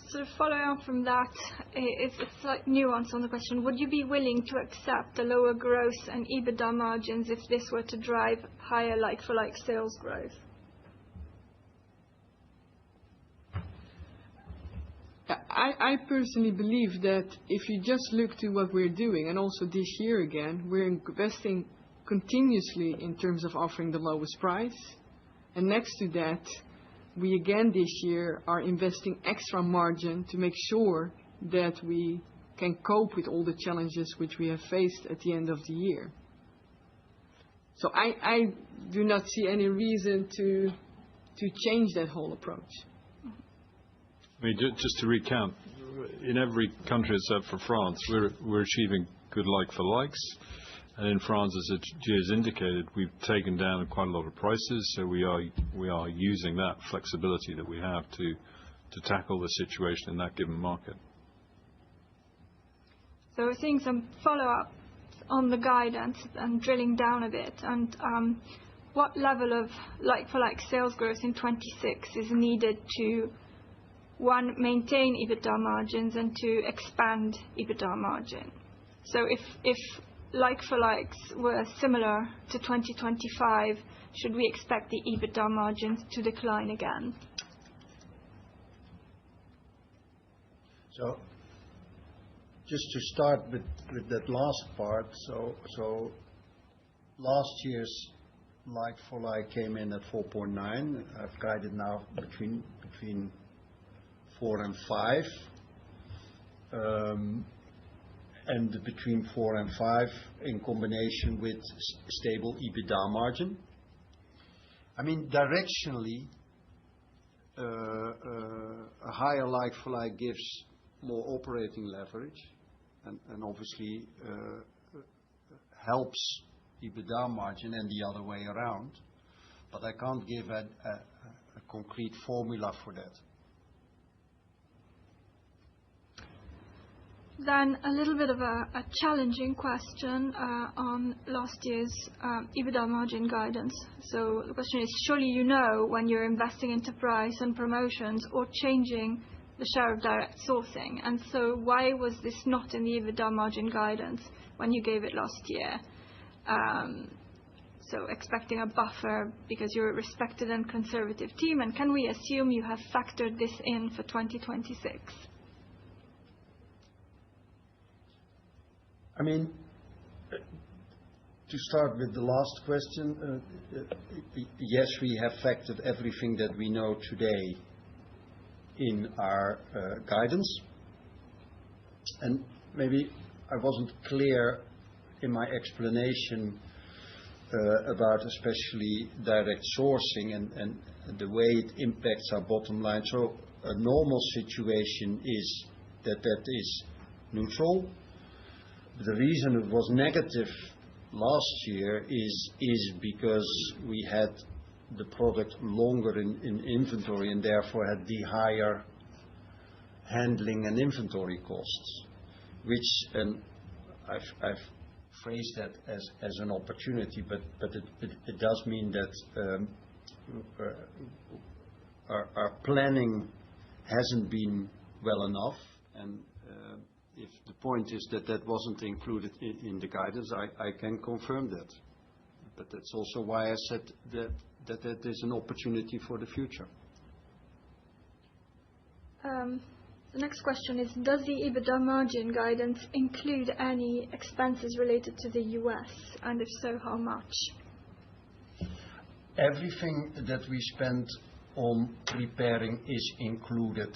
sort of following on from that, it's a slight nuance on the question. Would you be willing to accept a lower gross and EBITDA margins if this were to drive higher like-for-like sales growth? I personally believe that if you just look to what we're doing, and also this year again, we're investing continuously in terms of offering the lowest price. And next to that, we again this year are investing extra margin to make sure that we can cope with all the challenges which we have faced at the end of the year. So I do not see any reason to change that whole approach. I mean, just to recount, in every country except for France, we're achieving good like-for-likes. And in France, as Gia has indicated, we've taken down quite a lot of prices, so we are using that flexibility that we have to tackle the situation in that given market. So we're seeing some follow-up on the guidance and drilling down a bit. And what level of like-for-like sales growth in 26 is needed to, one, maintain EBITDA margins and to expand EBITDA margin? So if like-for-likes were similar to 2025, should we expect the EBITDA margins to decline again? So just to start with that last part, so last year's like-for-like came in at 4.9. I've guided now between 4 and 5. And between 4 and 5 in combination with stable EBITDA margin. I mean, directionally, a higher like-for-like gives more operating leverage and obviously helps EBITDA margin and the other way around. But I can't give a concrete formula for that. Then a little bit of a challenging question on last year's EBITDA margin guidance. So the question is, surely you know when you're investing into price and promotions or changing the share of direct sourcing. And so why was this not in the EBITDA margin guidance when you gave it last year? So expecting a buffer because you're a respected and conservative team. And can we assume you have factored this in for 2026? I mean, to start with the last question, yes, we have factored everything that we know today in our guidance. And maybe I wasn't clear in my explanation about especially direct sourcing and the way it impacts our bottom line. So a normal situation is that is neutral. The reason it was negative last year is because we had the product longer in inventory and therefore had the higher handling and inventory costs, which I've phrased that as an opportunity, but it does mean that our planning hasn't been well enough, and if the point is that wasn't included in the guidance, I can confirm that. But that's also why I said that is an opportunity for the future. The next question is, does the EBITDA margin guidance include any expenses related to the US, and if so, how much? Everything that we spend on preparing is included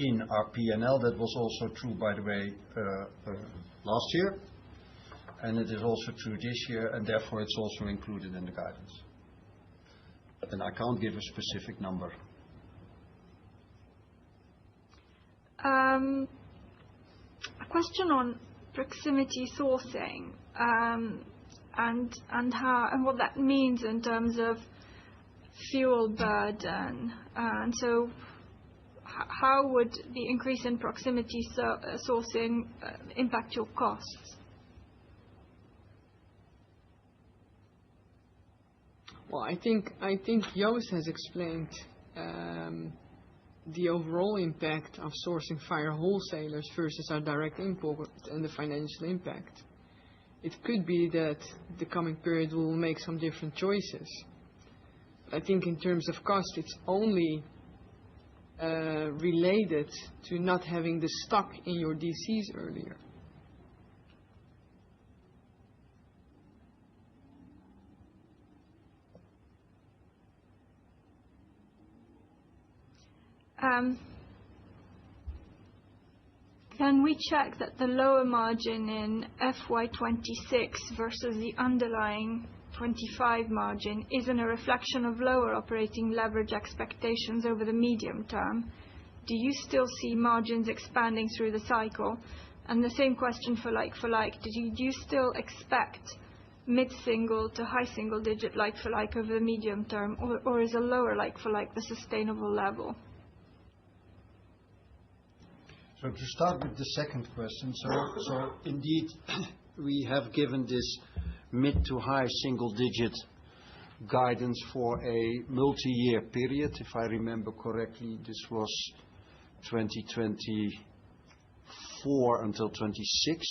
in our P&L. That was also true, by the way, last year, and it is also true this year, and therefore it's also included in the guidance. And I can't give a specific number. A question on proximity sourcing, and what that means in terms of fuel burden. And so how would the increase in proximity sourcing impact your costs? Well, I think Joost has explained the overall impact of sourcing via wholesalers versus our direct import and the financial impact. It could be that the coming period will make some different choices. I think in terms of cost, it's only related to not having the stock in your DCs earlier. Can we check that the lower margin in FY26 versus the underlying 25 margin isn't a reflection of lower operating leverage expectations over the medium term? Do you still see margins expanding through the cycle? And the same question for like, do you still expect mid-single to high single digit like for like over the medium term, or is a lower like for like the sustainable level? So to start with the second question, so indeed we have given this mid to high single digit guidance for a multi-year period. If I remember correctly, this was 2024 until 26.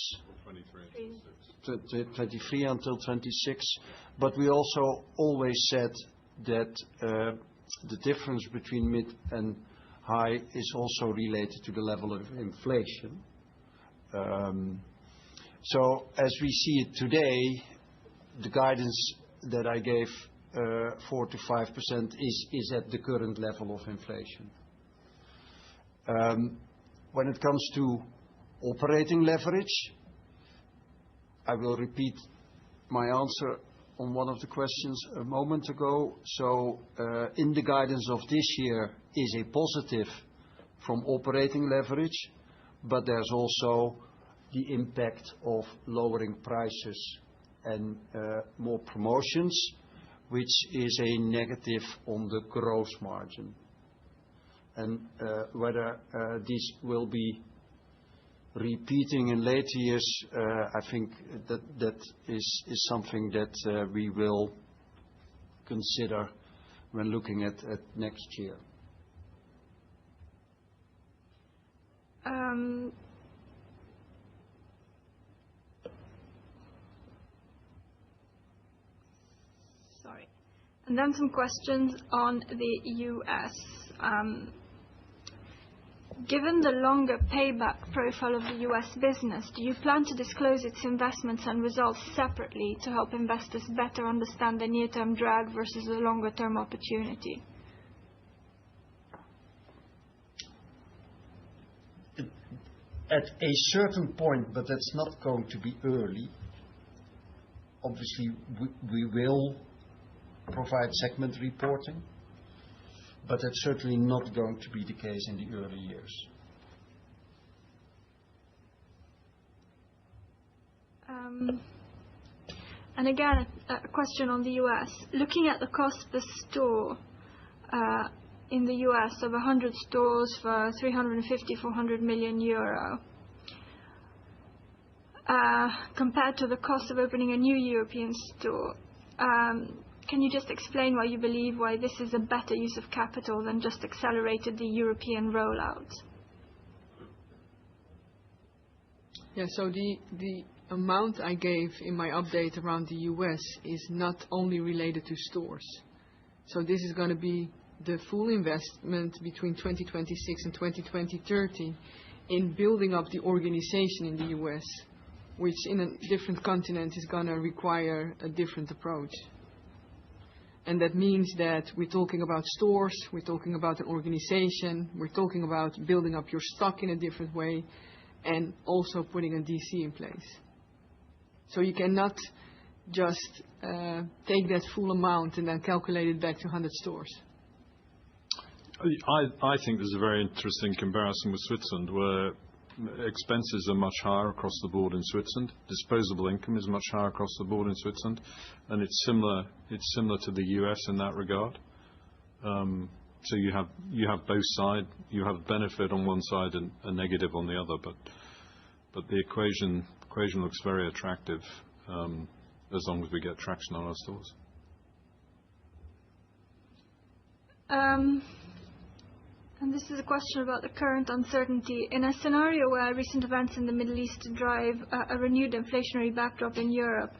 23 until 26. But we also always said that the difference between mid and high is also related to the level of inflation. So as we see it today, the guidance that I gave, 4 to 5%, is at the current level of inflation. When it comes to operating leverage, I will repeat my answer on one of the questions a moment ago. So in the guidance of this year is a positive from operating leverage, but there's also the impact of lowering prices and more promotions, which is a negative on the gross margin. And whether this will be repeating in later years, I think that is something that we will consider when looking at next year. Sorry. And then some questions on the US. Given the longer payback profile of the US business, do you plan to disclose its investments and results separately to help investors better understand the near-term drag versus the longer-term opportunity? At a certain point, but that's not going to be early, obviously we will provide segment reporting, but that's certainly not going to be the case in the early years. And again, a question on the US. Looking at the cost per store in the US of 100 stores for 350-400 million euro, compared to the cost of opening a new European store, can you just explain why you believe why this is a better use of capital than just accelerated the European rollout? Yeah, so the amount I gave in my update around the US is not only related to stores. So this is going to be the full investment between 2026 and 2030 in building up the organization in the US, which in a different continent is going to require a different approach. And that means that we're talking about stores, we're talking about an organization, we're talking about building up your stock in a different way, and also putting a DC in place. So you cannot just take that full amount and then calculate it back to 100 stores. I think there's a very interesting comparison with Switzerland, where expenses are much higher across the board in Switzerland. Disposable income is much higher across the board in Switzerland, and it's similar to the US in that regard. So you have both sides. You have benefit on one side and a negative on the other, but the equation looks very attractive as long as we get traction on our stores. And this is a question about the current uncertainty. In a scenario where recent events in the Middle East drive a renewed inflationary backdrop in Europe,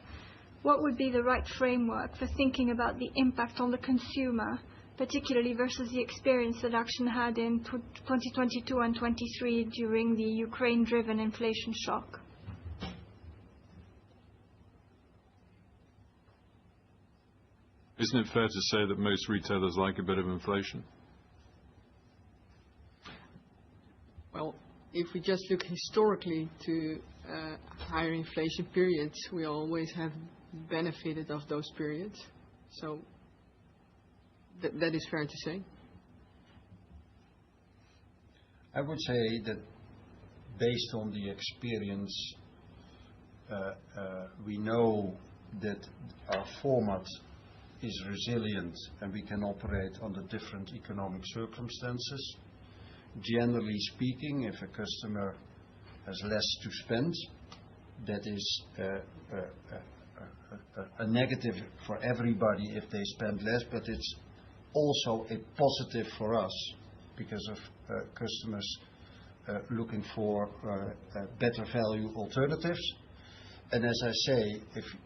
what would be the right framework for thinking about the impact on the consumer, particularly versus the experience that Action had in 2022 and 23 during the Ukraine-driven inflation shock? Isn't it fair to say that most retailers like a bit of inflation? Well, if we just look historically to higher inflation periods, we always have benefited of those periods. So that is fair to say. I would say that based on the experience, we know that our format is resilient and we can operate under different economic circumstances. Generally speaking, if a customer has less to spend, that is a negative for everybody if they spend less, but it's also a positive for us because of customers looking for better value alternatives. And as I say,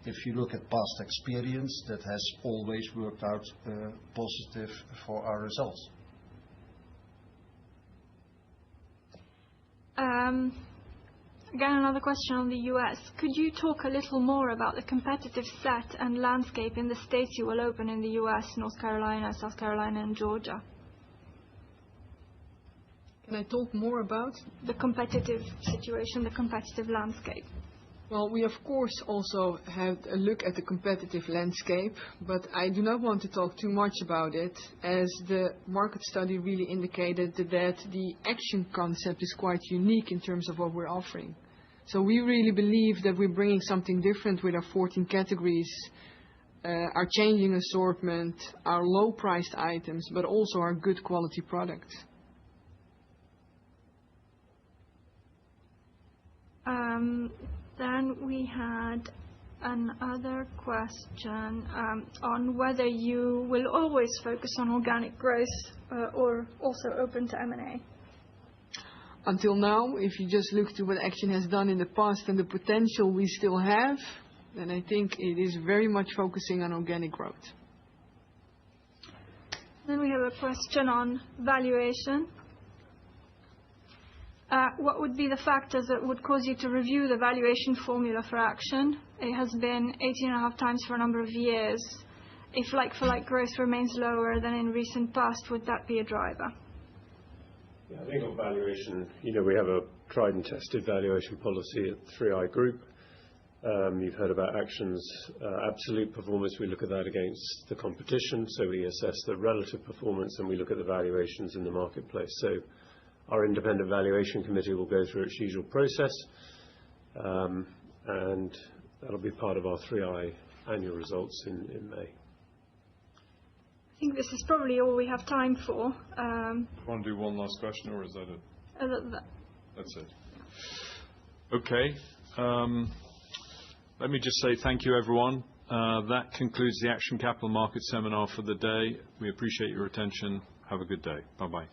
if you look at past experience, that has always worked out positive for our results. Again, another question on the US. Could you talk a little more about the competitive set and landscape in the states you will open in the US, North Carolina, South Carolina, and Georgia? Can I talk more about the competitive situation, the competitive landscape? Well, we of course also had a look at the competitive landscape, but I do not want to talk too much about it, as the market study really indicated that the Action concept is quite unique in terms of what we're offering. So we really believe that we're bringing something different with our 14 categories, our changing assortment, our low-priced items, but also our good quality products. Then we had another question on whether you will always focus on organic growth or also open to M&A. Until now, if you just look to what Action has done in the past and the potential we still have, then I think it is very much focusing on organic growth. Then we have a question on valuation. What would be the factors that would cause you to review the valuation formula for Action? It has been 18.5 times for a number of years. If like-for-like growth remains lower than in recent past, would that be a driver? Yeah, I think on valuation, we have a tried and tested valuation policy at 3i Group. You've heard about Action's absolute performance. We look at that against the competition, so we assess the relative performance and we look at the valuations in the marketplace. So our independent valuation committee will go through its usual process, and That'll be part of our 3i annual results in May. I think this is probably all we have time for. You want to do one last question, or is that it? That's it. Okay. Let me just say thank you, everyone. That concludes the Action Capital Markets Seminar for the day. We appreciate your attention. Have a good day. Bye-bye.